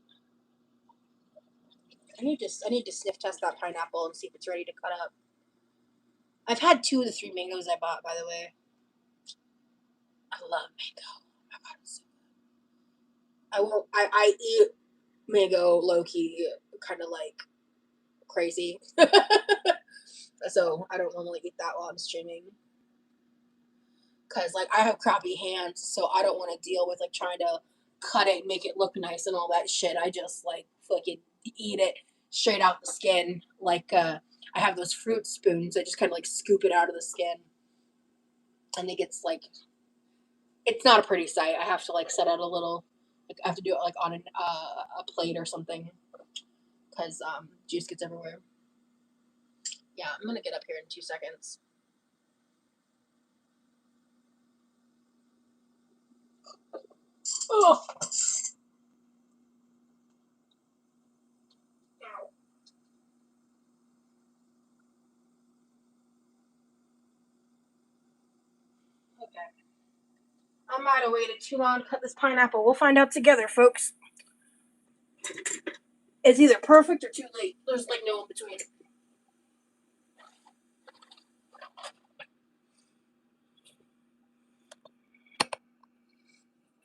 I need to sniff test that pineapple and see if it's ready to cut up. I've had 2 of the 3 mangoes I bought, by the way. I love mango. Oh God, it's so good. I eat mango low key, kind of like crazy. So I don't normally eat that while I'm streaming. Because like I have crappy hands, so I don't want to deal with like trying to cut it and make it look nice and all that shit. I just like fucking eat it straight out the skin. Like I have those fruit spoons. I just kind of like scoop it out of the skin, and it gets like it's not a pretty sight. I have to like set out a little. Like I have to do it like on a plate or something, because juice gets everywhere. Yeah, I'm gonna get up here in 2 seconds. Oh. Okay. I might have waited too long to cut this pineapple. We'll find out together, folks. It's either perfect or too late. There's like no in between.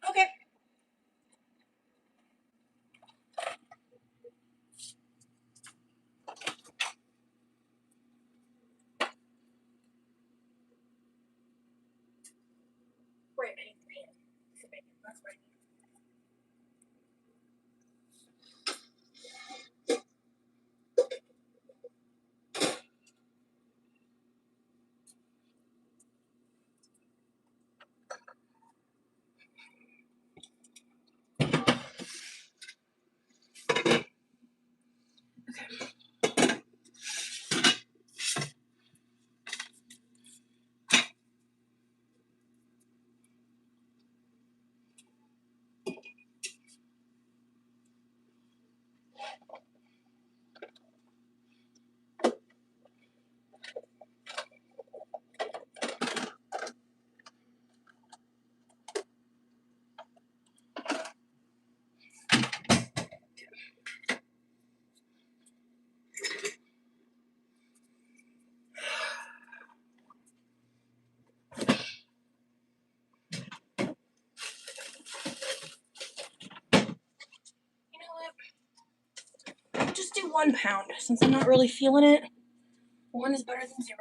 Okay. Right, I need the pan. The bacon. That's right. You know what? I'll just do 1 pound since I'm not really feeling it. 1 is better than 0.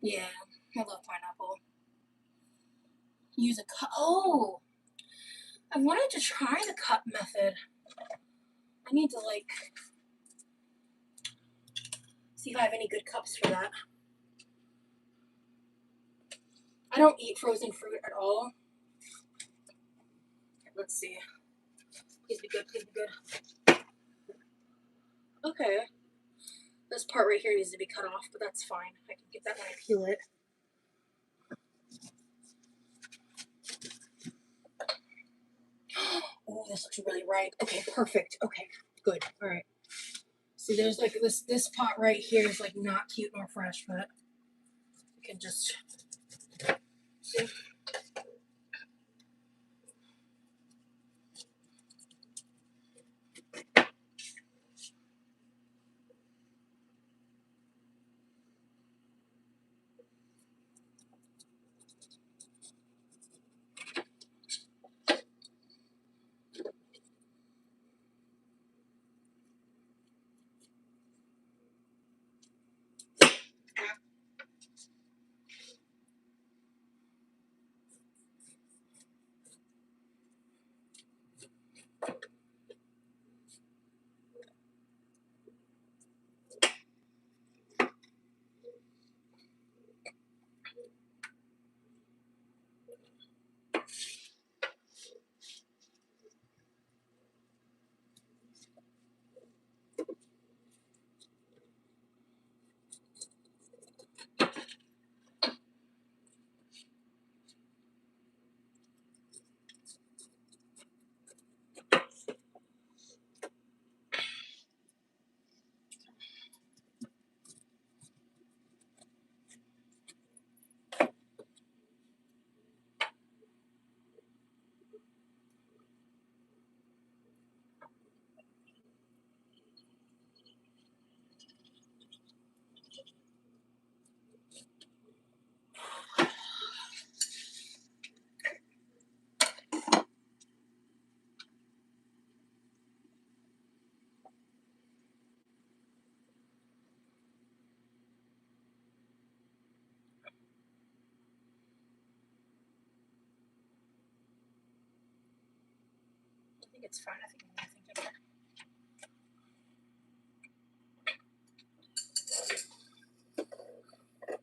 Yeah, I love pineapple. Use a cup. Oh, I wanted to try the cup method. I need to like see if I have any good cups for that.
I don't eat frozen fruit at all. Okay, let's see. Please be good, please be good. Okay. This part right here needs to be cut off, but that's fine. I can get that when I peel it. Oh, this looks really ripe. Okay, perfect. Okay, good. All right. See, there's like this pot right here is like not cute nor fresh, but you can just see. I think it's fine. I think I'm thinking.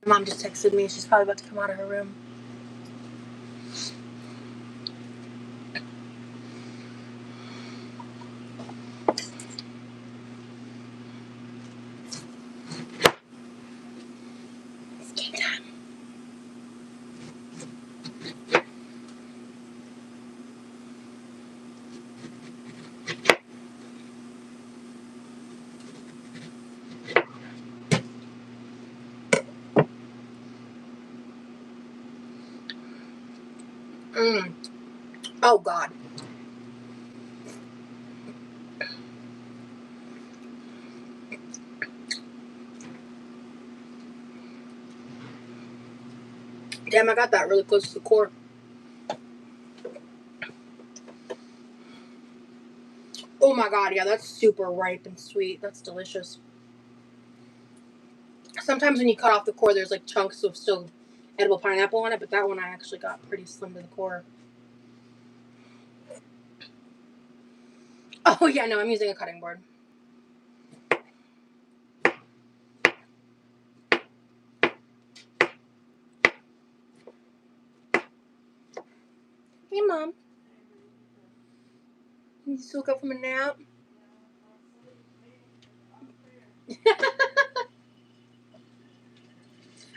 Mom just texted me. She's probably about to come out of her room. It's game time. Oh God. Damn, I got that really close to the core. Oh my God, yeah, that's super ripe and sweet. That's delicious. Sometimes when you cut off the core, there's like chunks of still edible pineapple on it, but that one I actually got pretty slim to the core. Oh yeah, no, I'm using a cutting board. Hey, Mom. You just woke up from a nap?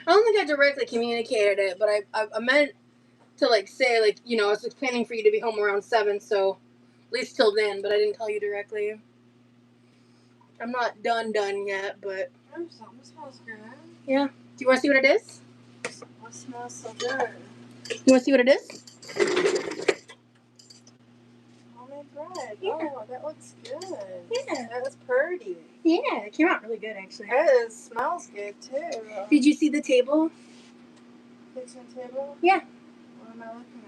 I don't think I directly communicated it, but I meant to like say like, you know, I was planning for you to be home around 7, so at least till then, but I didn't tell you directly. I'm not done yet, but
Something smells good.
yeah. Do you want to see what it is?
What smells so good?
You want to see what it is?
Homemade bread.
Yeah.
Oh, that looks good.
Yeah.
That was pretty.
Yeah, it came out really good actually.
It smells good too.
Did you see the table?
Kitchen table?
Yeah.
What am I looking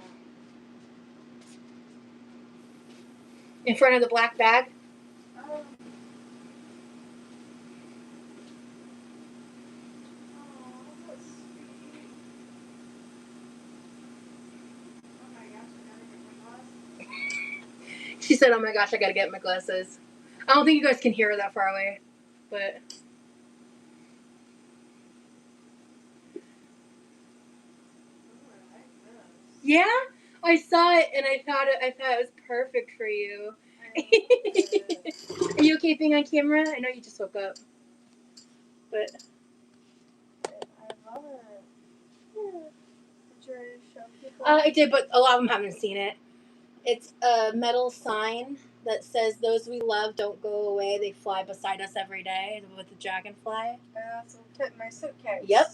In front of the black bag?
at? Oh, that's sweet. Oh my gosh, I gotta get my glasses.
She said, oh my gosh, I gotta get my glasses. I don't think you guys can hear her that far away, but...
Yeah, I saw it and I thought it was perfect for you. Are you okay being on camera? I know you just woke up, but
I love it.
yeah.
Did you already show people?
I did, but a lot of them haven't seen it. It's a metal sign that says, "Those we love don't go away; they fly beside us every day." With the dragonfly.
I also put in my suitcase.
Yep.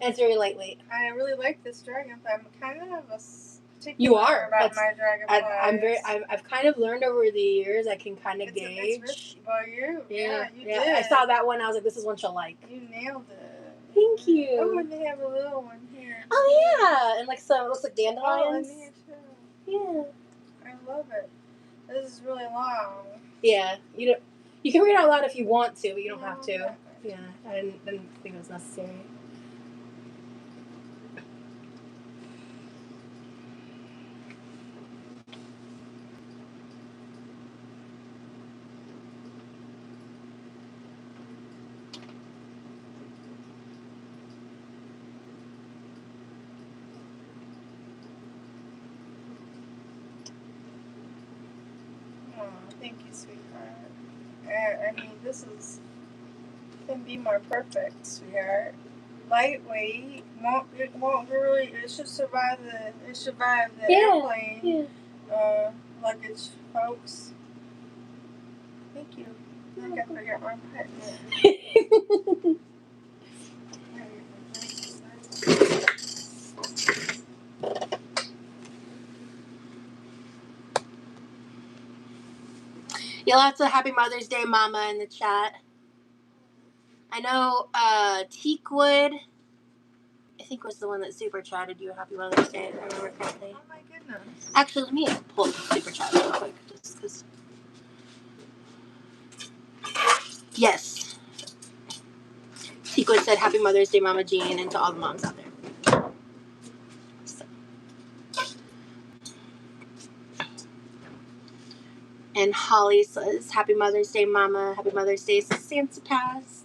And it's very lightweight.
I really like this dragonfly. I'm kind of a stickler
You are.
about my dragonflies.
I've kind of learned over the years. I can kind of gauge.
It's risky. Well, you did.
I saw that one. I was like, "This is one she'll like."
You nailed it.
Thank you.
Oh, and they have a little one here.
Oh yeah, and like some, it looks like
Oh,
dandelions.
and here too.
Yeah.
I love it. This is really long.
Yeah. You can read out loud if you want to, but you don't
No,
have to.
I'm not
Yeah, I didn't think it was necessary.
Oh, thank you, sweetheart. I mean, this couldn't be more perfect, sweetheart. Lightweight, it should survive the airplane.
Yeah.
Luggage, folks. Thank you. I got for your armpit.
Yeah, lots of Happy Mother's Day, Mama, in the chat. I know Teakwood, I think was the one that super chatted you a Happy Mother's Day, if I remember correctly.
Oh my goodness.
Actually, let me pull up the super chat real quick, just because. Yes. Teakwood said Happy Mother's Day, Mama Jean, and to all the moms out there. So. And Holly says, Happy Mother's Day, Mama. Happy Mother's Day, Santa Pants.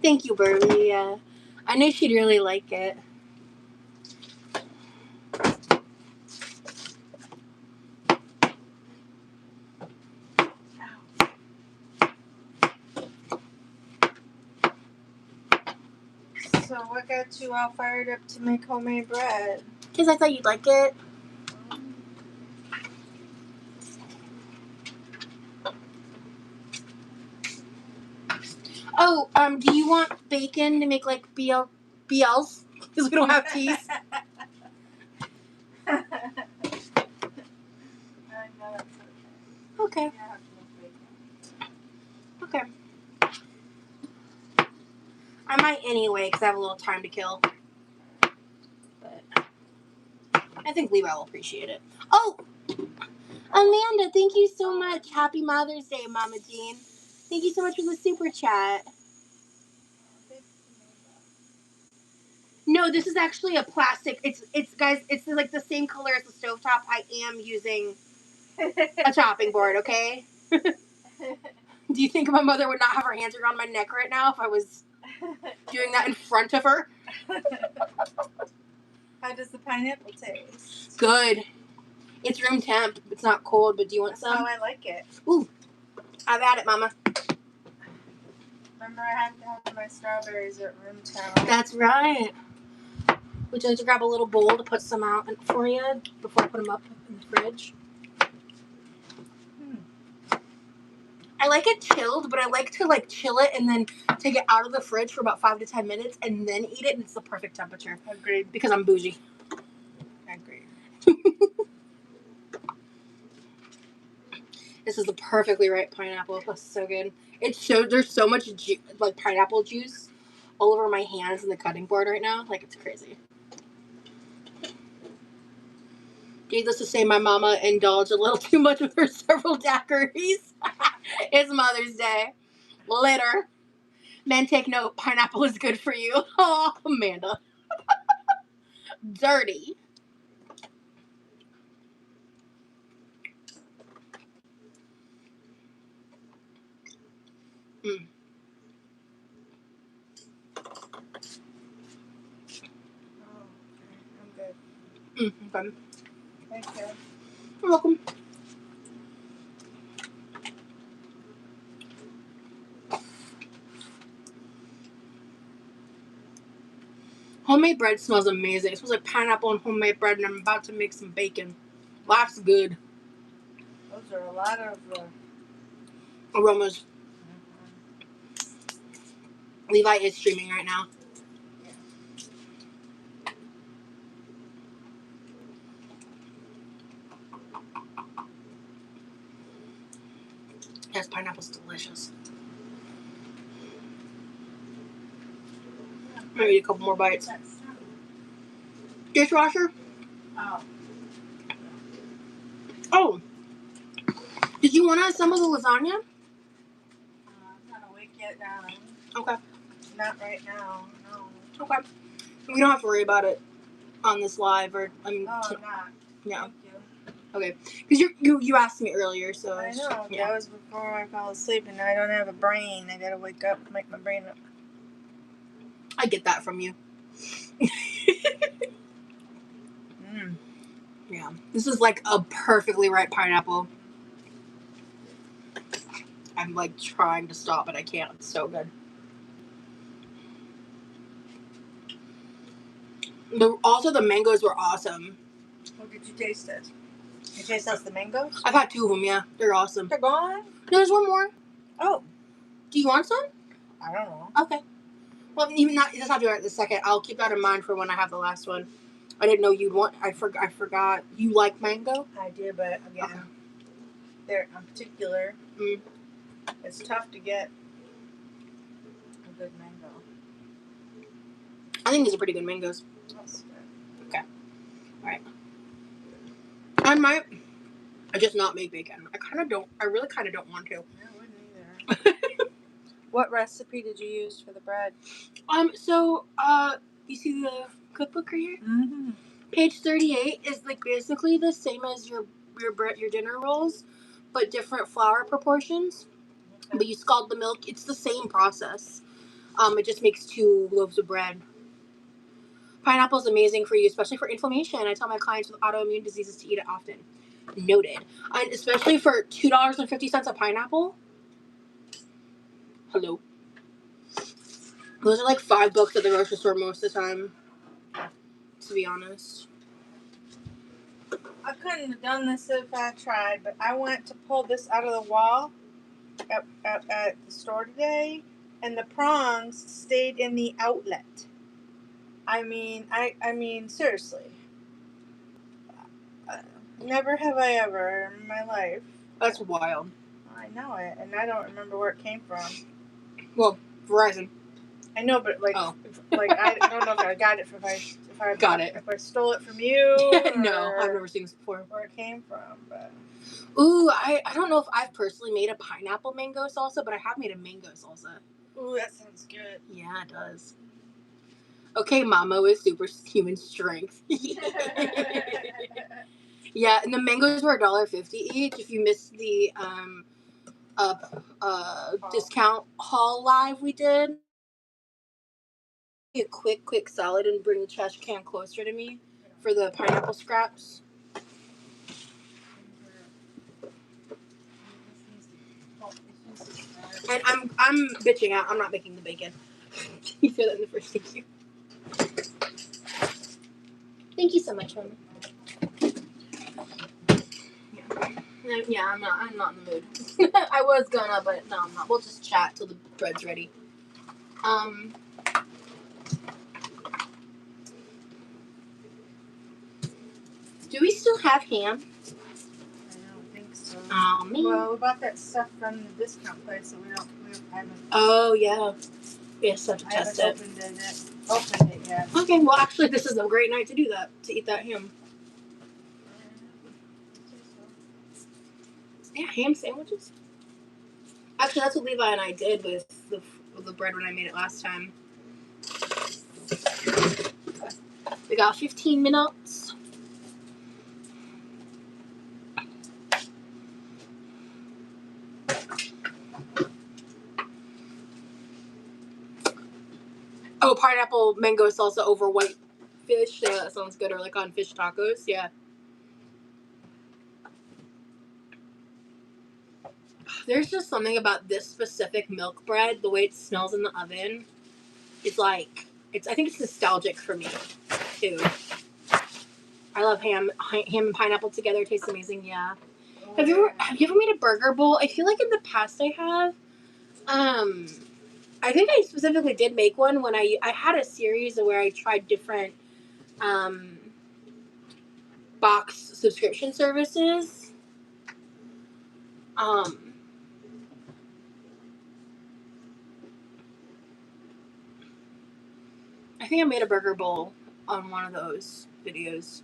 Thank you, Burley. I knew she'd really like it.
So what got you all fired up to make homemade bread?
Because I thought you'd like it. Oh, do you want bacon to make like BLs? Because we don't have cheese.
I know that's okay.
Okay.
You have to make bacon.
Okay. I might anyway, because I have a little time to kill. But I think Levi will appreciate it. Oh! Amanda, thank you so much. Happy Mother's Day, Mama Jean. Thank you so much for the super chat. No, this is actually a plastic. It's guys, it's like the same color as the stovetop. I am using a chopping board, okay? Do you think my mother would not have her hands around my neck right now if I was doing that in front of her?
How does the pineapple taste?
Good. It's room temp. It's not cold, but do you want
That's
some?
how I like it.
Ooh. Have at it, Mama.
Remember, I have to have my strawberries at room temp.
That's right. Would you like to grab a little bowl to put some out for you before I put them up in the fridge? I like it chilled, but I like to like chill it and then take it out of the fridge for about 5 to 10 minutes and then eat it, and it's the perfect temperature.
Agreed.
Because I'm bougie.
Agreed.
This is the perfectly right pineapple. That's so good. There's so much like pineapple juice all over my hands and the cutting board right now. Like, it's crazy. Needless to say, my mama indulged a little too much with her several daiquiris. It's Mother's Day. Litter. Men, take note. Pineapple is good for you. Oh, Amanda. Dirty. Mm.
Oh, okay. I'm good.
Okay.
Thank you.
You're welcome. Homemade bread smells amazing. It smells like pineapple and homemade bread, and I'm about to make some bacon. That's good.
Those are a lot of.
Aromas. Levi is streaming right now. Yes, pineapple's delicious. Maybe a couple more bites. Dishwasher?
Oh.
Oh. Did you want to assemble the lasagna?
I'm not awake yet now.
Okay.
Not right now. No.
Okay. We don't have to worry about it on this live or
Oh, I'm not.
yeah.
Thank you.
Okay. Because you asked me earlier, so
I know.
yeah.
That was before I fell asleep, and I don't have a brain. I gotta wake up, make my brain up.
I get that from you. Yeah. This is like a perfectly ripe pineapple. I'm like trying to stop, but I can't. It's so good. Also, the mangoes were awesome.
What did you taste it? You taste us the mangoes?
I've had 2 of them, yeah. They're awesome.
They're gone?
No, there's one more.
Oh.
Do you want some?
I don't know.
Okay. Well, even not, it doesn't have to be right this second. I'll keep that in mind for when I have the last one. I didn't know you'd want. I forgot. You like mango?
I do, but again,
Okay.
I'm particular.
Mm.
It's tough to get a good mango.
I think these are pretty good mangoes.
That's good.
Okay. All right. I might just not make bacon. I really kind of don't want to.
I wouldn't either. What recipe did you use for the bread?
So, you see the cookbook right here?
Mm-hmm.
Page 38 is like basically the same as your dinner rolls, but different flour proportions. But you scald the milk. It's the same process. It just makes 2 loaves of bread. Pineapple is amazing for you, especially for inflammation. I tell my clients with autoimmune diseases to eat it often. Noted. And especially for $2.50 a pineapple. Hello. Those are like $5 at the grocery store most of the time, to be honest.
I couldn't have done this if I tried, but I went to pull this out of the wall at the store today, and the prongs stayed in the outlet. I mean, seriously. Never have I ever in my life.
That's wild.
I know it, and I don't remember where it came from.
Well, Verizon.
I know, but like,
Oh.
I don't know if I got it if I
Got it.
if I stole it from you.
No,
or
I've never seen this before.
where it came from, but
Ooh, I don't know if I've personally made a pineapple mango salsa, but I have made a mango salsa.
ooh, that sounds good.
Yeah, it does. Okay, Mamo is superhuman strength. Yeah, and the mangoes were $1.50 each. If you missed the discount haul live we did, a quick salad and bring the trash can closer to me for the pineapple scraps. And I'm bitching out. I'm not making the bacon. You feel that in the first thank you. Thank you so much, Mama. Yeah, I'm not in the mood. I was gonna, but no, I'm not. We'll just chat till the bread's ready. Do we still have ham?
I don't think so.
Oh man.
Well, we bought that stuff from the discount place, so I haven't.
Oh yeah. We have to test it.
Opened it yet.
Okay, well actually this is a great night to do that. To eat that ham. Yeah, ham sandwiches. Actually, that's what Levi and I did with the bread when I made it last time. We got 15 minutes. Oh, pineapple mango salsa over white
fish. Yeah, that sounds good. Or like on fish tacos. Yeah. There's just something about this specific milk bread, the way it smells in the oven. It's like I think it's nostalgic for me too. I love ham and pineapple together. It tastes amazing. Yeah. Have you ever made a burger bowl? I feel like in the past I have. I think I specifically did make one when I had a series where I tried different box subscription services. I think I made a burger bowl on one of those videos.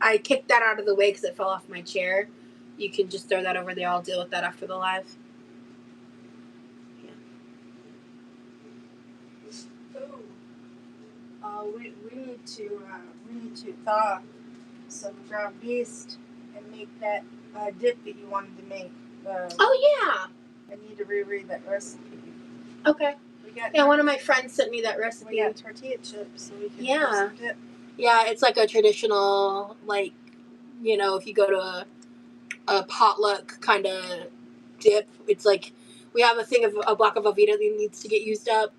I kicked that out of the way because it fell off my chair. You can just throw that over there. I'll deal with that after the live.
We need to thaw some ground beef and make that dip that you wanted to make.
Oh
I need to reread that recipe.
yeah. Okay. One of my friends sent me that recipe.
We got tortilla chips, so we can
Yeah.
have some dip.
Yeah, it's like a traditional, like, you know, if you go to a potluck kind of dip, it's like we have a block of Velveeta that needs to get used up.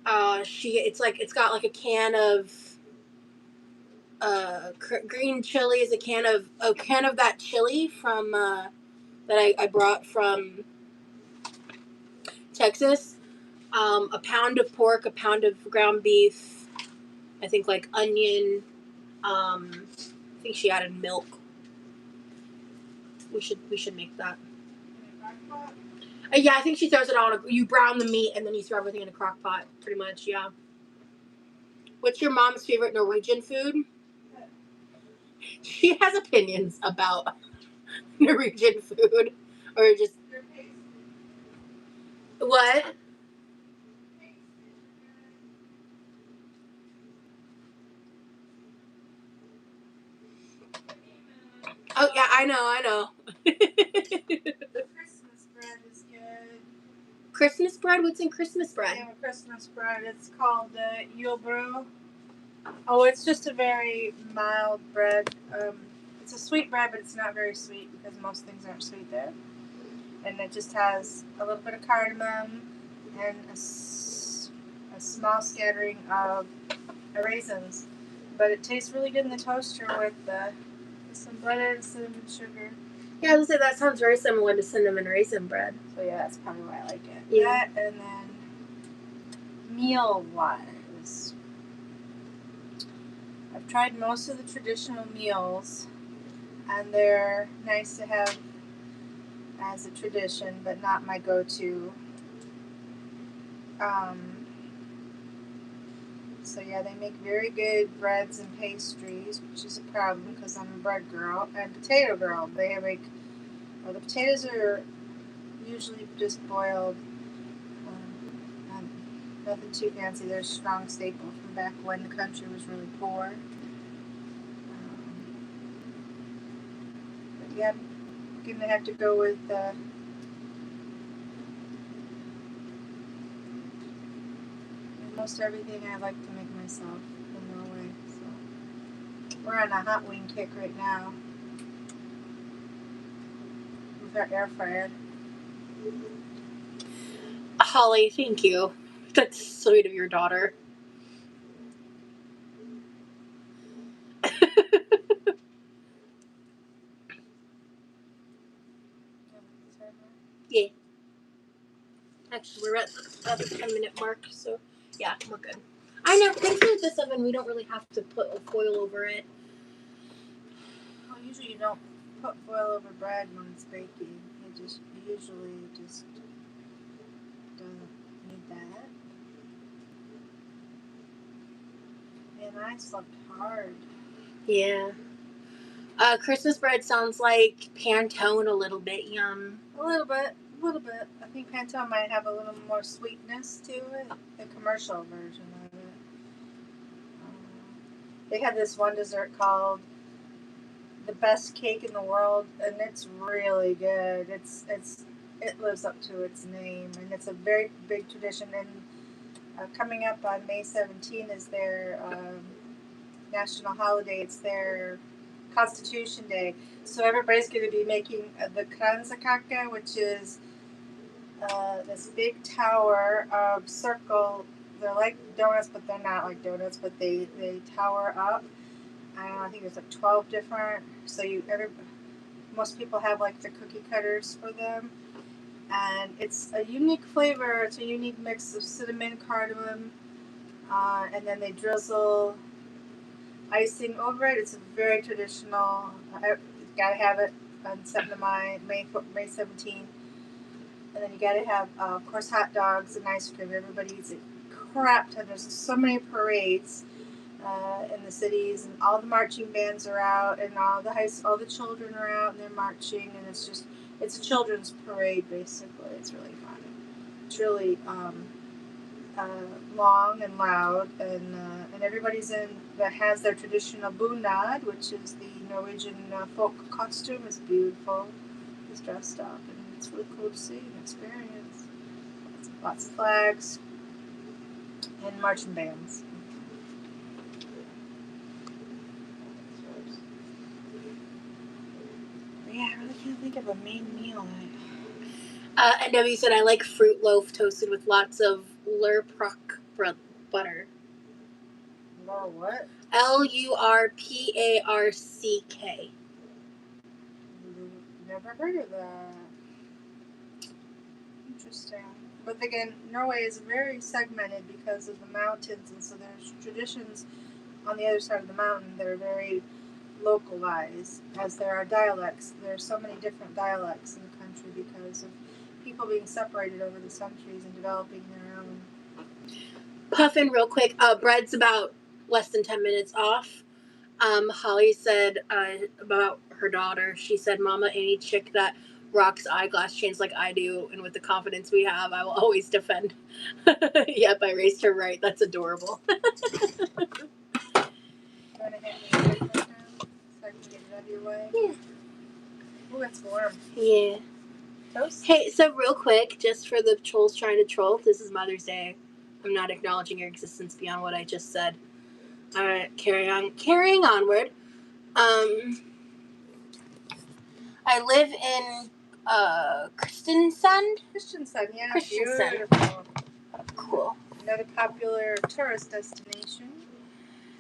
It's got like a can of green chilies, a can of that chili from that I brought from Texas, a pound of pork, a pound of ground beef, I think like onion. I think she added milk. We should make that. Yeah, I think she throws it all. You brown the meat and then you throw everything in a crock pot, pretty much. Yeah. What's your mom's favorite Norwegian food? She has opinions about Norwegian food, or just what? Oh yeah, I know.
Christmas bread is good.
Christmas bread? What's in Christmas bread?
I have a Christmas bread. It's called julebro. Oh, it's just a very mild bread. It's a sweet bread, but it's not very sweet because most things aren't sweet there. And it just has a little bit of cardamom and a small scattering of raisins. But it tastes really good in the toaster with some butter and cinnamon sugar.
Yeah, I was gonna say that sounds very similar to cinnamon raisin bread.
So yeah, that's probably why I like it.
Yeah.
That, and then meal-wise, I've tried most of the traditional meals, and they're nice to have as a tradition, but not my go-to. So yeah, they make very good breads and pastries, which is a problem because I'm a bread girl and potato girl. They make, the potatoes are usually just boiled, and nothing too fancy. They're a strong staple from back when the country was really poor. But yeah, I'm gonna have to go with most everything I like to make myself in Norway. So we're on a hot wing kick right now with our air fryer.
Holly, thank you. That's sweet of your daughter. Yeah. Actually, we're at the 10-minute mark, so yeah, we're good. I know. Thankfully, with this oven, we don't really have to put a foil over it.
Well, usually you don't put foil over bread when it's baking. You usually just don't need that. And I slept hard.
Yeah. Christmas bread sounds like Pantone a little bit. Yum.
A little bit. I think Pantone might have a little more sweetness to it. The commercial version of it. They have this one dessert called the best cake in the world, and it's really good. It lives up to its name, and it's a very big tradition. And coming up on May 17 is their national holiday. It's their Constitution Day, so everybody's going to be making the kranzakaka, which is this big tower of circle. They're like donuts, but they're not like donuts. But they tower up. I don't know. I think there's like 12 different. So most people have like the cookie cutters for them, and it's a unique flavor. It's a unique mix of cinnamon, cardamom, and then they drizzle icing over it. It's a very traditional. Gotta have it on 7th of May 17th. And then you gotta have, of course, hot dogs and ice cream. Everybody eats it crap ton. There's so many parades in the cities, and all the marching bands are out, and all the children are out, and they're marching, and it's a children's parade basically. It's really fun. It's really long and loud, and everybody's that has their traditional bunad, which is the Norwegian folk costume. Is beautiful. Is dressed up, and it's really cool to see and experience. Lots of flags and marching bands. Yeah, I really can't think of a main meal.
NW said I like fruit loaf toasted with lots of lurprock butter.
Or what?
Lurparck.
Never heard of that. Interesting. But again, Norway is very segmented because of the mountains, and so there's traditions on the other side of the mountain that are very localized, as there are dialects. There are so many different dialects in the country because of people being separated over the centuries and developing their own.
Puffin, real quick. Bread's about less than 10 minutes off. Holly said about her daughter, she said, Mama, any chick that rocks eyeglass chains like I do, and with the confidence we have, I will always defend. Yep, I raised her right. That's adorable.
You want to hand me a paper now so I can get it out of your way?
Yeah.
Oh, it's warm.
Yeah.
Toast?
Hey, so real quick, just for the trolls trying to troll, this is Mother's Day. I'm not acknowledging your existence beyond what I just said. All right, carrying onward. I live in Kristiansand.
Kristiansand, yeah.
Kristiansand.
Beautiful.
Cool.
Another popular tourist destination.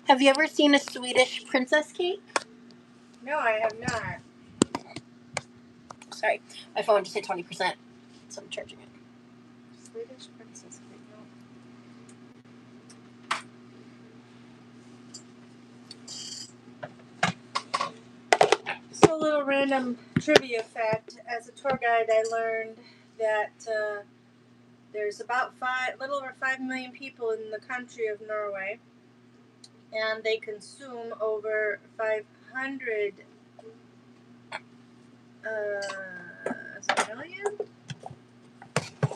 Have you ever seen a Swedish princess cake?
No, I have not.
Sorry, my phone just hit 20%, so I'm charging it.
Swedish princess cake. So a little random trivia fact. As a tour guide, I learned that there's about little over 5 million people in the country of Norway, and they consume over 500 million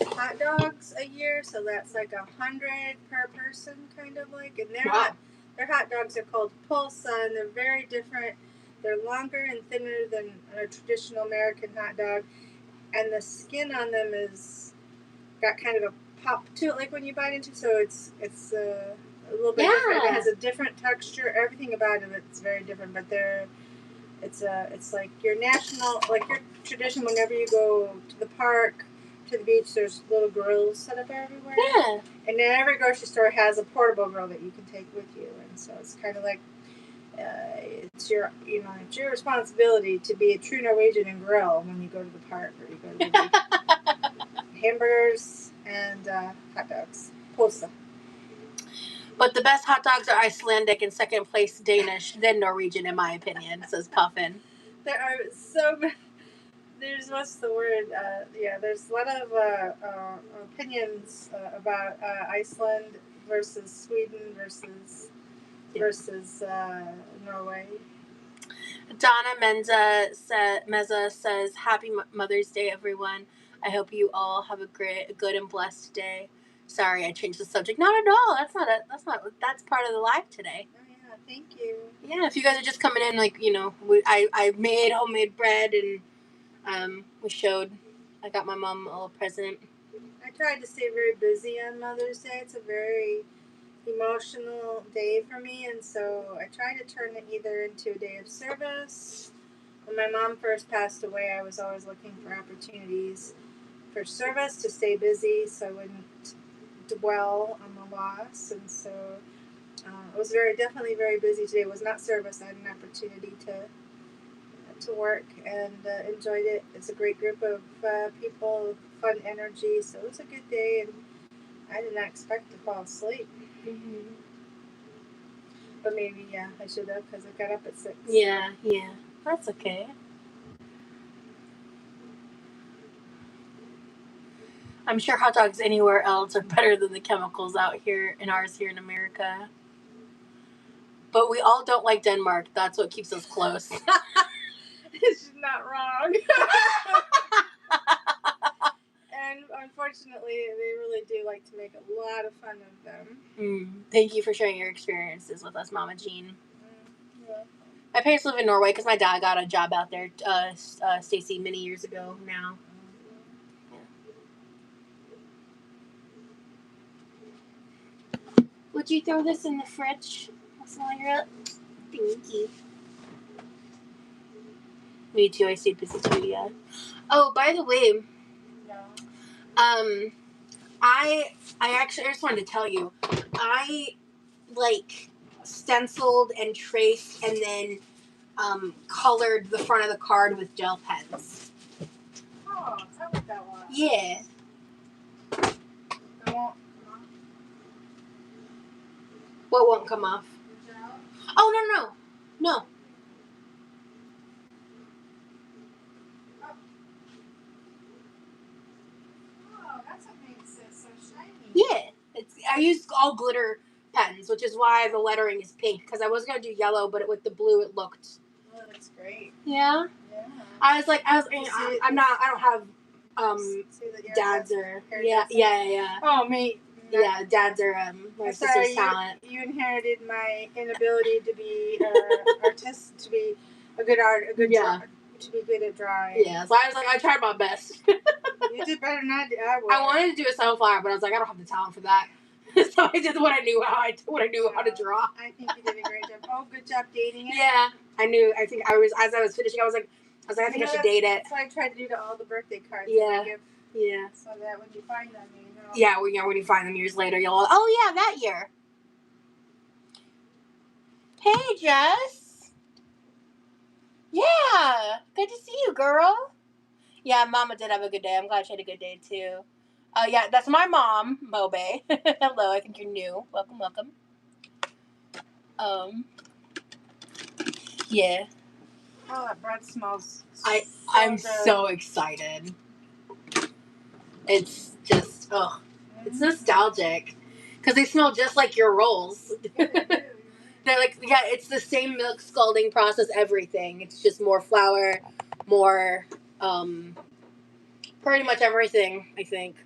hot dogs a year. So that's like 100 per person, kind of like. And their hot dogs are called pulsa, and they're very different. They're longer and thinner than a traditional American hot dog, and the skin on them is got kind of a pop to it, like when you bite into. So it's a little bit different. It has a different texture. Everything about it is very different. But it's like your national, like your tradition. Whenever you go to the park, to the beach, there's little grills set up everywhere.
Yeah.
And then every grocery store has a portable grill that you can take with you, and so it's kind of like. It's your responsibility to be a true Norwegian and grill when you go to the park or you go to the beach. Hamburgers and hot dogs. Pulsa.
But the best hot dogs are Icelandic and second place Danish, then Norwegian, in my opinion, says Puffin.
There are so many. There's what's the word? There's a lot of opinions about Iceland versus Sweden versus Norway.
Donna Meza says, Happy Mother's Day, everyone. I hope you all have a good and blessed day. Sorry, I changed the subject. Not at all. That's part of the live today.
Oh yeah. thank you.
Yeah, if you guys are just coming in, like, you know, I made homemade bread, and we showed. I got my mom a little present.
I tried to stay very busy on Mother's Day. It's a very emotional day for me, and so I try to turn it either into a day of service. When my mom first passed away, I was always looking for opportunities for service to stay busy so I wouldn't dwell on the loss, and so I was definitely very busy today. It was not service. I had an opportunity to work and enjoyed it. It's a great group of people, fun energy, so it was a good day, and I did not expect to fall asleep.
Mm-hmm.
But maybe, yeah, I should have because I got up at 6.
Yeah, that's okay. I'm sure hot dogs anywhere else are better than the chemicals out here in ours here in America. But we all don't like Denmark. That's what keeps us close.
It's not wrong. And unfortunately, they really do like to make a lot of fun of them.
Thank you for sharing your experiences with us, Mama Jean.
Yeah.
My parents live in Norway because my dad got a job out there, Stacy, many years ago now. Yeah. Would you throw this in the fridge while you're up? Thank you. Me too. I stayed busy too. Yeah. Oh, by the way, I just wanted to tell you, I stenciled and traced and then colored the front of the card with gel pens.
Oh, I like that one.
Yeah.
I won't.
What won't come off?
The gel?
Oh, no.
Oh, that's what makes it so shiny.
Yeah. I used all glitter pens, which is why the lettering is pink, because I was going to do yellow, but with the blue it looked...
Oh, that's great.
Yeah?
Yeah.
I don't have dads or... Yeah.
Oh, me.
Yeah, dads are my sister's talent.
You inherited my inability to be artist, to be a good to be good at drawing.
Yeah, so I was like, I tried my best.
You did better than I did.
I wanted to do a sunflower, but I was like, I don't have the talent for that. So I did what I knew how to draw.
I think you did a great job. Oh, good job dating it.
Yeah, I knew. I think I was as I was finishing. I was like, I think I should date it.
That's what I tried to do to all the birthday cards.
Yeah.
Give,
yeah.
So that when you find them, you know.
Yeah, when you find them years later, you'll. Oh yeah, that year. Hey, Jess. Yeah, good to see you, girl. Yeah, Mama did have a good day. I'm glad she had a good day too. Yeah, that's my mom, Mobe. Hello, I think you're new. Welcome. Yeah.
Oh, that bread smells.
I'm so excited. It's just, it's nostalgic. Because they smell just like your rolls.
Yeah, they do.
They're like, yeah, it's the same milk scalding process, everything. It's just more flour, more, pretty much everything, I think.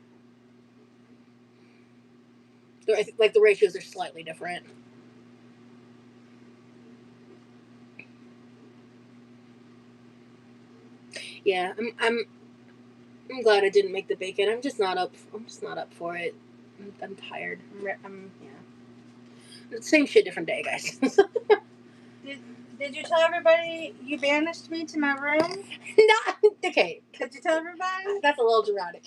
Like, the ratios are slightly different. Yeah, I'm glad I didn't make the bacon. I'm just not up for it. I'm tired. Same shit, different day, guys.
Did you tell everybody you banished me to my room?
Not okay.
Did you tell everybody?
That's a little dramatic.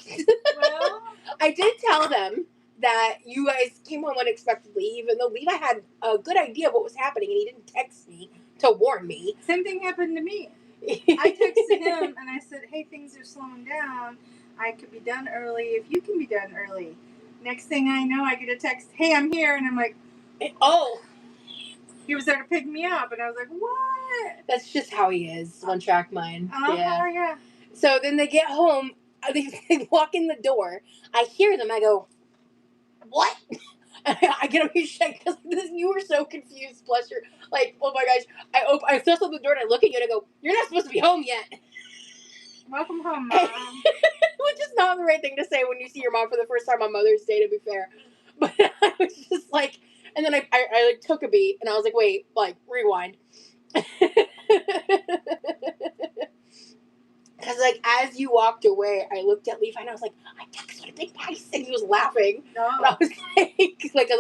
Well,
I did tell them that you guys came home unexpectedly, even though Levi had a good idea of what was happening, and he didn't text me to warn me.
same thing happened to me. I texted him and I said, "Hey, things are slowing down. I could be done early if you can be done early." Next thing I know, I get a text, "Hey, I'm here," and I'm like,
"Oh."
He was there to pick me up, and I was like, "What?"
That's just how he is. One track mind.
Yeah.
So then they get home. They walk in the door. I hear them. I go, "What?" I get up and shake because you were so confused. Plus, you're like, "Oh my gosh!" I thrust open the door and I look at you and I go, "You're not supposed to be home yet."
Welcome home, Mom.
Which is not the right thing to say when you see your mom for the first time on Mother's Day, to be fair. But I was just like, And then I like took a beat and I was like, wait, like rewind. Because like as you walked away, I looked at Levi and I was like, I texted Big Nice, and he was laughing.
No.
And I was like I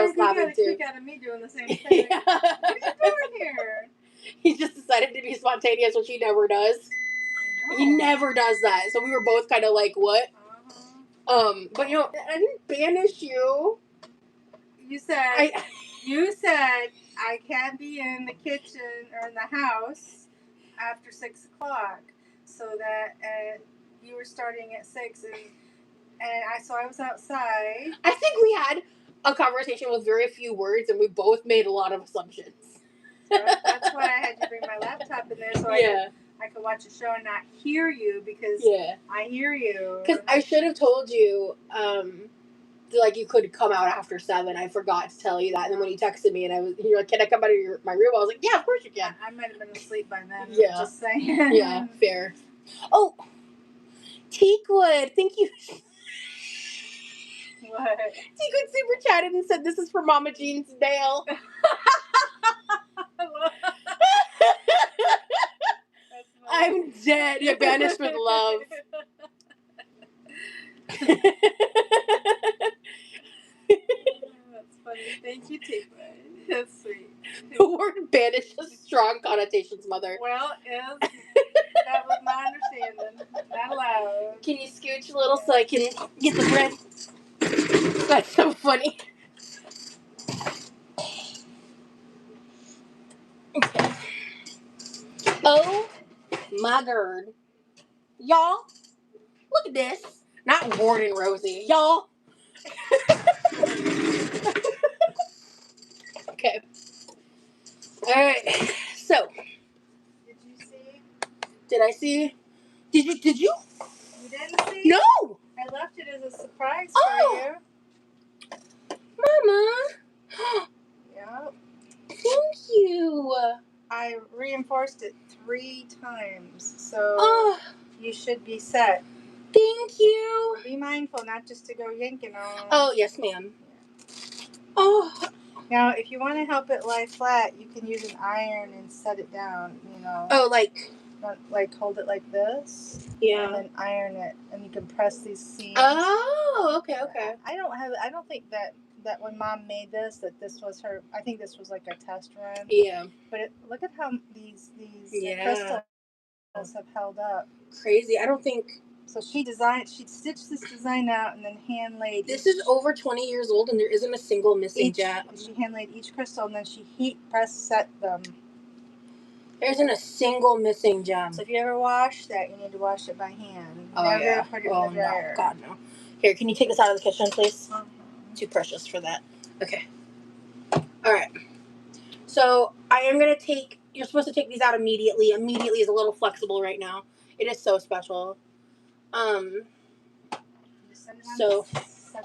was laughing too.
Kick out of me doing the same thing.
Yeah.
What are you doing here?
He just decided to be spontaneous, which he never does.
I know.
He never does that. So we were both kind of like, what? But you know, I didn't banish you.
You said I can't be in the kitchen or in the house after 6 o'clock, so that you were starting at 6, and I was outside.
I think we had a conversation with very few words, and we both made a lot of assumptions.
So that's why I had to bring my laptop in there so I could watch a show and not hear you, because I hear you.
Because I should have told you, like you could come out after 7. I forgot to tell you that, and then when you texted me and you're like, "Can I come out of my room?" I was like, "Yeah, of course you can."
I might have been asleep by then.
Yeah.
Just saying.
Yeah, fair. Oh, Teakwood, thank you.
What?
Teakwood super chatted and said, "This is for Mama Jean's Dale." I'm dead. You're banished with love.
That's funny. Thank you, Teakwood. That's sweet.
The word banished has strong connotations, Mother.
Well, that was my understanding. Not allowed.
Can you scooch a little so I can get the bread? That's so funny. Okay. Oh my god. Y'all, look at this. Not Warden Rosie. Y'all. Okay. Alright. So.
Did you see?
Did I see? Did you?
You didn't see?
No!
I left it as a surprise
Oh.
for you.
Mama.
Yep.
Thank you.
I reinforced it 3 times, so you should be set.
Thank you.
Be mindful not just to go yanking on.
Oh, yes, ma'am. Oh.
Now, if you want to help it lie flat, you can use an iron and set it down,
Oh, like
hold it like this.
Yeah.
And then iron it, and you can press these seams.
Oh, okay.
I don't think that when Mom made this, that this was her. I think this was like a test run.
Yeah.
But look at how these
Yeah.
crystals have held up.
Crazy. I don't think.
So she stitched this design out and then hand laid.
This is over 20 years old and there isn't a single missing gem.
She hand laid each crystal and then she heat press set them.
There isn't a single missing gem.
So if you ever wash that, you need to wash it by hand.
Never
put it in the dryer.
No. God, no. Here, can you take this out of the kitchen, please? Too precious for that. Okay. All right. So I am going to take, you're supposed to take these out immediately. Immediately is a little flexible right now. It is so special.
Set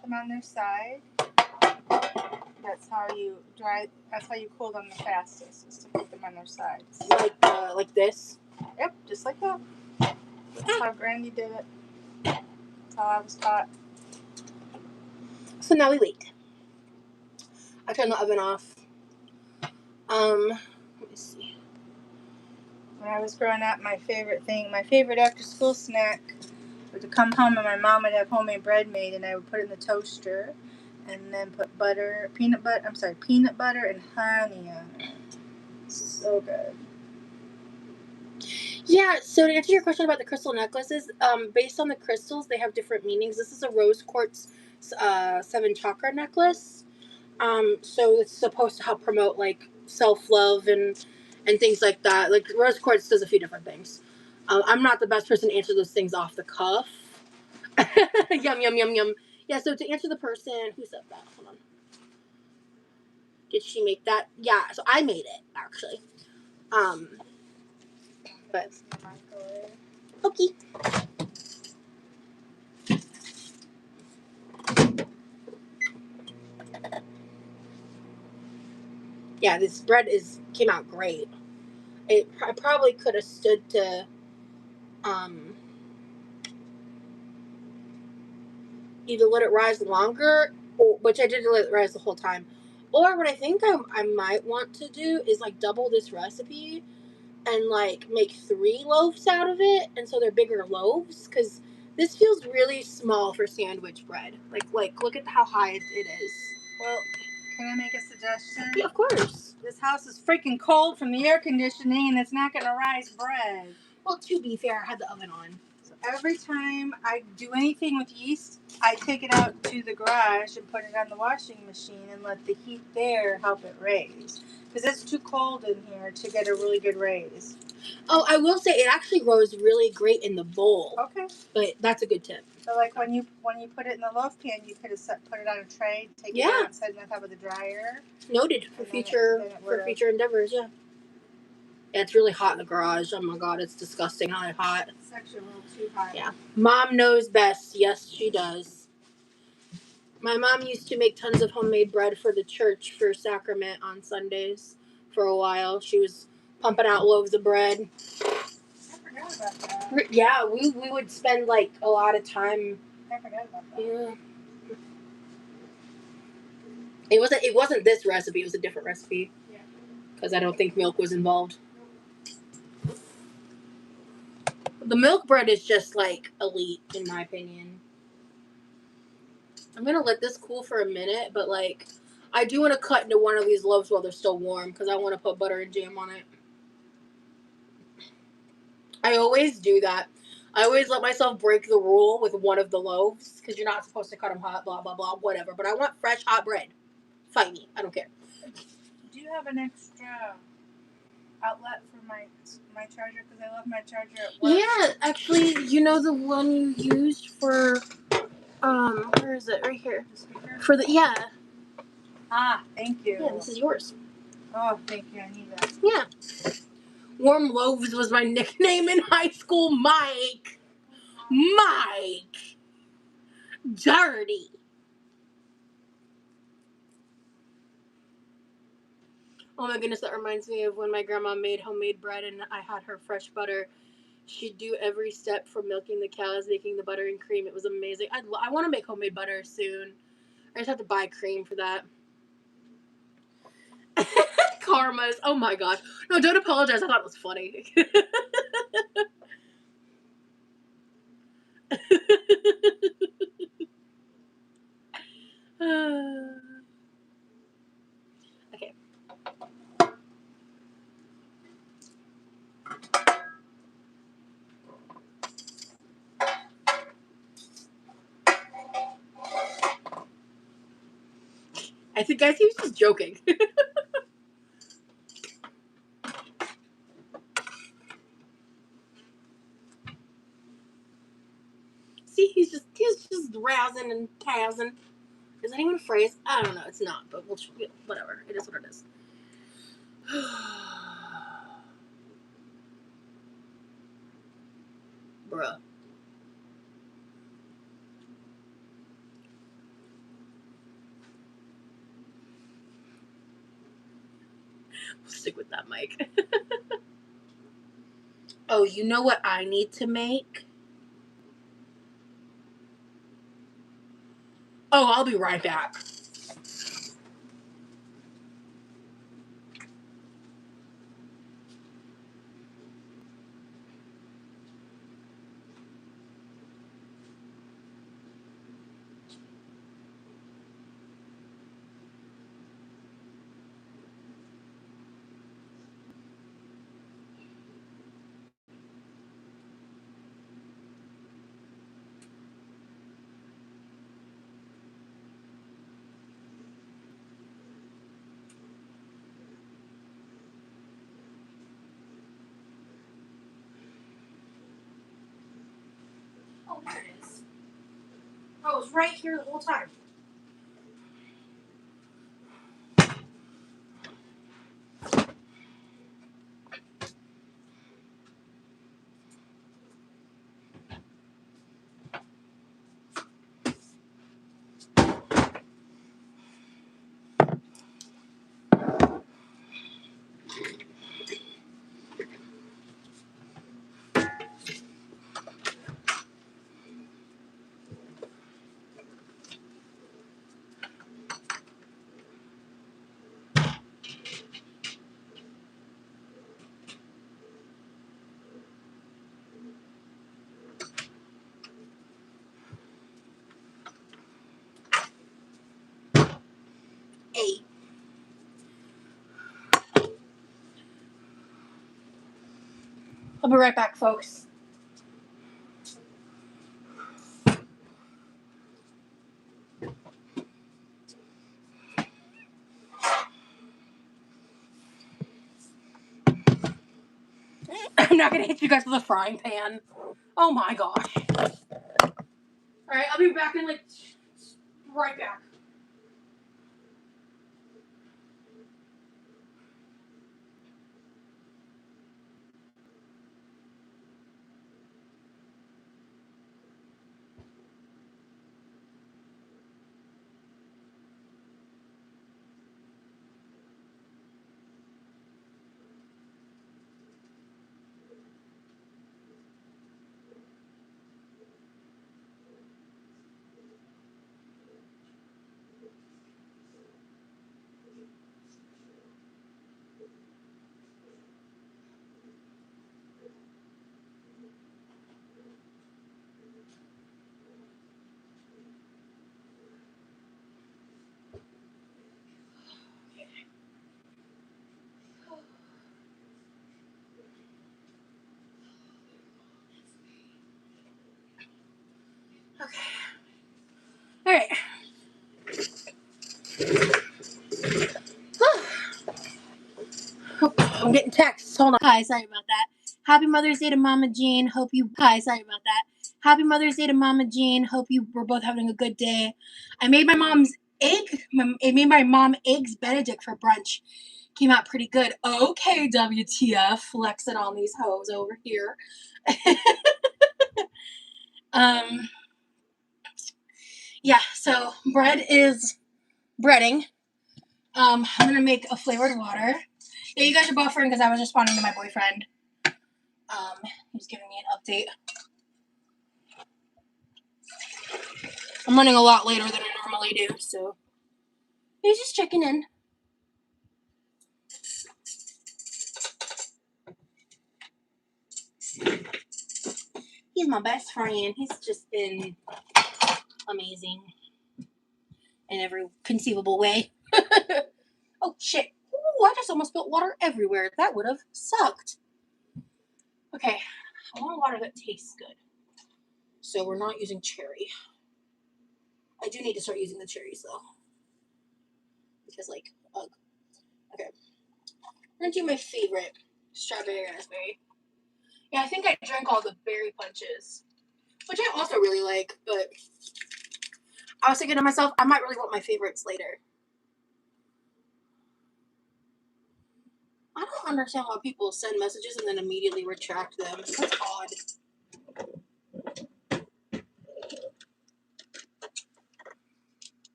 them on their side. That's how you cool them the fastest, is to put them on their sides.
Like this?
Yep, just like that. That's how Granny did it. That's how I was taught.
So now we wait. I turn the oven off. Let me see.
When I was growing up, my favorite after school snack was to come home and my mom would have homemade bread made, and I would put it in the toaster and then put peanut butter and honey on it. So good.
Yeah, so to answer your question about the crystal necklaces, based on the crystals, they have different meanings. This is a rose quartz 7 chakra necklace. So it's supposed to help promote like self-love and things like that. Like rose quartz does a few different things. I'm not the best person to answer those things off the cuff. Yum, yum, yum, yum. Yeah, so to answer the person who said that, hold on. Did she make that? Yeah, so I made it, actually. But, okay. Yeah, this bread came out great. I probably could have stood to, either let it rise longer, which I did let it rise the whole time, Or what I think I might want to do is like double this recipe and like make 3 loaves out of it, and so they're bigger loaves, because this feels really small for sandwich bread. Like look at how high it is.
Well, can I make a suggestion?
Yeah, of course.
This house is freaking cold from the air conditioning, and it's not going to rise bread.
Well, to be fair, I had the oven on.
So every time I do anything with yeast, I take it out to the garage and put it on the washing machine and let the heat there help it raise. Because it's too cold in here to get a really good raise.
Oh, I will say it actually rose really great in the bowl.
Okay.
But that's a good tip.
So like when you put it in the loaf pan, you could have put it on a tray, take it out and set it on top of the dryer.
Noted for future endeavors. Yeah. Yeah, it's really hot in the garage. Oh my god, it's disgusting how hot.
It's actually a little too hot.
Yeah. Mom knows best. Yes, she does. My mom used to make tons of homemade bread for the church for sacrament on Sundays for a while. She was pumping out loaves of bread.
I forgot about that.
Yeah, we would spend like a lot of time.
I forgot about that.
Yeah. It wasn't this recipe. It was a different recipe.
Yeah.
Because I don't think milk was involved. The milk bread is just like elite in my opinion. I'm gonna let this cool for a minute, but like I do want to cut into one of these loaves while they're still warm because I want to put butter and jam on it. I always do that. I always let myself break the rule with one of the loaves because you're not supposed to cut them hot, blah, blah, blah, whatever. But I want fresh, hot bread. Fight me. I don't care.
Do you have an extra outlet for my charger? Because I left my charger at work.
Yeah, actually, you know the one you used for, where is it? Right here.
The speaker?
For the, yeah.
Ah, thank you.
Yeah, this is yours.
Oh, thank you. I need that.
Yeah. Warm Loaves was my nickname in high school. Mike. Dirty. Oh my goodness, that reminds me of when my grandma made homemade bread and I had her fresh butter. She'd do every step from milking the cows, making the butter and cream. It was amazing. I want to make homemade butter soon. I just have to buy cream for that. Karmas. Oh my gosh. No, don't apologize. I thought it was funny. Okay. I think guys, he was just joking. See, he's just rousing and tousing. Is that even a phrase? I don't know. It's not, but whatever. It is what it is. Bruh. We'll stick with that, Mike. Oh, you know what I need to make? Oh, I'll be right back. Oh, there it is. Oh, it was right here the whole time.
8. I'll be right back, folks. I'm not gonna hit you guys with a frying pan. Oh my gosh. Alright, I'll be back in like right back. Okay. Alright. I'm getting texts. Hold on. Hi, sorry about that. Happy Mother's Day to Mama Jean. Hope you. Hi, sorry about that. Happy Mother's Day to Mama Jean. Hope you were both having a good day. I made my mom's I made my mom eggs Benedict for brunch. Came out pretty good. Okay, WTF, flexing on these hoes over here. Yeah. So bread is breading. I'm gonna make a flavored water. Yeah, you guys are buffering because I was responding to my boyfriend. He's giving me an update. I'm running a lot later than I normally do, so he's just checking in. He's my best friend. He's just been amazing in every conceivable way. Oh shit. Ooh, I just almost spilled water everywhere. That would have sucked. Okay, I want water that tastes good. So we're not using cherry. I do need to start using the cherries though. Because like, ugh. Okay. I'm gonna do my favorite, strawberry raspberry. Yeah, I think I drank all the berry punches, which I also really like, but I was thinking to myself, I might really want my favorites later. I don't understand why people send messages and then immediately retract them. That's odd.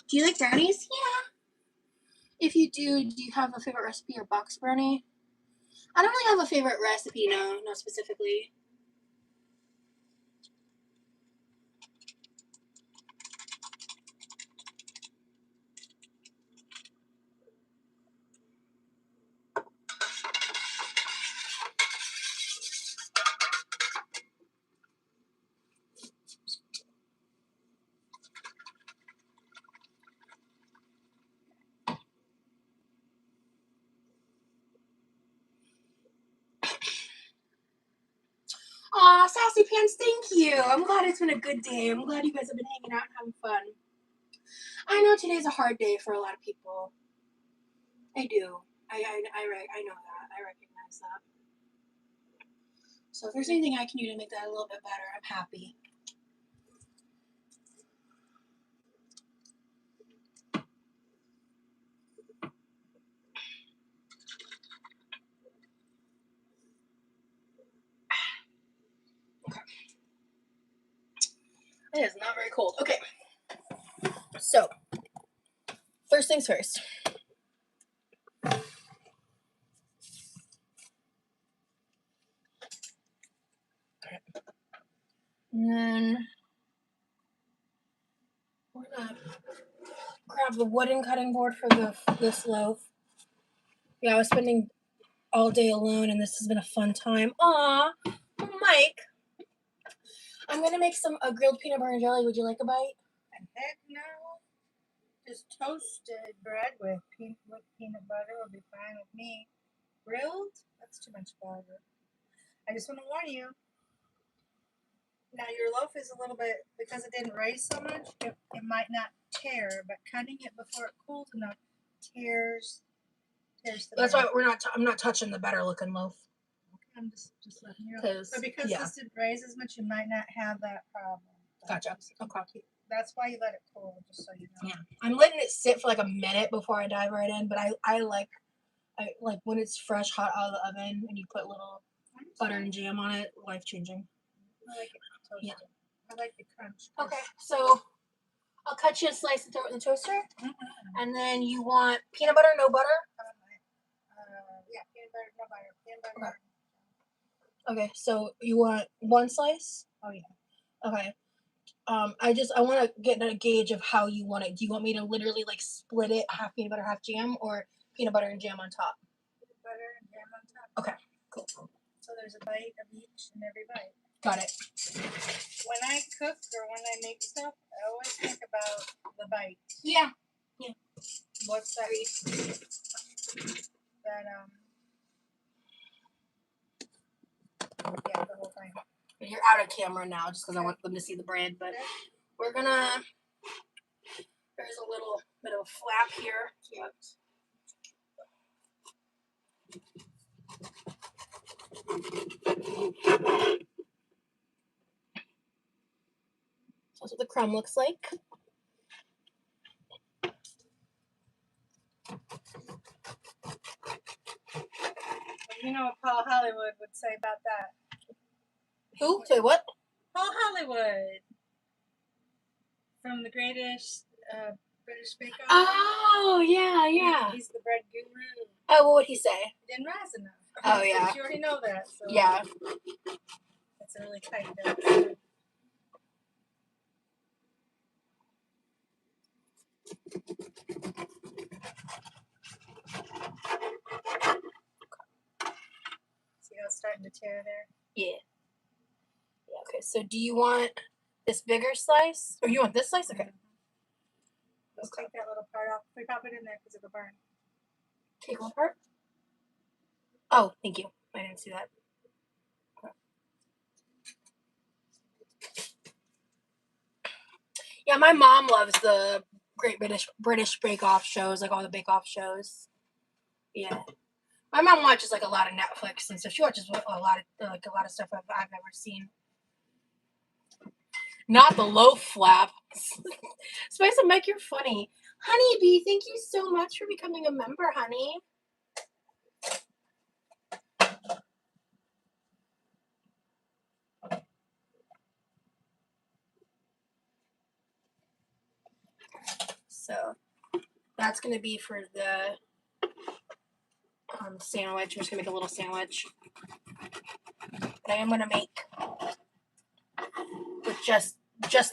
Do you like brownies? Yeah. If you do you have a favorite recipe or box brownie? I don't really have a favorite recipe, no, not specifically. Aw, Sassy Pants, thank you. I'm glad it's been a good day. I'm glad you guys have been hanging out and having fun. I know today's a hard day for a lot of people. I do. I know that. I recognize that. So if there's anything I can do to make that a little bit better, I'm happy. Okay. It is not very cold. Okay. So, first things first. And then we're gonna grab the wooden cutting board for this loaf. Yeah, I was spending all day alone, and this has been a fun time. Aw, Mike. I'm gonna make some grilled peanut butter and jelly. Would you like a bite?
heck no. Just toasted bread with peanut butter will be fine with me. Grilled? That's too much butter. I just want to warn you. Now your loaf is a little bit, because it didn't raise so much, it might not tear, but cutting it before it cools enough tears the
That's
bread.
why I'm not touching the better looking loaf.
I'm just letting you know. But because this didn't raise as much, you might not have that problem.
Gotcha. Okay.
That's why you let it cool, just so you know.
Yeah. I'm letting it sit for like a minute before I dive right in, but I like when it's fresh, hot out of the oven and you put little butter and jam on it, life changing.
I like it toasted. Yeah. I like the crunch.
Okay, so I'll cut you a slice and throw it in the toaster. Mm-hmm. And then you want peanut butter, no butter?
Yeah, peanut butter, no butter. Peanut butter.
Okay, so you want one slice?
Oh, yeah.
Okay. I want to get a gauge of how you want it. Do you want me to literally like split it, half peanut butter, half jam, or peanut butter and jam on top?
Peanut butter and jam on top.
Okay, cool.
So there's a bite of each in every bite.
Got it.
When I cook or when I make stuff, I always think about the bite.
Yeah.
What's that? Yeah, the whole thing.
You're out of camera now just because I want them to see the bread, but we're gonna, there's a little bit of a flap here. Yep. That's what the crumb looks like.
You know what Paul Hollywood would say about that?
Who? Say what?
Paul Hollywood. From the British Bake Off.
Oh, yeah.
He's the bread guru.
Oh, what would he say?
It didn't rise enough.
Oh, yeah.
You already know that. So
yeah.
It's a really tight dough. See how it's starting to tear there?
Yeah. Okay, so do you want this bigger slice? Or you want this slice? Okay.
Let's take that little part off. We pop it in there because it'll burn.
Take one part? Oh, thank you. I didn't see that. Okay. Yeah, my mom loves the Great British Bake Off shows, like all the Bake Off shows. Yeah. My mom watches like a lot of Netflix and stuff. She watches a lot of stuff I've never seen. Not the loaf flap. Spice and Mike, you're funny. Honeybee, thank you so much for becoming a member, honey. So that's going to be for the sandwich. We're just going to make a little sandwich. But I am going to make with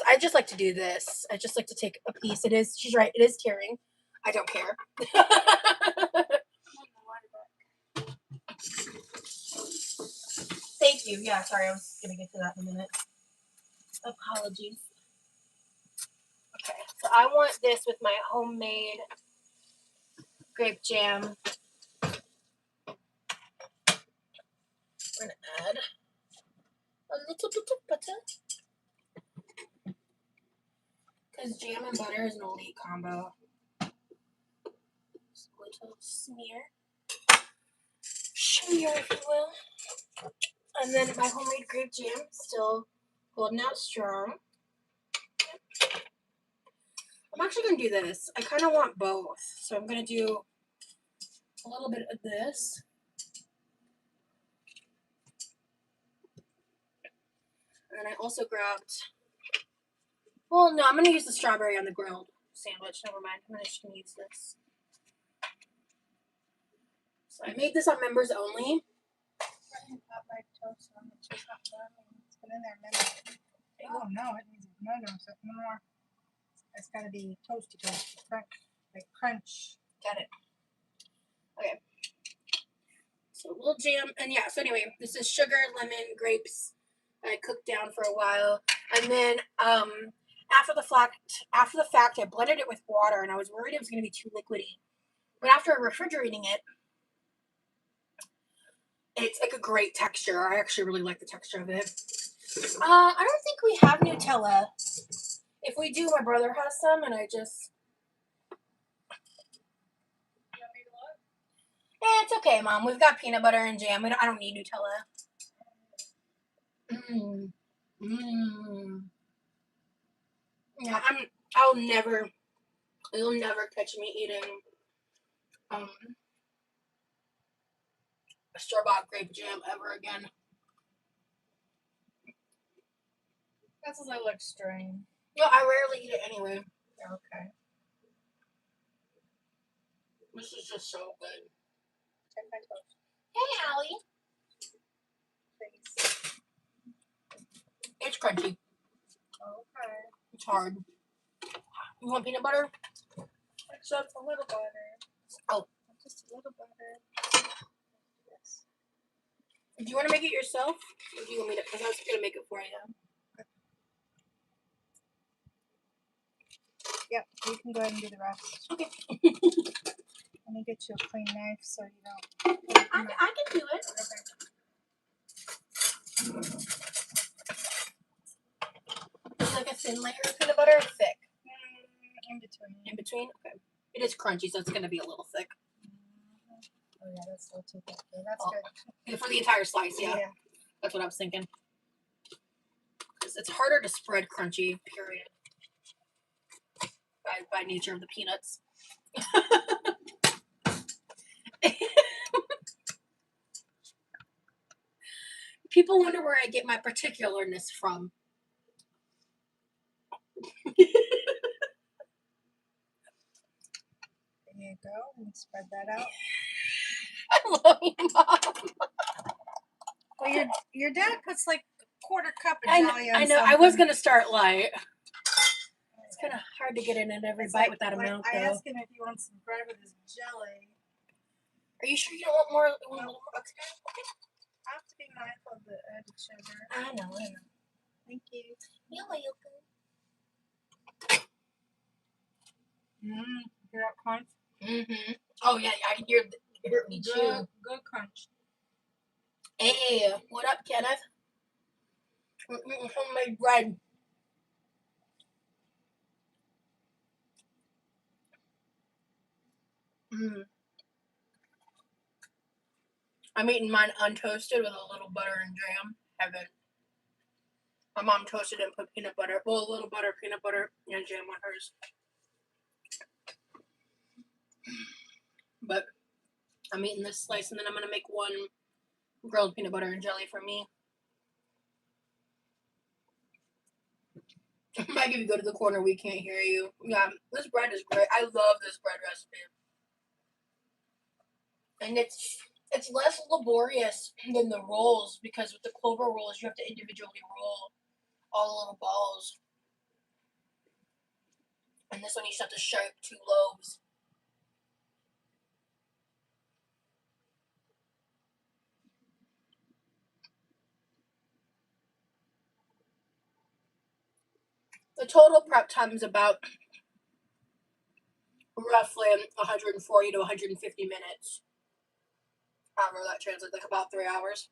I just like to do this. I just like to take a piece. She's right, it is tearing. I don't care. Thank you. Yeah, sorry, I was going to get to that in a minute. Apologies. Okay, so I want this with my homemade grape jam. We're going to add a little bit of butter. Because jam and butter is an elite combo. Just a little smear, if you will. And then my homemade grape jam, still holding out strong. I'm actually going to do this. I kind of want both. So I'm going to do a little bit of this. And I also grabbed, well, no, I'm going to use the strawberry on the grilled sandwich. Never mind. I'm just going to use this. So I made this on members only.
It's been in there a minute. Oh, no, it needs more. It's got to be toasty, like crunch.
Got it. Okay. So a little jam. And yeah, so anyway, this is sugar, lemon, grapes. I cooked down for a while. And then after the fact, I blended it with water, and I was worried it was going to be too liquidy. But after refrigerating it, it's like a great texture. I actually really like the texture of it. I don't think we have Nutella. If we do, my brother has some, and I just... it's okay, Mom. We've got peanut butter and jam. I don't need Nutella. Yeah, you'll never catch me eating store-bought grape jam ever again.
That's a little extreme.
No, I rarely eat it anyway.
Okay.
This is just so good.
Check my toast,
Hey, Allie.
please.
It's crunchy.
Okay.
It's hard. You want peanut butter?
Just a little butter.
Oh.
Just a little butter. Yes.
Do you want to make it yourself? Or do you want me to? Because I was going to make it for you.
Yep, you can go ahead and do the rest.
Okay.
Let me get you a clean knife so you don't.
I can do it. Is it like a thin layer of peanut butter or thick?
In between.
In between? Okay. It is crunchy, so it's going to be a little thick.
Oh yeah, that's a little too thick. That's good.
For the entire slice, yeah. That's what I was thinking. Because it's harder to spread crunchy, period. By nature of the peanuts. People wonder where I get my particularness from.
There you go. Let me spread that out.
I love you, Mom.
Well, your dad puts like a quarter cup of
I
jelly on
know. I
something.
was going to start light. It's kind of hard to get in at every bite with that amount,
I
though.
asked him if he wants some bread with his jelly.
Are you sure you don't want more? Want a little more? Okay.
I have to be mindful of the added sugar.
I know.
Thank you.
You're welcome.
Hear that crunch?
Mm-hmm. Oh, yeah, I can hear me chew.
Good crunch.
Hey, what up, Kenneth? We're eating homemade bread. I'm eating mine untoasted with a little butter and jam. Heaven. My mom toasted it and put peanut butter. Well, a little butter, peanut butter, and jam on hers. But I'm eating this slice, and then I'm going to make one grilled peanut butter and jelly for me. Mike, if you go to the corner, we can't hear you. Yeah, this bread is great. I love this bread recipe. And it's less laborious than the rolls, because with the Clover rolls, you have to individually roll all the little balls. And this one, you just have to shape 2 loaves. The total prep time is about roughly 140 to 150 minutes. However, that translates like about 3 hours.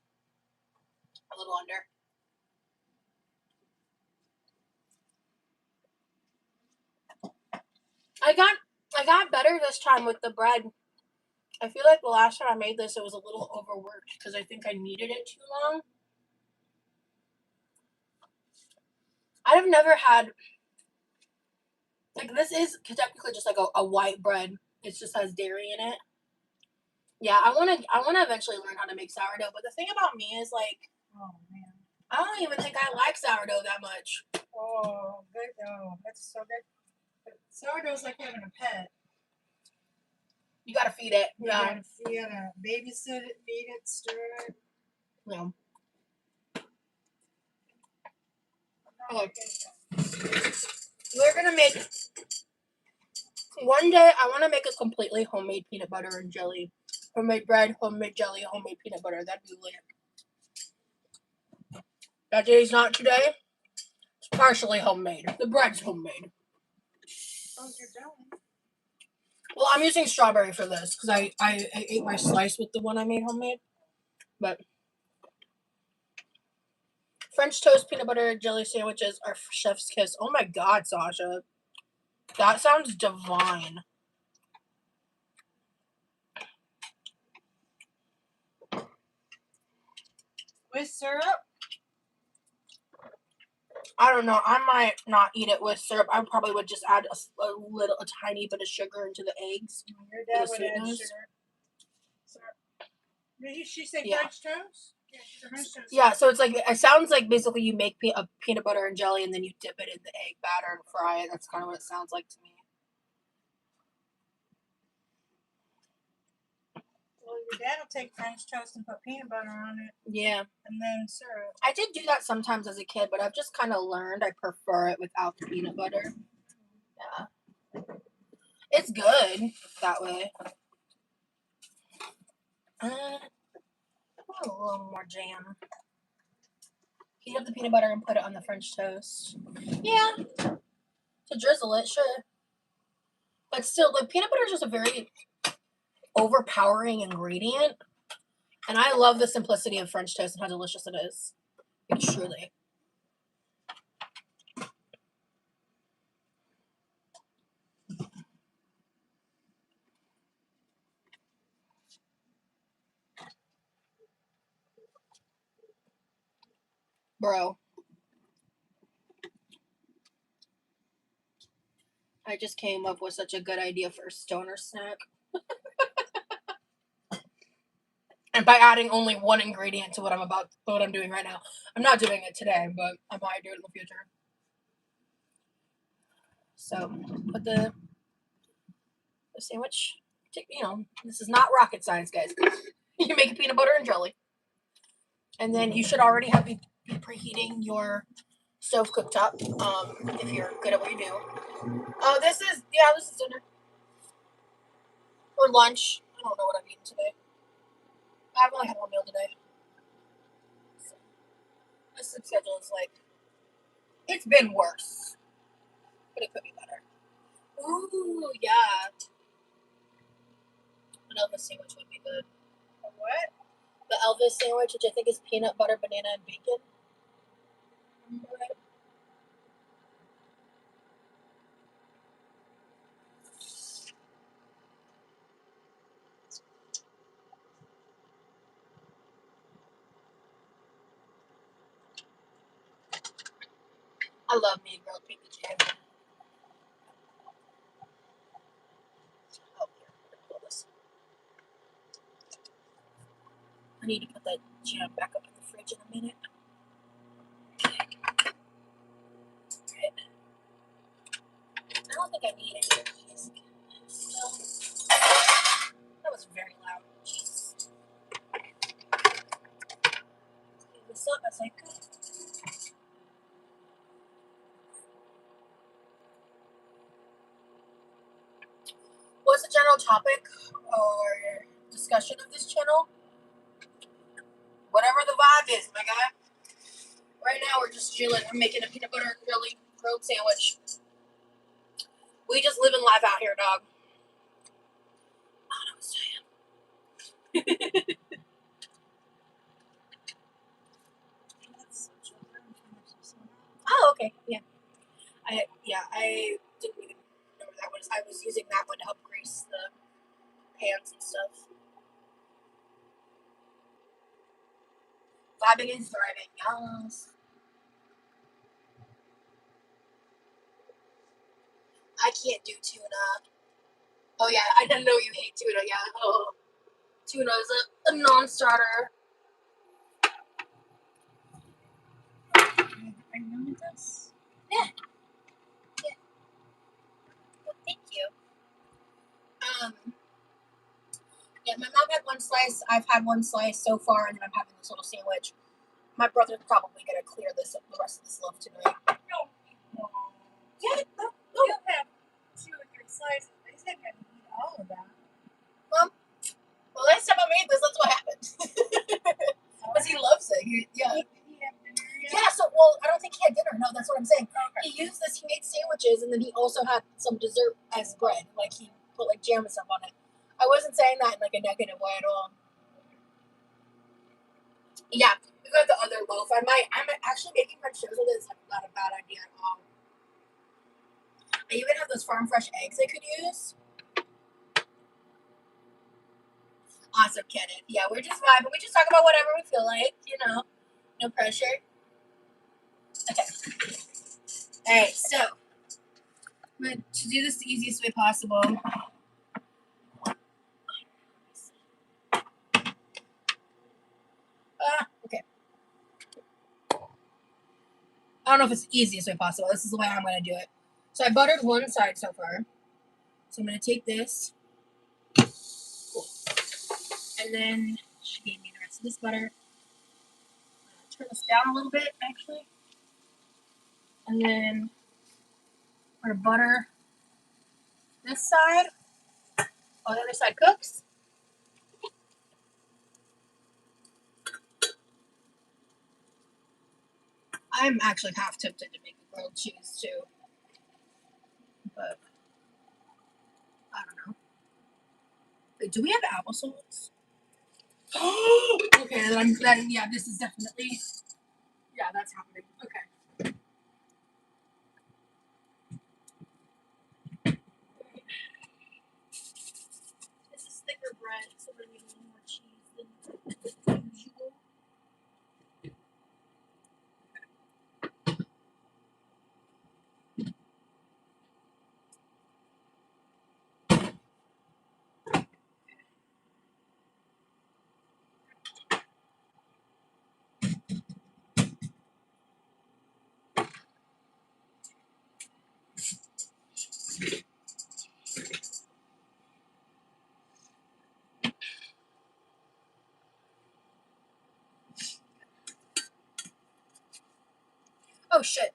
A little under. I got better this time with the bread. I feel like the last time I made this, it was a little overworked because I think I kneaded it too long. I've never had, like, this is technically just like a white bread. It just has dairy in it. Yeah, I wanna eventually learn how to make sourdough, but the thing about me is, like,
Oh man.
I don't even think I like sourdough that much.
Oh, good. Oh, that's so good. But sourdough's like having a pet.
You gotta feed it.
You
Yeah.
gotta babysit it, feed it, stir it.
Yeah.
Oh,
Okay. We're gonna make, one day I want to make a completely homemade peanut butter and jelly. Homemade bread, homemade jelly, homemade peanut butter. That'd be lit. That day's not today. It's partially homemade. The bread's homemade.
Oh, you're done.
Well, I'm using strawberry for this because I ate my slice with the one I made homemade. But French toast peanut butter jelly sandwiches are chef's kiss. Oh my god, Sasha. That sounds divine.
With syrup?
I don't know. I might not eat it with syrup. I probably would just add a tiny bit of sugar into the eggs.
Your dad
For the
would add
sweetness.
sugar. Syrup. Did she say
Yeah.
French toast? Yeah, she said French toast.
Yeah, so it's like, it sounds like basically you make a peanut butter and jelly and then you dip it in the egg batter and fry it. That's kind of what it sounds like to me.
Well, your dad will take French toast and put peanut butter on it
Yeah.
and then syrup.
I did do that sometimes as a kid, but I've just kind of learned I prefer it without the peanut butter. Yeah. It's good that way. Oh, a little more jam. Heat up the peanut butter and put it on the French toast. Yeah. To drizzle it, sure. But still, the peanut butter is just a very overpowering ingredient. And I love the simplicity of French toast and how delicious it is. Like, truly. Bro. I just came up with such a good idea for a stoner snack. And by adding only one ingredient to what I'm doing right now. I'm not doing it today, but I might do it in the future. So, put the sandwich, this is not rocket science, guys. You make peanut butter and jelly. And then you should already have be preheating your stove cooktop, if you're good at what you do. This is dinner. Or lunch. I don't know what I'm eating today. I've only had one meal today. So, this schedule is like, it's been worse. But it could be better. Ooh, yeah. An Elvis sandwich would be good.
A what?
The Elvis sandwich, which I think is peanut butter, banana, and bacon. Right. I love me a grilled PB&J. Oh, here, pull this. I need to put that jam back up in the fridge in a minute. Right. I don't think I need any of these. No. That was very loud. Jeez. Clean this up as I go. What's the general topic or discussion of this channel? Whatever the vibe is, my guy. Right now we're just chilling. I'm making a peanut butter and jelly grilled sandwich. We just live in life out here, dog. I don't know what I'm saying. Oh, okay. Yeah. I didn't even know what that was. I was using that one to help grease the pans and stuff. Vibing and thriving, yes. I can't do tuna. Oh yeah, I didn't know you hate tuna. Yeah. Oh, tuna is a non-starter.
I know this.
Yeah. Well, thank you. Yeah, my mom had one slice. I've had one slice so far, and then I'm having this little sandwich. My brother's probably gonna clear the rest of this loaf tonight.
No.
Yeah, no.
You'll have 2 or 3 slices. He's not going to eat all of that.
Well, last time I made this, that's what happened. Because he loves it. Yeah.
He have dinner yet?
Yeah, so, well, I don't think he had dinner. No, that's what I'm saying.
sandwiches, and then he also had some dessert as bread. Like he put like jam and stuff on it. I wasn't saying that in like a negative way at all. Yeah, we got the other loaf. I'm actually making French toast with it. It's like not a bad idea at all. I even have those farm fresh eggs I could use. Awesome, Kenneth. Yeah, we're just vibing. We just talk about whatever we feel like, you know. No pressure. Okay. Alright, so I'm going to do this the easiest way possible. Okay. I don't know if it's the easiest way possible. This is the way I'm going to do it. So I buttered one side so far. So I'm going to take this. Cool. And then she gave me the rest of this butter. I'm going to turn this down a little bit, actually. And then I'm going to butter this side while the other side cooks. I'm actually half tempted to make a grilled cheese too, but I don't know. Wait, do we have applesauce? Okay, then yeah, this is definitely, yeah, that's happening. Okay. This is thicker bread, so we're gonna need a little more cheese than usual. Oh shit.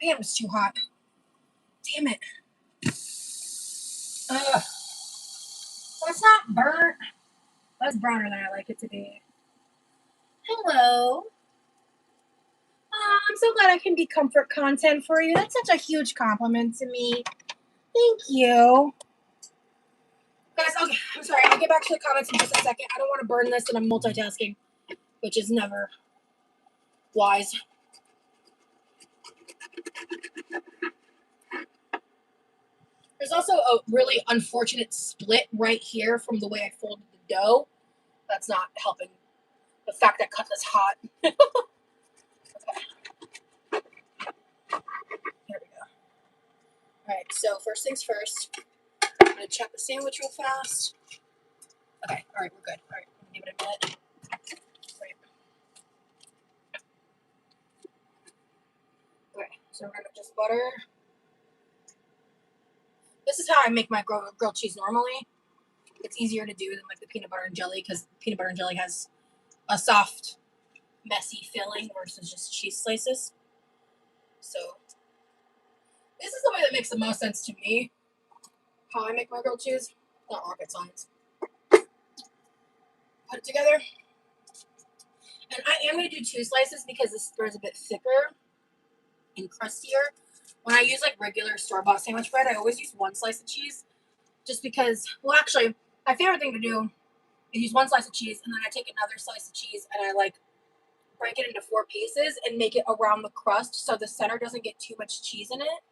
Pan was too hot. Damn it. Ugh. That's not burnt. That's browner than I like it to be. Hello. I'm so glad I can be comfort content for you. That's such a huge compliment to me. Thank you. Guys, okay, I'm sorry. I'll get back to the comments in just a second. I don't want to burn this and I'm multitasking, which is never wise. There's also a really unfortunate split right here from the way I folded the dough. That's not helping the fact that cutlet's hot. Okay. Here we go. Alright, so first things first, I'm going to check the sandwich real fast. Okay, alright, we're good. Alright, I'm going to give it a minute. Right. Okay, so we're going to just butter. This is how I make my grilled cheese normally. It's easier to do than like the peanut butter and jelly because peanut butter and jelly has a soft, messy filling versus just cheese slices. So this is the way that makes the most sense to me. How I make my grilled cheese, not rocket science. Put it together. And I am going to do 2 slices because this bread is a bit thicker and crustier. When I use like regular store-bought sandwich bread, I always use 1 slice of cheese. Just because, well actually, my favorite thing to do is use 1 slice of cheese and then I take another slice of cheese and I like break it into 4 pieces and make it around the crust so the center doesn't get too much cheese in it.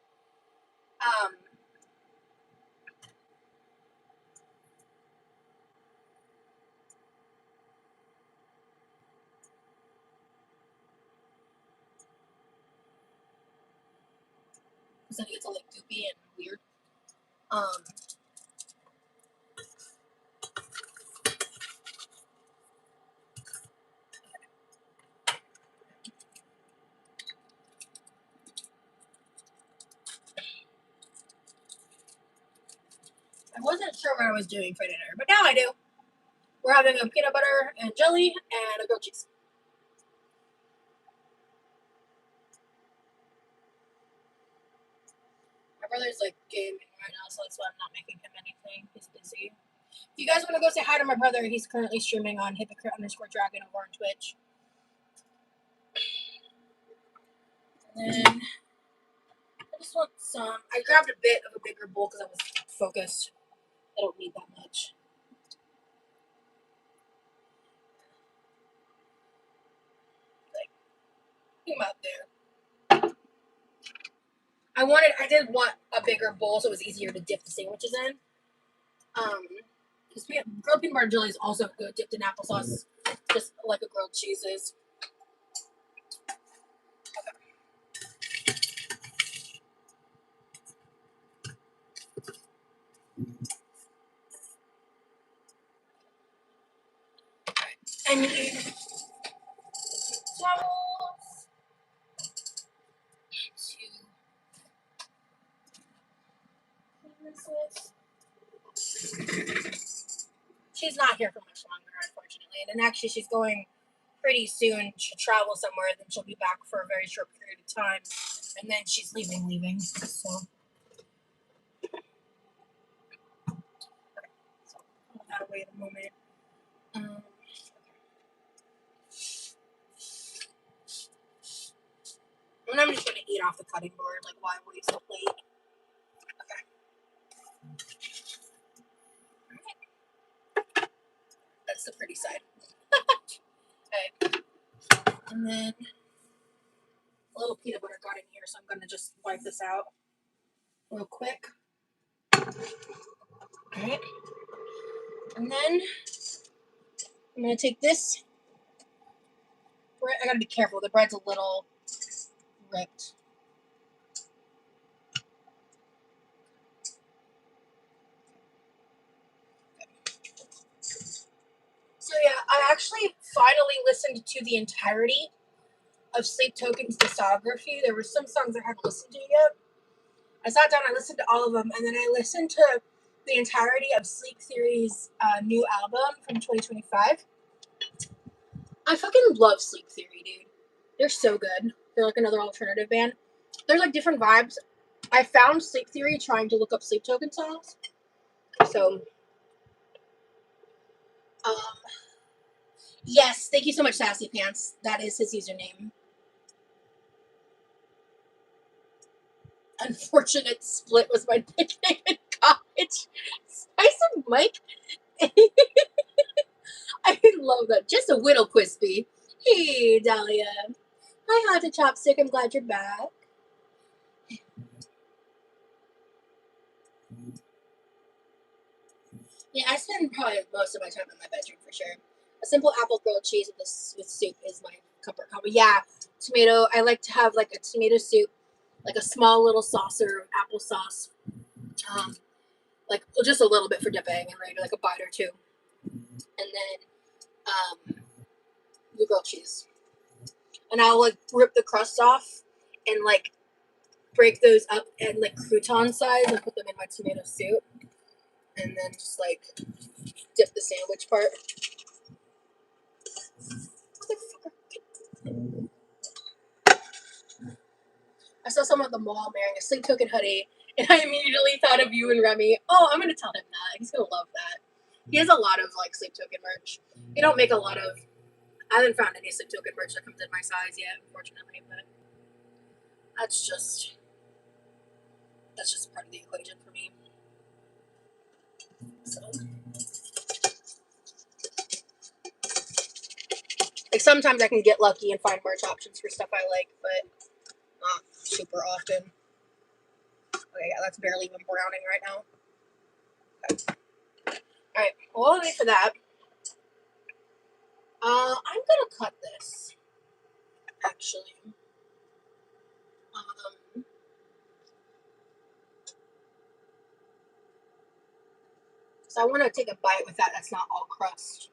Because then it gets all like goopy and weird. I wasn't sure what I was doing for dinner, but now I do. We're having a peanut butter and jelly and a grilled cheese. My brother's like gaming right now, so that's why I'm not making him anything. He's busy. If you guys want to go say hi to my brother, he's currently streaming on hypocrite_dragon over on Twitch. And then
just want some. I grabbed a bit of a bigger bowl because I was focused. I don't need that much. Like, about there. I did want a bigger bowl so it was easier to dip the sandwiches in. Because grilled peanut butter jelly is also good dipped in applesauce, just like a grilled cheese is. And you need towels to clean this with. She's not here for much longer, unfortunately. And actually, she's going pretty soon to travel somewhere. Then she'll be back for a very short period of time. And then she's leaving. So, put that away in a moment. And I'm just going to eat off the cutting board. Like, why waste a plate? Okay. That's the pretty side. Okay. And then a little peanut butter got in here, so I'm going to just wipe this out real quick. Alright. And then I'm going to take this bread. I got to be careful. The bread's a little ripped. So yeah, I actually finally listened to the entirety of Sleep Token's discography. There were some songs I hadn't listened to yet. I sat down, I listened to all of them, and then I listened to the entirety of Sleep Theory's new album from 2025. I fucking love Sleep Theory, dude. They're so good. They're like another alternative band. They're like different vibes. I found Sleep Theory trying to look up Sleep Token songs. So, yes, thank you so much, Sassy Pants. That is his username. Unfortunate Split was my nickname in college. Tyson Mike. I love that. Just a whittle crispy. Hey, Dahlia. Hi, Haunted Chopstick. I'm glad you're back. Yeah, I spend probably most of my time in my bedroom for sure. A simple apple grilled cheese with soup is my comfort combo. Yeah, tomato. I like to have like a tomato soup, like a small little saucer of applesauce. Like just a little bit for dipping and maybe like a bite or two. And then the grilled cheese. And I'll like rip the crust off and like break those up in like crouton size and put them in my tomato soup. And then just like dip the sandwich part. I saw someone at the mall wearing a Sleep Token hoodie, and I immediately thought of you and Remy. Oh, I'm gonna tell him that. He's gonna love that. He has a lot of like Sleep Token merch. He don't make a lot of. I haven't found any Sleep Token merch that comes in my size yet, unfortunately. But that's just part of the equation for me. So, like sometimes I can get lucky and find merch options for stuff I like, but not super often. Okay, yeah, that's barely even browning right now. Okay. All right, well, while I wait for that, I'm gonna cut this. Actually, so I want to take a bite with that. That's not all crust.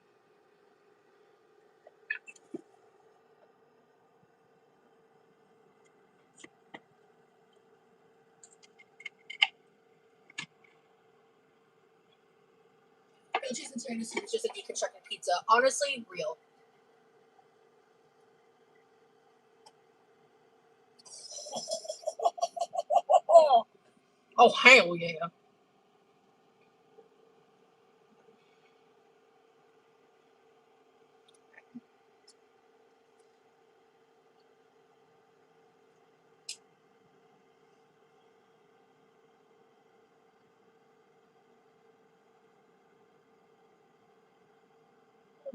Grilled cheese and tomato soup is just a deconstructed pizza. Honestly, real. Oh, hell yeah.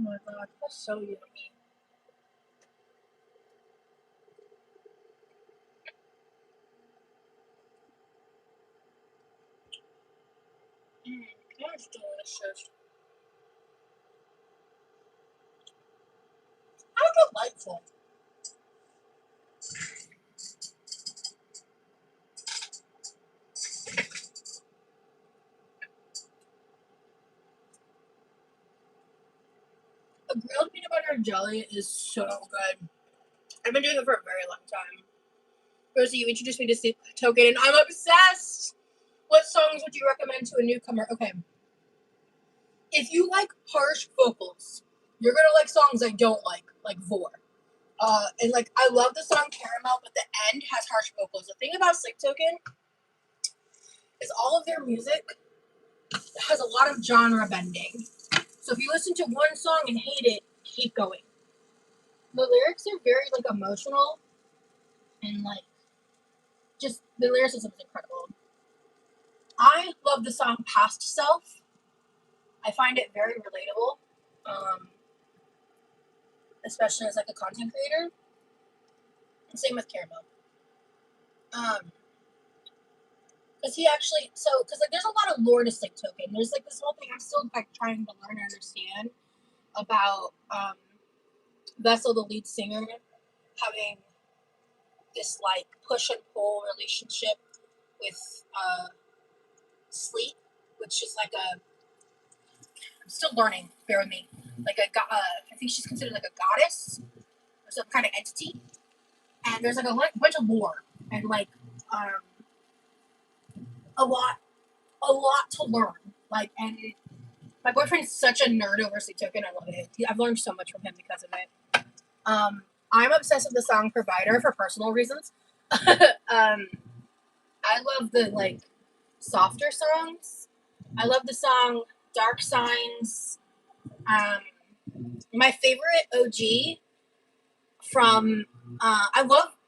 my god, that's so yummy. That's delicious. How delightful. A grilled peanut butter and jelly is so good. I've been doing it for a very long time. Rosie, you introduced me to Sleep Token, and I'm obsessed. What songs would you recommend to a newcomer? Okay. If you like harsh vocals, you're gonna like songs I don't like Vor. And like I love the song Caramel, but the end has harsh vocals. The thing about Sleep Token is all of their music has a lot of genre bending. So if you listen to one song and hate it, keep going. The lyrics are very like emotional and like just the lyricism is incredible. I love the song Past Self. I find it very relatable. Especially as like a content creator. And same with Caramel. Because he actually because like there's a lot of lore to Sleep Token. There's like this whole thing I'm still like trying to learn and understand about Vessel, the lead singer, having this like push and pull relationship with Sleep, which is like I'm still learning. Bear with me. Like I think she's considered like a goddess or some kind of entity. And there's like a bunch of lore and like a lot to learn. Like, and my boyfriend's such a nerd over Sleep Token. I love it. I've learned so much from him because of it. I'm obsessed with the song Provider for personal reasons. I love the like softer songs. I love the song Dark Signs. My favorite OG from I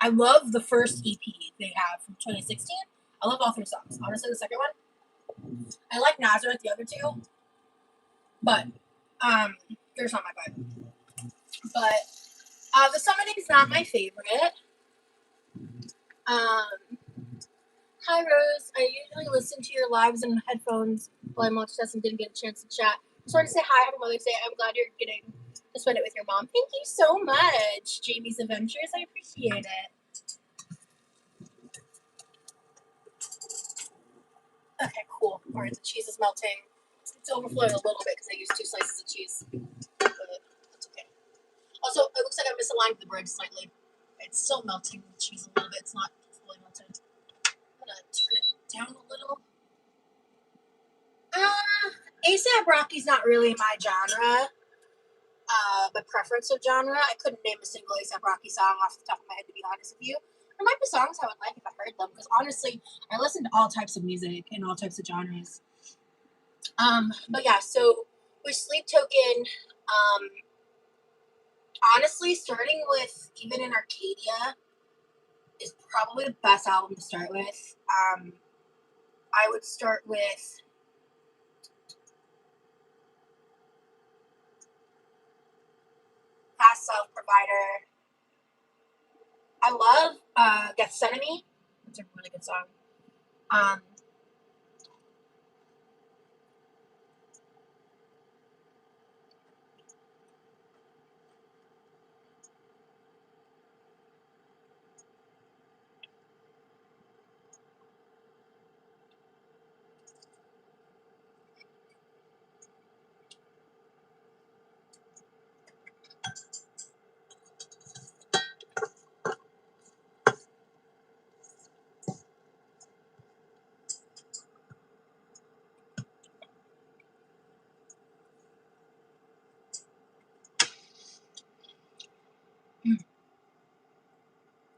love the first EP they have from 2016. I love all three songs. Honestly, the second one. I like Nazareth, the other two. But there's not my vibe. But the summoning is not my favorite. Hi Rose. I usually listen to your lives in headphones while I'm multitasking. Didn't get a chance to chat. Just wanted to say hi. Happy Mother's Day. I'm glad you're getting to spend it with your mom. Thank you so much, Jamie's Adventures. I appreciate it. Okay, cool. All right, the cheese is melting. It's overflowing a little bit because I used 2 slices of cheese, but that's okay. Also, it looks like I misaligned the bread slightly. It's still melting the cheese a little bit. It's not fully melted. I'm gonna turn it down a little. A$AP Rocky's not really my genre, my preference of genre. I couldn't name a single A$AP Rocky song off the top of my head, to be honest with you. There might be songs I would like if I heard them, because honestly, I listen to all types of music and all types of genres. But yeah, so with Sleep Token, honestly, starting with Even in Arcadia is probably the best album to start with. I would start with Past Self, Provider. I love Gethsemane. It's a really good song.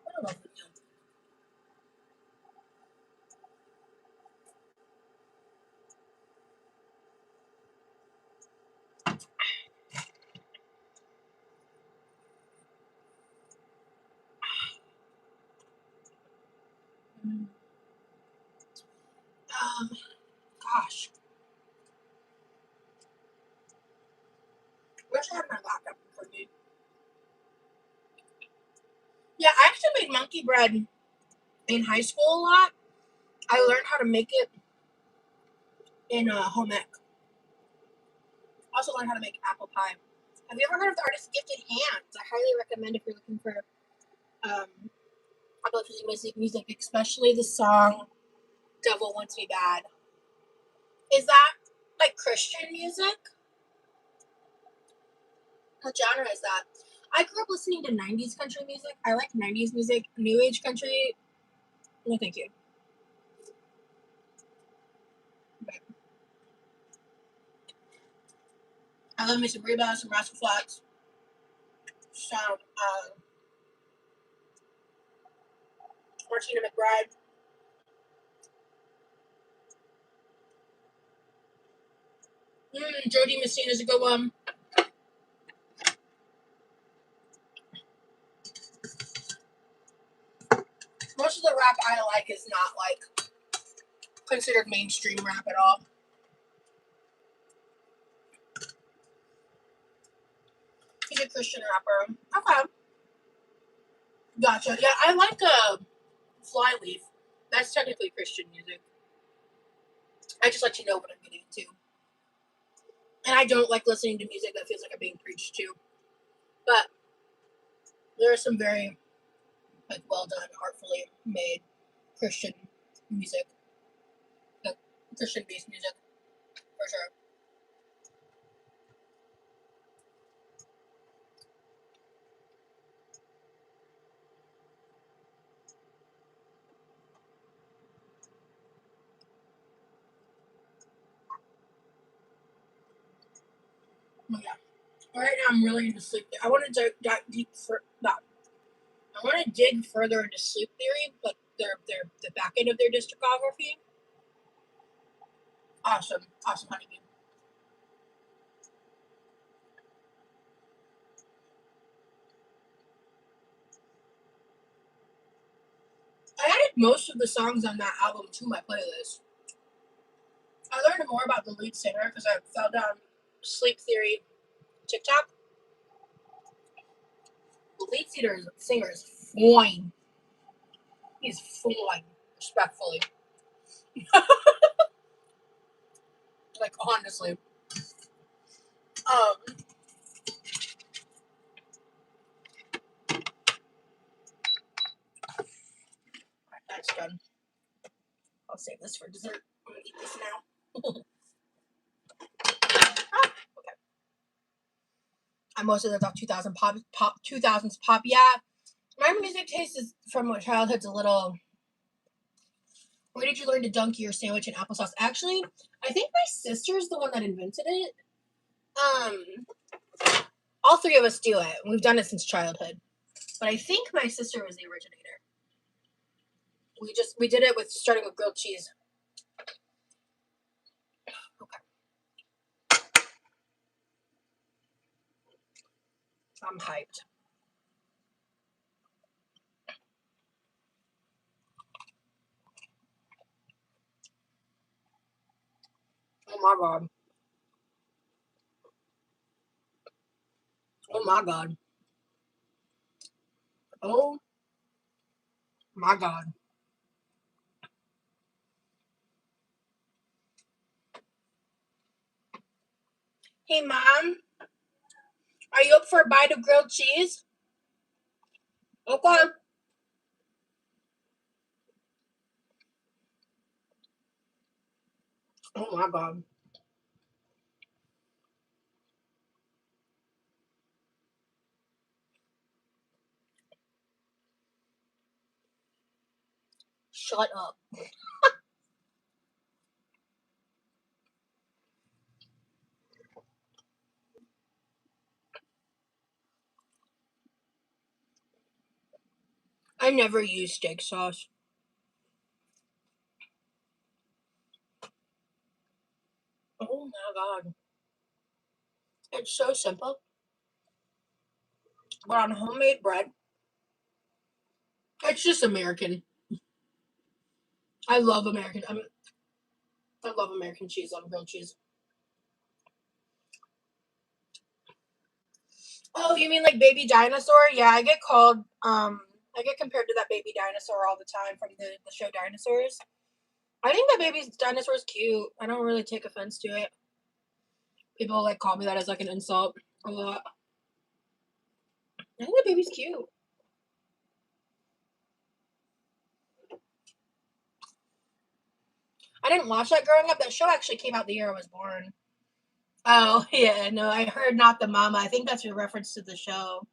What a lovely film. Gosh. Wish I had my
cookie bread in high school a lot. I learned how to make it in home ec. Also learned how to make apple pie. Have you ever heard of the artist Gifted Hands? I highly recommend if you're looking for music, especially the song Devil Wants Me Bad. Is that like Christian music? What genre is that? I grew up listening to 90s country music. I like 90s music. New age country, no thank you. But I love me some Reba, some Rascal Flatts, some Martina McBride. Jody Messina is a good one. Most of the rap I like is not like considered mainstream rap at all. He's a Christian rapper. Okay. Gotcha. Yeah, I like Flyleaf. That's technically Christian music. I just like to know what I'm getting into. And I don't like listening to music that feels like I'm being preached to. But there is some very like well done, artfully made Christian music. Like Christian based music. For sure. Oh, yeah. Right now I'm really into sleep. I want to dive deep for that. I want to dig further into sleep theory, but the back end of their discography. Awesome, honeybee. I added most of the songs on that album to my playlist. I learned more about the lead singer because I fell down sleep theory TikTok. The lead singer is fine. He's fine, respectfully. Like honestly. That's done. I'll save this for dessert. I'm gonna eat this now. Okay. I mostly lived off 2000s pop. Yeah, my music taste is from my childhood's a little. Where did you learn to dunk your sandwich in applesauce? Actually, I think my sister's the one that invented it. All three of us do it. We've done it since childhood. But I think my sister was the originator. We did it with starting with grilled cheese. Okay. I'm hyped. Oh my god. Oh my god. Oh my god. Hey mom, are you up for a bite of grilled cheese? Okay. Oh my god. Shut up. I never use steak sauce. Oh my god. It's so simple. But on homemade bread, it's just American. I love American. I love American cheese on grilled cheese. Oh, you mean like baby dinosaur? Yeah, I get called
I get compared to that baby dinosaur all the time from the show Dinosaurs. I think that baby dinosaur is cute. I don't really take offense to it. People like call me that as like an insult a lot. I think the baby's cute. I didn't watch that growing up. That show actually came out the year I was born. Oh, yeah, no, I heard Not the Mama. I think that's a reference to the show.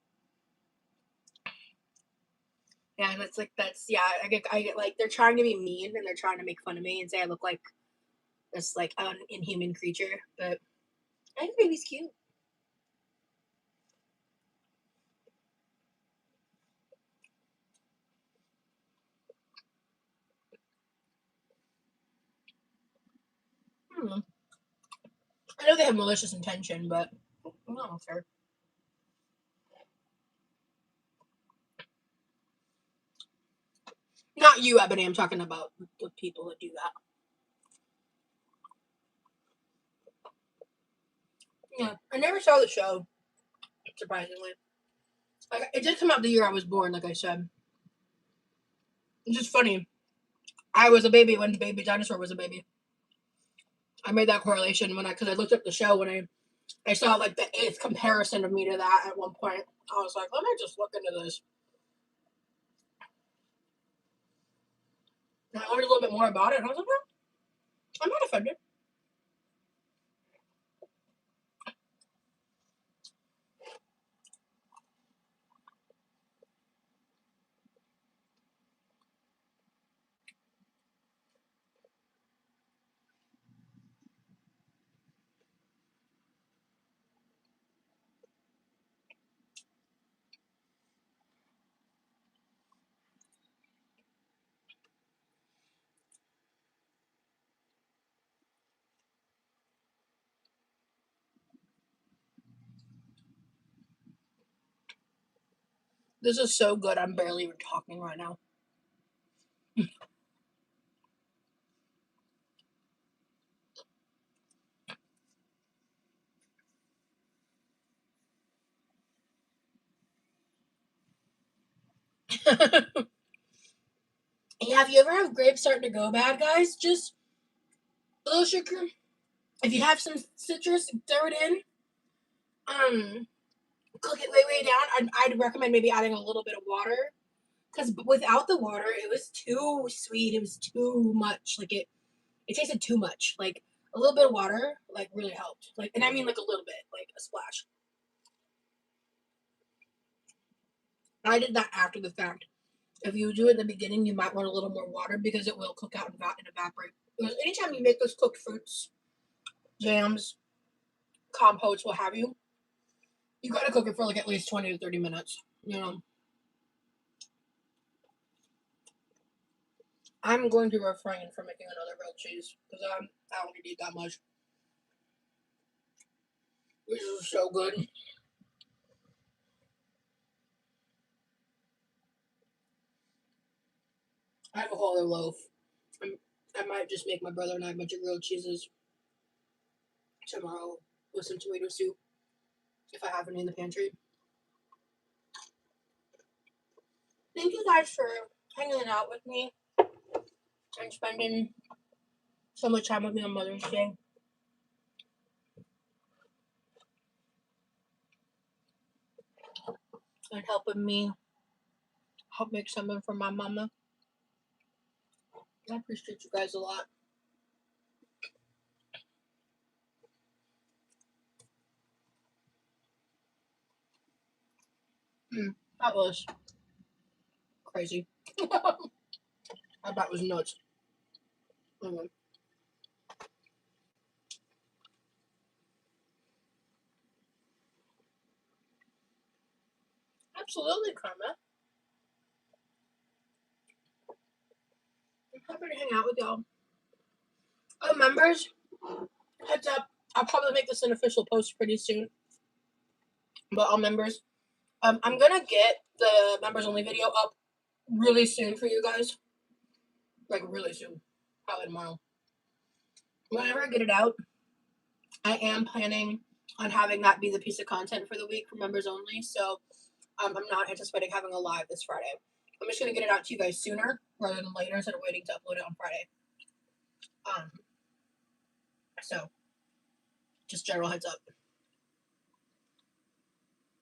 Yeah, that's yeah, I get like, they're trying to be mean and they're trying to make fun of me and say I look like this, like, inhuman creature, but I think the baby's cute. I know they have malicious intention, but I don't care. Not you, Ebony. I'm talking about the people that do that. Yeah, I never saw the show, surprisingly. Like, it did come out the year I was born, like I said. It's just funny. I was a baby when Baby Dinosaur was a baby. I made that correlation because I looked up the show when I saw like the 8th comparison of me to that at one point. I was like, let me just look into this. And I learned a little bit more about it, and I was like, well, I'm not offended. This is so good, I'm barely even talking right now. Yeah, if you ever have grapes starting to go bad, guys, just a little sugar. If you have some citrus, throw it in. Cook it way down. I'd recommend maybe adding a little bit of water, because without the water, it was too sweet. It was too much. Like it tasted too much. Like a little bit of water, like really helped. Like, and I mean like a little bit, like a splash. I did that after the fact. If you do it in the beginning, you might want a little more water because it will cook out and evaporate. Because anytime you make those cooked fruits, jams, compotes, what have you, you gotta cook it for like at least 20 to 30 minutes. You know. I'm going to refrain from making another grilled cheese because I don't need that much. This is so good. I have a whole other loaf. I might just make my brother and I a bunch of grilled cheeses tomorrow with some tomato soup if I have any in the pantry. Thank you guys for hanging out with me and spending so much time with me on Mother's Day. And helping me help make something for my mama. I appreciate you guys a lot. That was crazy. That was nuts. Absolutely, Karma. I'm happy to hang out with y'all. Oh, members, heads up. I'll probably make this an official post pretty soon. But all members, I'm gonna get the members only video up really soon for you guys. Like really soon. Probably tomorrow. Whenever I get it out, I am planning on having that be the piece of content for the week for members only. So I'm not anticipating having a live this Friday.
I'm just gonna get it out to you guys sooner rather than later instead of waiting to upload it on Friday. So just general heads up.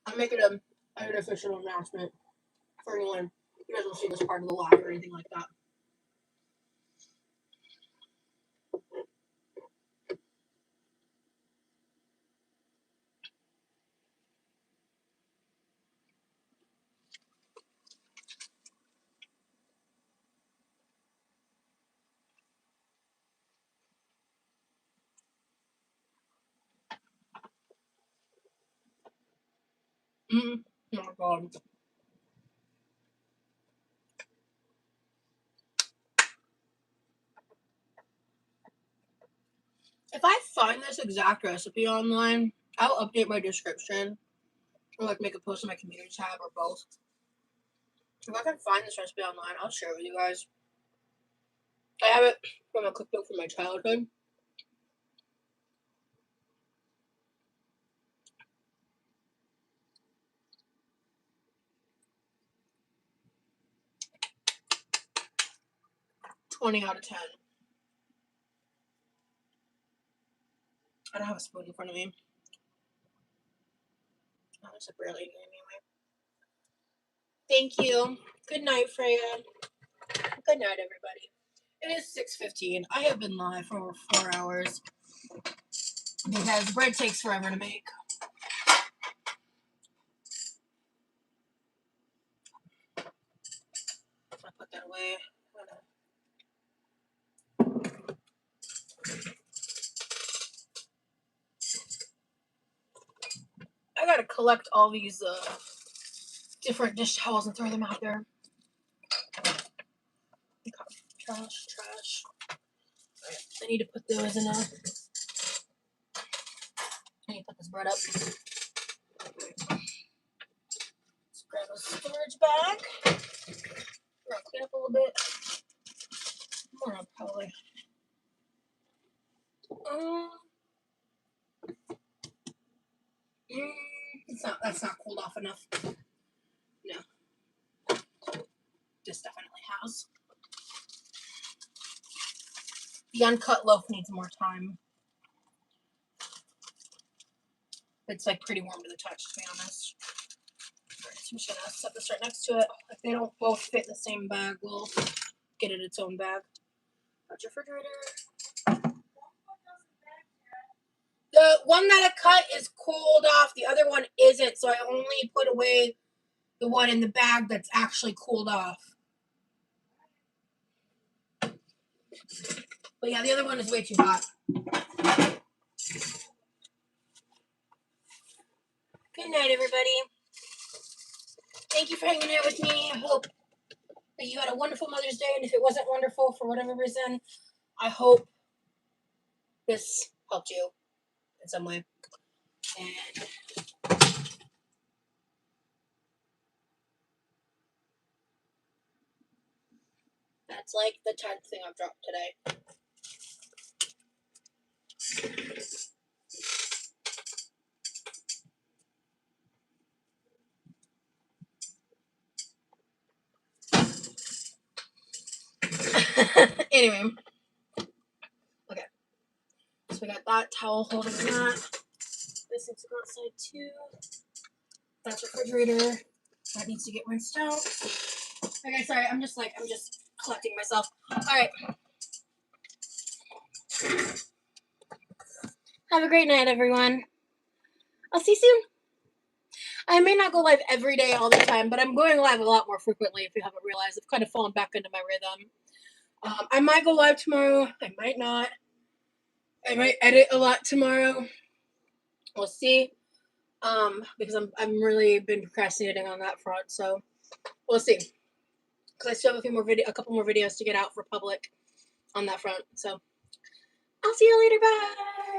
I'm making an official announcement for anyone who doesn't see this part of the live or anything like that. Oh my god. If I find this exact recipe online, I'll update my description or like make a post on my community tab or both. If I can find this recipe online, I'll share it with you guys. I have it from a cookbook from my childhood. $20 out of 10. I don't have a spoon in front of me. Oh, it's a barely anyway. Thank you. Good night, Freya. Good night, everybody. It is 6:15. I have been live for over 4 hours because bread takes forever to make. I'll put that away. I gotta collect all these different dish towels and throw them out there. Trash. Right, I need to put those in a. I need to put this bread up. Let's grab a storage bag. We're gonna clean up a little bit. More on probably. That's not cooled off enough. No. This definitely has. The uncut loaf needs more time. It's like pretty warm to the touch, to be honest. Alright, so I'm just gonna set this right next to it. If they don't both fit in the same bag, we'll get it its own bag. Got your refrigerator. The one that I cut is cooled off. The other one isn't, so I only put away the one in the bag that's actually cooled off. But yeah, the other one is way too hot. Good night, everybody. Thank you for hanging out with me. I hope that you had a wonderful Mother's Day, and if it wasn't wonderful for whatever reason, I hope this helped you in some way. And that's like the 10th thing I've dropped today. Anyway. Okay. So we got that towel holding that. This needs to go outside too. That's refrigerator. That needs to get rinsed out. Okay, sorry, I'm just collecting myself. Alright. Have a great night, everyone. I'll see you soon. I may not go live every day all the time, but I'm going live a lot more frequently if you haven't realized. I've kind of fallen back into my rhythm. I might go live tomorrow. I might not. I might edit a lot tomorrow. We'll see. Because I'm really been procrastinating on that front, so we'll see. Because I still have a couple more videos to get out for public on that front. So I'll see you later. Bye.